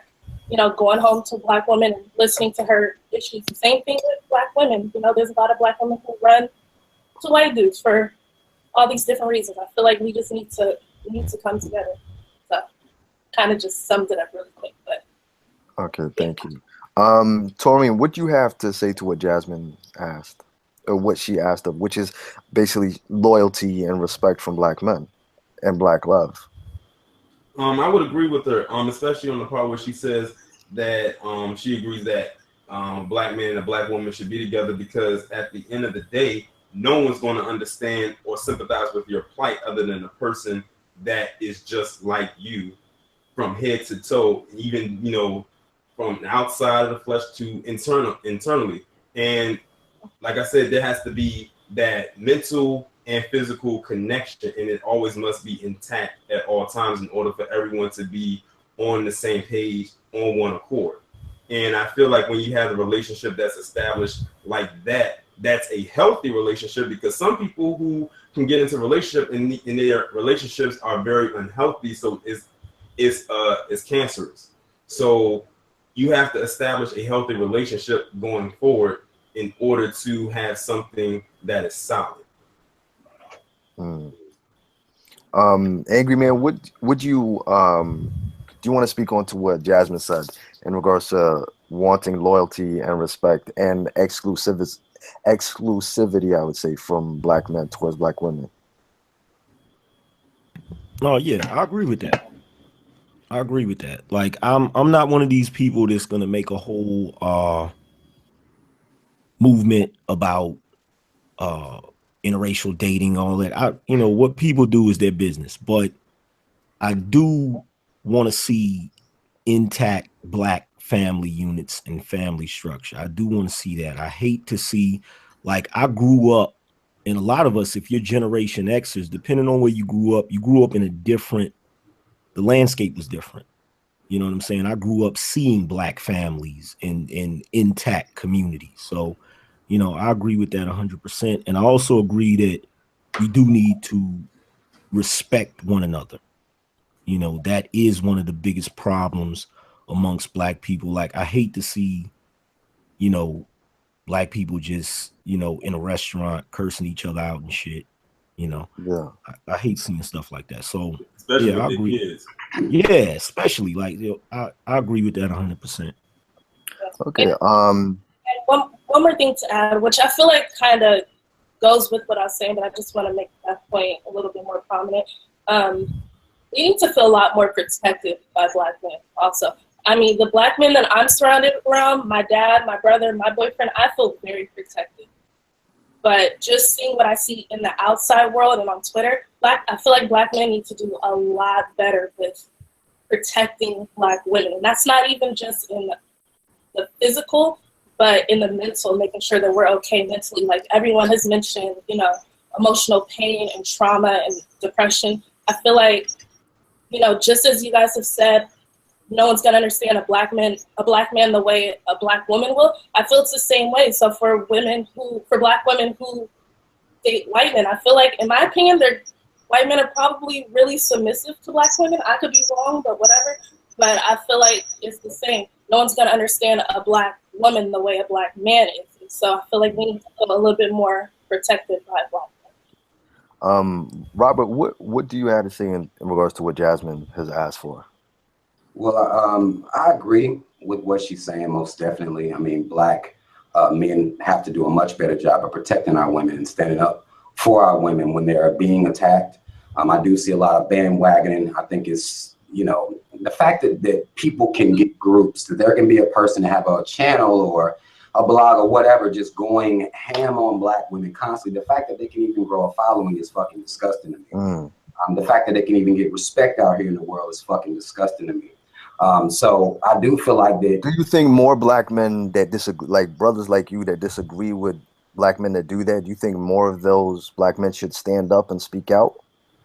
you know, going home to a Black woman and listening to her issues. The same thing with Black women. You know, there's a lot of Black women who run to white dudes for all these different reasons. I feel like we just need to come together. So kind of just summed it up really quick. But okay, thank you. Torian, what do you have to say to what Jasmine asked, or what she asked of, which is basically loyalty and respect from Black men and Black love? I would agree with her, especially on the part where she says that she agrees that Black men and a Black woman should be together, because at the end of the day, no one's going to understand or sympathize with your plight other than a person that is just like you from head to toe, even, you know, from outside of the flesh to internally. And like I said, there has to be that mental and physical connection, and it always must be intact at all times in order for everyone to be on the same page, on one accord. And I feel like when you have a relationship that's established like that, that's a healthy relationship, because some people who can get into relationship and their relationships are very unhealthy, so it's cancerous. So you have to establish a healthy relationship going forward in order to have something that is solid. Angryman, would you do you want to speak on to what Jasmine said in regards to wanting loyalty and respect and exclusivity, I would say, from black men towards black women? Oh yeah, I agree with that. I agree with that. Like, I'm not one of these people that's gonna make a whole movement about interracial dating, all that. You know, what people do is their business, but I do want to see intact black family units and family structure. I do want to see that. I hate to see, like, I grew up, and a lot of us, if you're Generation Xers, depending on where you grew up in a different, the landscape was different. You know what I'm saying? I grew up seeing black families in intact communities. So, you know, I agree with that 100%. And I also agree that we do need to respect one another. You know, that is one of the biggest problems amongst black people. Like, I hate to see, you know, black people just, you know, in a restaurant cursing each other out and shit. You know, Yeah, I hate seeing stuff like that. So, Especially yeah, I with the agree. kids. Yeah, especially, like, you know, I agree with that 100%. okay. And one more thing to add, which I feel like kind of goes with what I was saying, but I just want to make that point a little bit more prominent. We need to feel a lot more protected by black men also. I mean, the black men that I'm surrounded around, my dad, my brother, my boyfriend, I feel very protected. But just seeing what I see in the outside world and on Twitter, I feel like black men need to do a lot better with protecting black women. And that's not even just in the physical, but in the mental, making sure that we're okay mentally. Like everyone has mentioned, you know, emotional pain and trauma and depression. I feel like, you know, just as you guys have said, no one's gonna understand a black man the way a black woman will. I feel it's the same way. So for black women who date white men, I feel like, in my opinion, white men are probably really submissive to black women. I could be wrong, but whatever. But I feel like it's the same. No one's gonna understand a black woman the way a black man is. And so I feel like we need to feel a little bit more protected by black men. Robert, what do you have to say in regards to what Jasmine has asked for? Well, I agree with what she's saying, most definitely. I mean, black men have to do a much better job of protecting our women and standing up for our women when they are being attacked. I do see a lot of bandwagoning. I think it's, you know, the fact that people can get groups, that there can be a person to have a channel or a blog or whatever just going ham on black women constantly. The fact that they can even grow a following is fucking disgusting to me. The fact that they can even get respect out here in the world is fucking disgusting to me. So I do feel like that. Do you think more black men that disagree, like brothers like you that disagree with black men that do that, do you think more of those black men should stand up and speak out?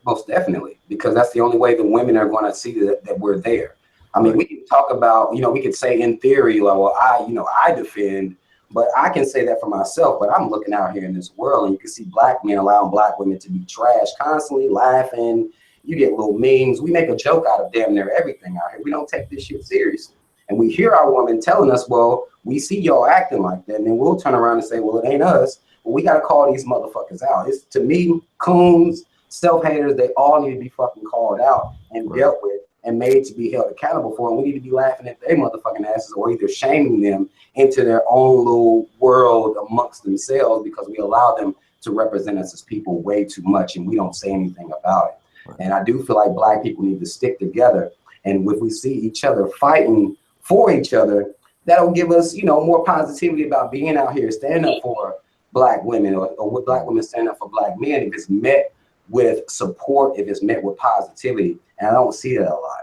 Most definitely, because that's the only way the women are going to see that we're there. I mean, we can talk about, you know, we could say in theory, like, well, I defend, but I can say that for myself, but I'm looking out here in this world and you can see black men allowing black women to be trashed, constantly laughing. You get little memes. We make a joke out of damn near everything out here. We don't take this shit seriously. And we hear our women telling us, well, we see y'all acting like that. And then we'll turn around and say, well, it ain't us. Well, we got to call these motherfuckers out. It's, to me, coons, self-haters, they all need to be fucking called out and dealt with and made to be held accountable for. And we need to be laughing at their motherfucking asses or either shaming them into their own little world amongst themselves because we allow them to represent us as people way too much and we don't say anything about it. And I do feel like black people need to stick together. And if we see each other fighting for each other, that'll give us, you know, more positivity about being out here, standing up for black women, or with black women standing up for black men, if it's met with support, if it's met with positivity, and I don't see that a lot.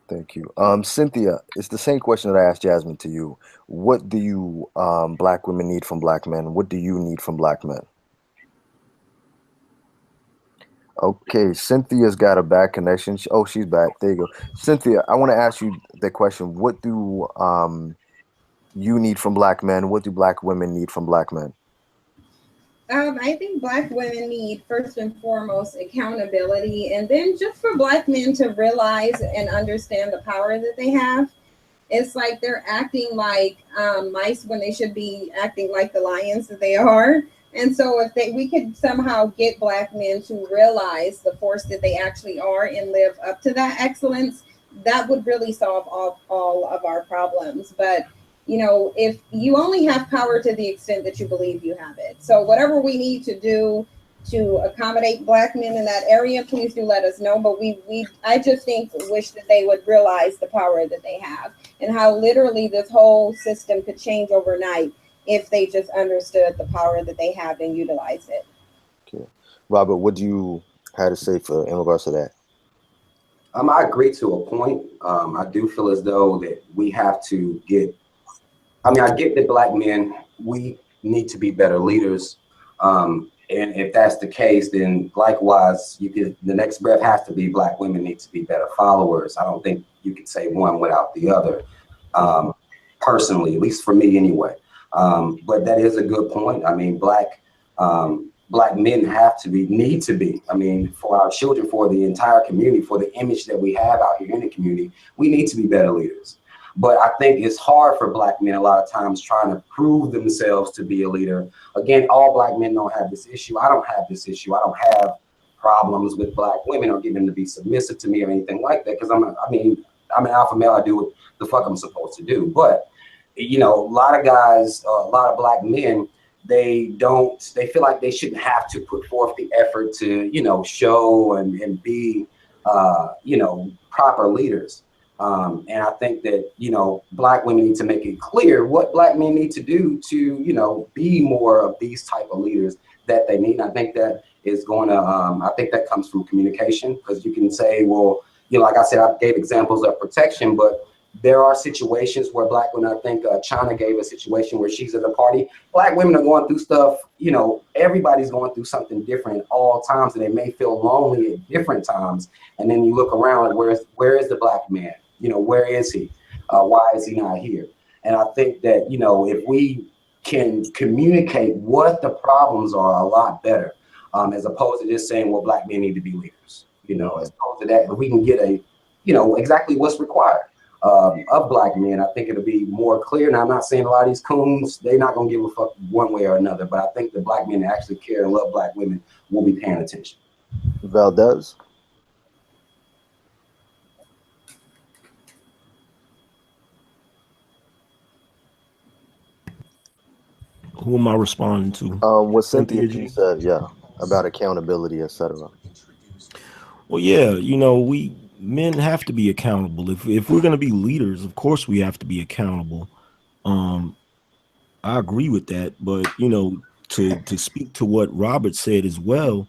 Thank you. Cynthia, it's the same question that I asked Jasmine to you. What do you black women need from black men? What do you need from black men? Okay, Cynthia's got a bad connection. Oh, she's back. There you go. Cynthia, I want to ask you the question. What do you need from black men? What do black women need from black men? I think black women need, first and foremost, accountability, and then just for black men to realize and understand the power that they have. It's like they're acting like mice when they should be acting like the lions that they are. And so if we could somehow get black men to realize the force that they actually are and live up to that excellence, that would really solve all of our problems. But you know, if you only have power to the extent that you believe you have it. So whatever we need to do to accommodate black men in that area, please do let us know. But I just wish that they would realize the power that they have and how literally this whole system could change overnight if they just understood the power that they have and utilize it. Okay. Robert, what do you have to say in regards to that? I agree to a point. I do feel as though that we have to get, I get that black men, we need to be better leaders. And if that's the case, then likewise, the next breath has to be black women need to be better followers. I don't think you could say one without the other, personally, at least for me anyway. But that is a good point. I mean, black men need to be, for our children, for the entire community, for the image that we have out here in the community, we need to be better leaders. But I think it's hard for black men a lot of times trying to prove themselves to be a leader. Again, all black men don't have this issue. I don't have this issue. I don't have problems with black women or getting them to be submissive to me or anything like that. Because I'm an alpha male. I do what the fuck I'm supposed to do. But, you know, a lot of guys, a lot of black men, they feel like they shouldn't have to put forth the effort to, you know, show and be, you know, proper leaders. And I think that, you know, black women need to make it clear what black men need to do to, you know, be more of these type of leaders that they need. I think that is going to, I think that comes from communication, because you can say, well, you know, like I said, I gave examples of protection, but there are situations where black women, I think Chyna gave a situation where she's at a party. Black women are going through stuff, you know, everybody's going through something different at all times, and they may feel lonely at different times. And then you look around, and where is the black man? You know, where is he? Why is he not here? And I think that, you know, if we can communicate what the problems are a lot better, as opposed to just saying, well, black men need to be leaders, you know, as opposed to that, if we can get you know, exactly what's required of black men, I think it'll be more clear. Now, I'm not saying a lot of these coons, they're not going to give a fuck one way or another, but I think the black men that actually care and love black women will be paying attention. Valdez? Who am I responding to? What Cynthia said, yeah, about accountability, etc. Well, yeah, you know, men have to be accountable. If we're going to be leaders, of course we have to be accountable. I agree with that, but you know, to speak to what Robert said as well,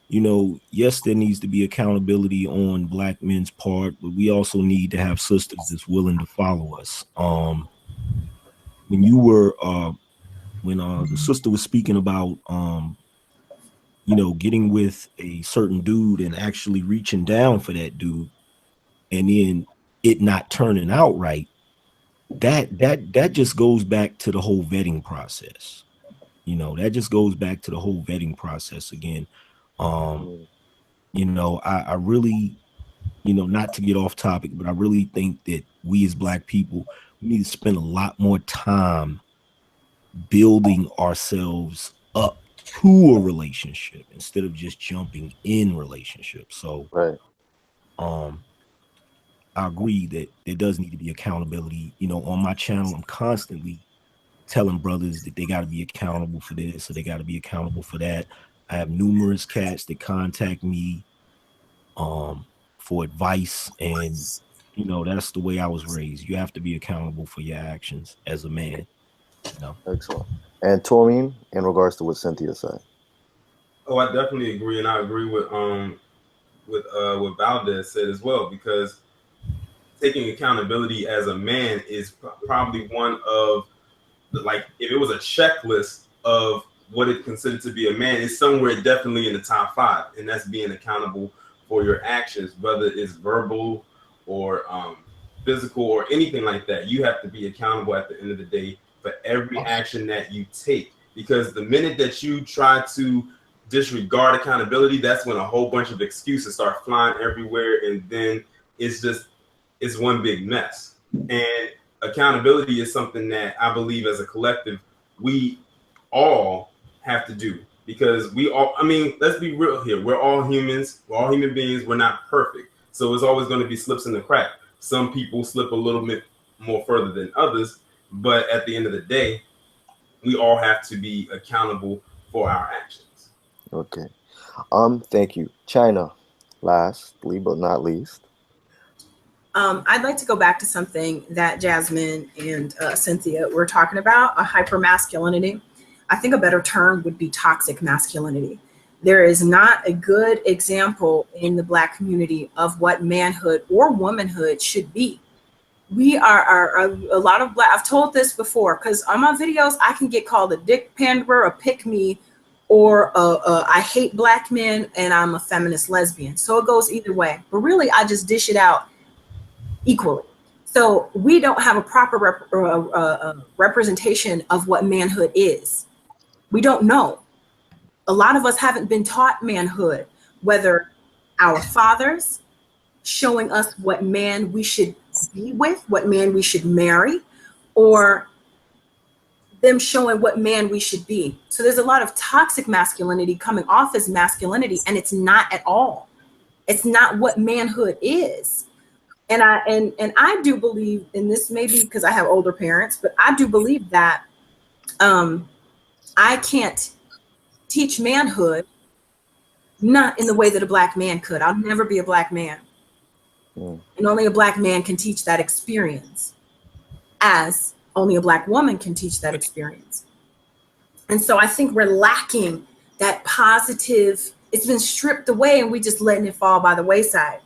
you know, yes, there needs to be accountability on black men's part, but we also need to have sisters that's willing to follow us. When you were when the sister was speaking about you know, getting with a certain dude and actually reaching down for that dude and then it not turning out right, that just goes back to the whole vetting process. You know, that just goes back to the whole vetting process again. You know, I really, you know, not to get off topic, but I really think that we as black people, we need to spend a lot more time building ourselves up to a relationship instead of just jumping in relationships. So right. I agree that there does need to be accountability. You know, on my channel, I'm constantly telling brothers that they got to be accountable for this, so they got to be accountable for that. I have numerous cats that contact me for advice, and you know, that's the way I was raised. You have to be accountable for your actions as a man. You know? Excellent. And Taurine, in regards to what Cynthia said. Oh, I definitely agree, and I agree with what Valdez said as well, because taking accountability as a man is probably one of the, like, if it was a checklist of what it considered to be a man, it's somewhere definitely in the top 5, and that's being accountable for your actions, whether it's verbal or physical or anything like that. You have to be accountable at the end of the day for every action that you take, because the minute that you try to disregard accountability, that's when a whole bunch of excuses start flying everywhere, and then it's one big mess. And accountability is something that I believe as a collective we all have to do, because we all, I mean, let's be real here, we're all humans, we're all human beings, we're not perfect, so it's always going to be slips in the crack. Some people slip a little bit more further than others, but at the end of the day, we all have to be accountable for our actions. Okay. Thank you. Chyna, lastly but not least. I'd like to go back to something that Jasmine and Cynthia were talking about, a hypermasculinity. I think a better term would be toxic masculinity. There is not a good example in the Black community of what manhood or womanhood should be. We are a lot of Black, I've told this before, because on my videos, I can get called a dick panderer, a pick me, or I hate Black men and I'm a feminist lesbian. So it goes either way. But really, I just dish it out equally. So we don't have a proper representation of what manhood is. We don't know. A lot of us haven't been taught manhood, whether our fathers showing us what man we should be with, what man we should marry, or them showing what man we should be. So there's a lot of toxic masculinity coming off as masculinity, and it's not at all. It's not what manhood is. And I do believe, and this may be because I have older parents, but I do believe that I can't teach manhood not in the way that a Black man could. I'll never be a Black man. And only a Black man can teach that experience, as only a Black woman can teach that experience. And so I think we're lacking that positive, it's been stripped away and we just letting it fall by the wayside.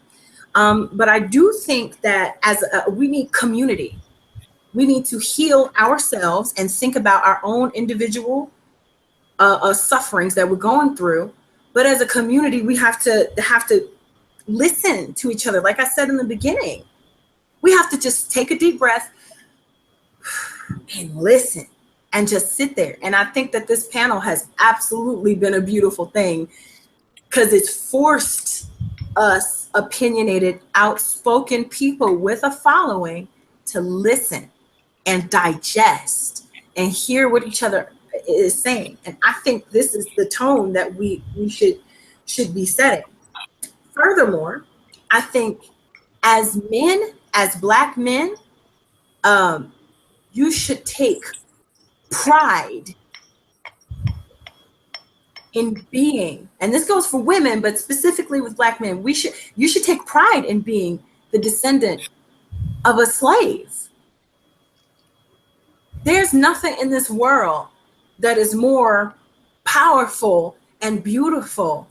But I do think that we need community. We need to heal ourselves and think about our own individual sufferings that we're going through. But as a community, we have to listen to each other. Like I said in the beginning, we have to just take a deep breath and listen and just sit there. And I think that this panel has absolutely been a beautiful thing, because it's forced us opinionated, outspoken people with a following to listen and digest and hear what each other is saying. And I think this is the tone that we should be setting. Furthermore, I think as men, as Black men, you should take pride in being, and this goes for women, but specifically with Black men, you should take pride in being the descendant of a slave. There's nothing in this world that is more powerful and beautiful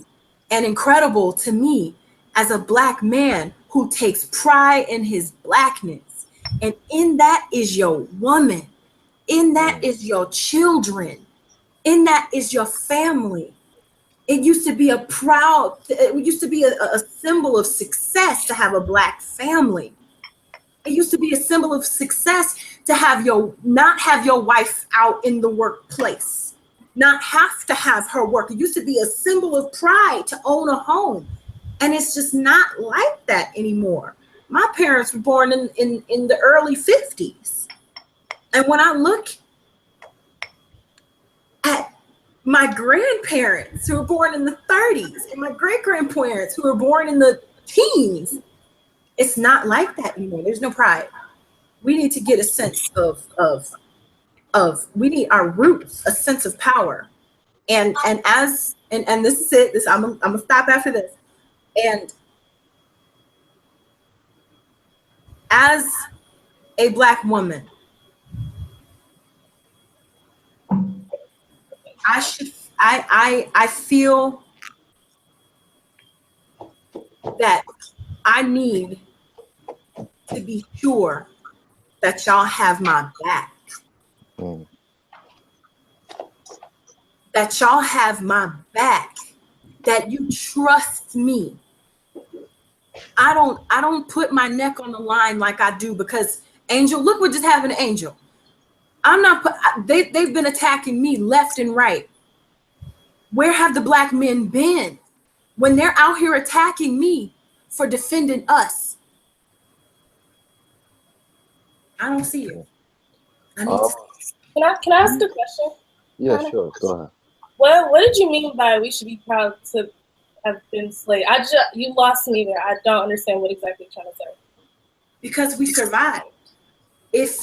and incredible to me as a Black man who takes pride in his Blackness. And in that is your woman. In that is your children. In that is your family. It used to be a symbol of success to have a Black family. It used to be a symbol of success to not have your wife out in the workplace, not have to have her work. It used to be a symbol of pride to own a home. And it's just not like that anymore. My parents were born in the early 50s. And when I look at my grandparents who were born in the 30s and my great-grandparents who were born in the teens, it's not like that anymore. There's no pride. We need to get a sense of we need our roots, a sense of power. And this is it. I'm gonna stop after this. And as a Black woman, I feel that I need to be sure that y'all have my back. Mm. That y'all have my back. That you trust me. I don't put my neck on the line like I do because Angel, look what just happened to Angel. I'm not they've been attacking me left and right. Where have the black men been when they're out here attacking me for defending us? I don't see it. I need to. Can I ask a question? Yeah, sure. Go ahead. What did you mean by we should be proud to have been slaves? You lost me there. I don't understand what exactly you're trying to say. Because we survived. If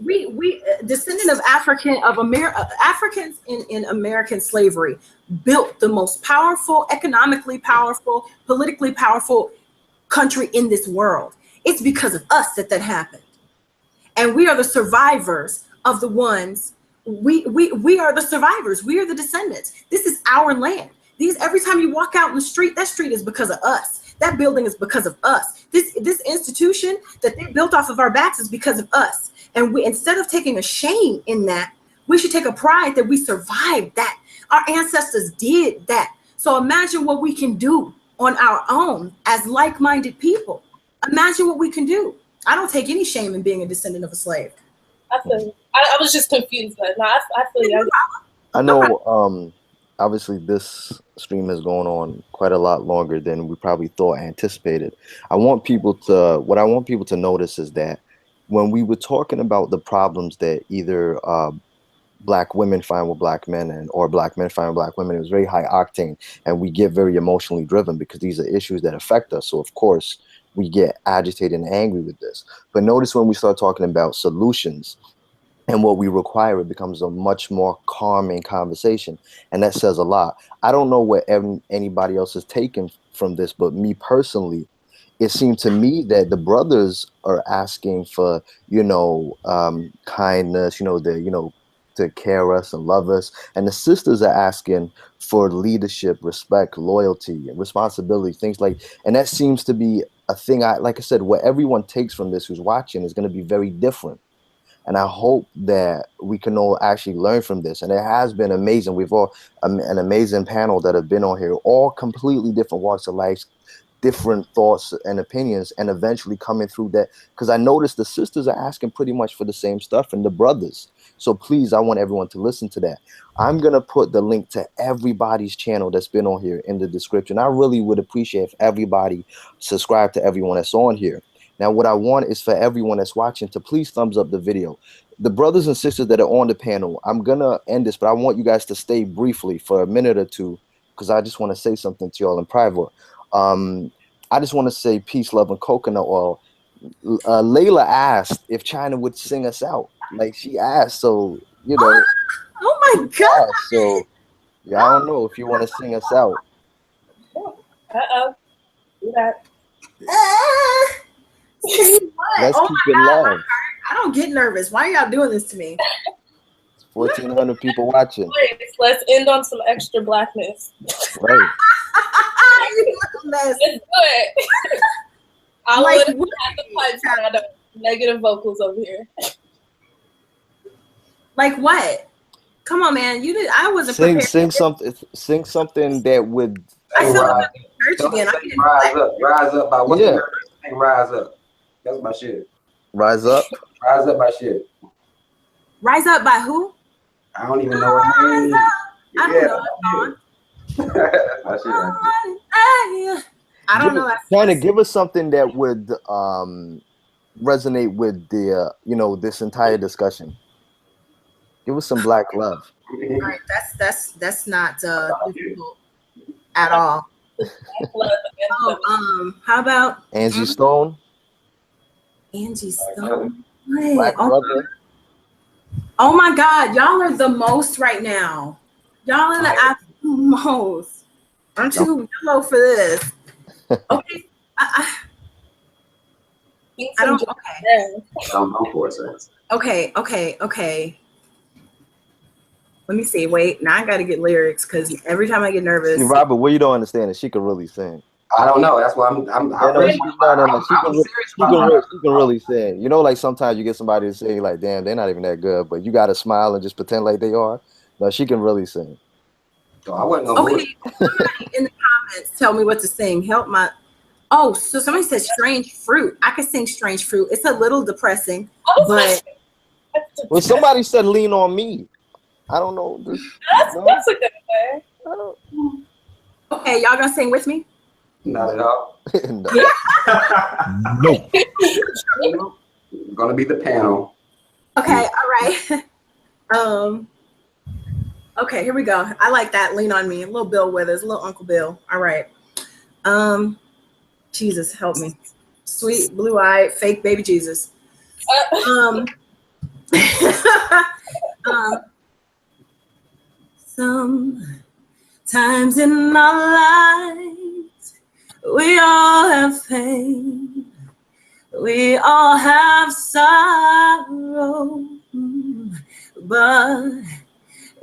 we descendant of Africans in American slavery built the most powerful, economically powerful, politically powerful country in this world. It's because of us that happened. And we are the survivors of the ones, we are the survivors. We are the descendants. This is our land. Every time you walk out in the street, that street is because of us. That building is because of us. This institution that they built off of our backs is because of us. And we, instead of taking a shame in that, we should take a pride that we survived that. Our ancestors did that. So imagine what we can do on our own as like-minded people. Imagine what we can do. I don't take any shame in being a descendant of a slave. I feel you. I was just confused, but no, I feel you. I know, obviously this stream is going on quite a lot longer than we probably thought anticipated. What I want people to notice is that when we were talking about the problems that either black women find with black men or black men find with black women, it was very high octane, and we get very emotionally driven because these are issues that affect us. So of course we get agitated and angry with this. But notice when we start talking about solutions and what we require, it becomes a much more calming conversation. And that says a lot. I don't know what anybody else is taking from this, but me personally, it seemed to me that the brothers are asking for, kindness, to care us and love us. And the sisters are asking for leadership, respect, loyalty, and responsibility, things like, and that seems to be a thing. Like I said, what everyone takes from this who's watching is going to be very different. And I hope that we can all actually learn from this. And it has been amazing. We've all an amazing panel that have been on here, all completely different walks of life, different thoughts and opinions, and eventually coming through that. Because I noticed the sisters are asking pretty much for the same stuff, and the brothers. So please, I want everyone to listen to that. I'm going to put the link to everybody's channel that's been on here in the description. I really would appreciate if everybody subscribe to everyone that's on here. Now, what I want is for everyone that's watching to please thumbs up the video. The brothers and sisters that are on the panel, I'm going to end this, but I want you guys to stay briefly for a minute or two because I just want to say something to y'all in private. I just want to say peace, love, and coconut oil. Layla asked if Chyna would sing us out. Like she asked, so, Oh my God. So, yeah, I don't know if you want to sing us out. Uh-oh. Do that. Let's oh keep my it God, love. I don't get nervous. Why are y'all doing this to me? 1,400 people watching. Let's end on some extra blackness. Right. You little mess. Let's do it. I'll Like, have the pipes out of negative vocals over here. Like what? Come on, man. You did. I wasn't prepared. Sing something that would. I feel like I'm in church again. Rise up by what? Yeah. Rise up. That's my shit. Rise up. Rise up by shit. Rise up by who? I don't even know her name. I don't know. That's my shit right there. I don't know. Chyna, give us something that would resonate with the this entire discussion. Give us some black love. All right, that's not difficult at all. How about Angie Stone? Angie Stone. Black brother. Oh my God, y'all are the most right now. Y'all are the absolute most. I'm too yellow for this. Okay. I don't. Okay. I'm for it, sir. Okay. Let me see. Wait, now I got to get lyrics because every time I get nervous. See, Robert, what you don't understand is she can really sing. I don't know. That's why I'm serious She can really sing. You know, like sometimes you get somebody to sing like, damn, they're not even that good, but you got to smile and just pretend like they are. No, she can really sing. So I wasn't okay, in the comments, tell me what to sing. Help my. Oh, so somebody said Strange Fruit. I could sing Strange Fruit. It's a little depressing, but. Well, somebody said Lean on Me. I don't know. That's a good thing. Okay, y'all gonna sing with me? Not at all. No. Gonna be the panel. Okay, all right. Okay, here we go. I like that. Lean on Me. A little Bill Withers, a little Uncle Bill. All right. Jesus, help me. Sweet blue-eyed fake baby Jesus. Sometimes in our lives, we all have pain. We all have sorrow. But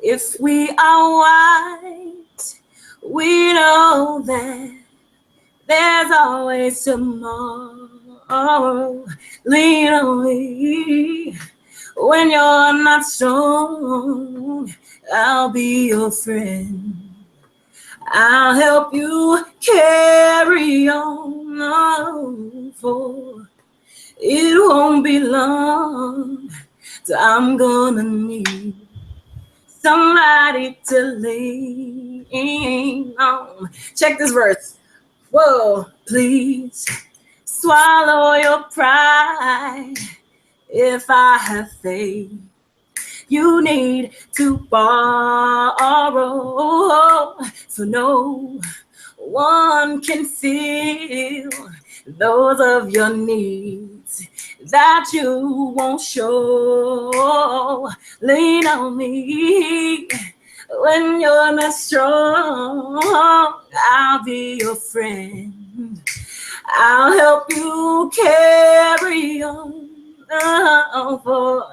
if we are white, we know that there's always tomorrow. Lean on me when you're not strong. I'll be your friend. I'll help you carry on, for it won't be long till I'm gonna need somebody to lean on. Check this verse. Whoa, please swallow your pride. If I have faith, you need to borrow, for no one can feel those of your needs that you won't show. Lean on me when you're not strong. I'll be your friend. I'll help you carry on, for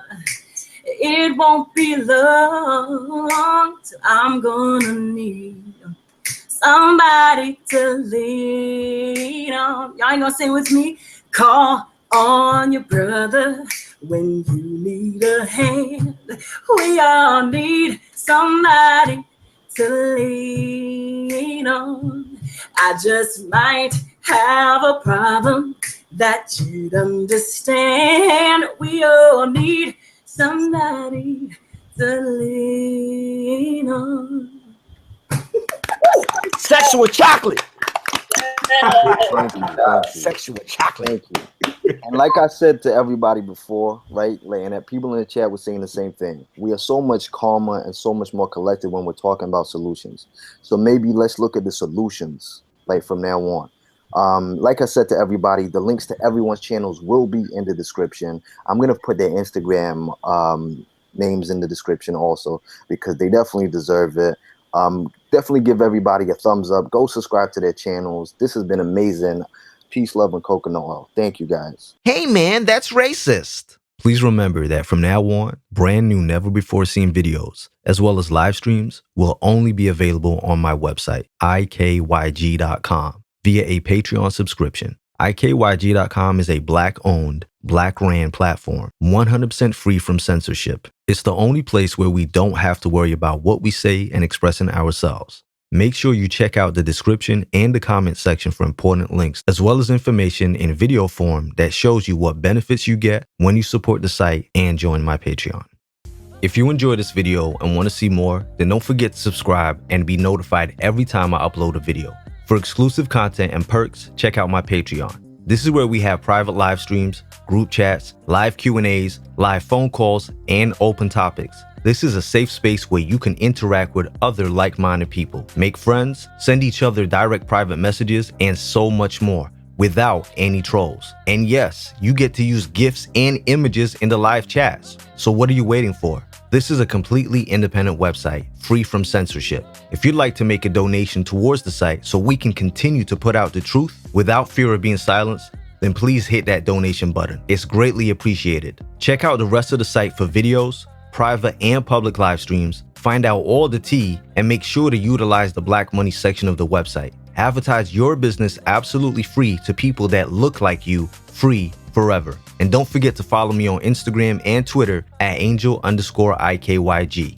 it won't be long till I'm gonna need somebody to lean on. Y'all ain't gonna sing with me? Call on your brother when you need a hand. We all need somebody to lean on. I just might have a problem that you'd understand. We all need somebody to lean on. Sexual chocolate. Thank you. Sexual chocolate. Thank you. And like I said to everybody before, right, and that people in the chat were saying the same thing. We are so much calmer and so much more collected when we're talking about solutions. So maybe let's look at the solutions, like from now on. Like I said to everybody, the links to everyone's channels will be in the description. I'm gonna put their Instagram names in the description also, because they definitely deserve it. Definitely give everybody a thumbs up. Go subscribe to their channels. This has been amazing. Peace, love, and coconut oil. Thank you, guys. Hey, man, that's racist. Please remember that from now on, brand new, never before seen videos, as well as live streams, will only be available on my website, ikyg.com, via a Patreon subscription. ikyg.com is a Black-owned, Black-ran platform, 100% free from censorship. It's the only place where we don't have to worry about what we say and expressing ourselves. Make sure you check out the description and the comment section for important links, as well as information in video form that shows you what benefits you get when you support the site and join my Patreon. If you enjoyed this video and want to see more, then don't forget to subscribe and be notified every time I upload a video. For exclusive content and perks, check out my Patreon. This is where we have private live streams, group chats, live Q&As, live phone calls, and open topics. This is a safe space where you can interact with other like-minded people, make friends, send each other direct private messages, and so much more without any trolls. And yes, you get to use GIFs and images in the live chats. So what are you waiting for? This is a completely independent website, free from censorship. If you'd like to make a donation towards the site so we can continue to put out the truth without fear of being silenced, then please hit that donation button. It's greatly appreciated. Check out the rest of the site for videos, private and public live streams, find out all the tea, and make sure to utilize the Black Money section of the website. Advertise your business absolutely free to people that look like you, free forever. And don't forget to follow me on Instagram and Twitter at angel_IKYG.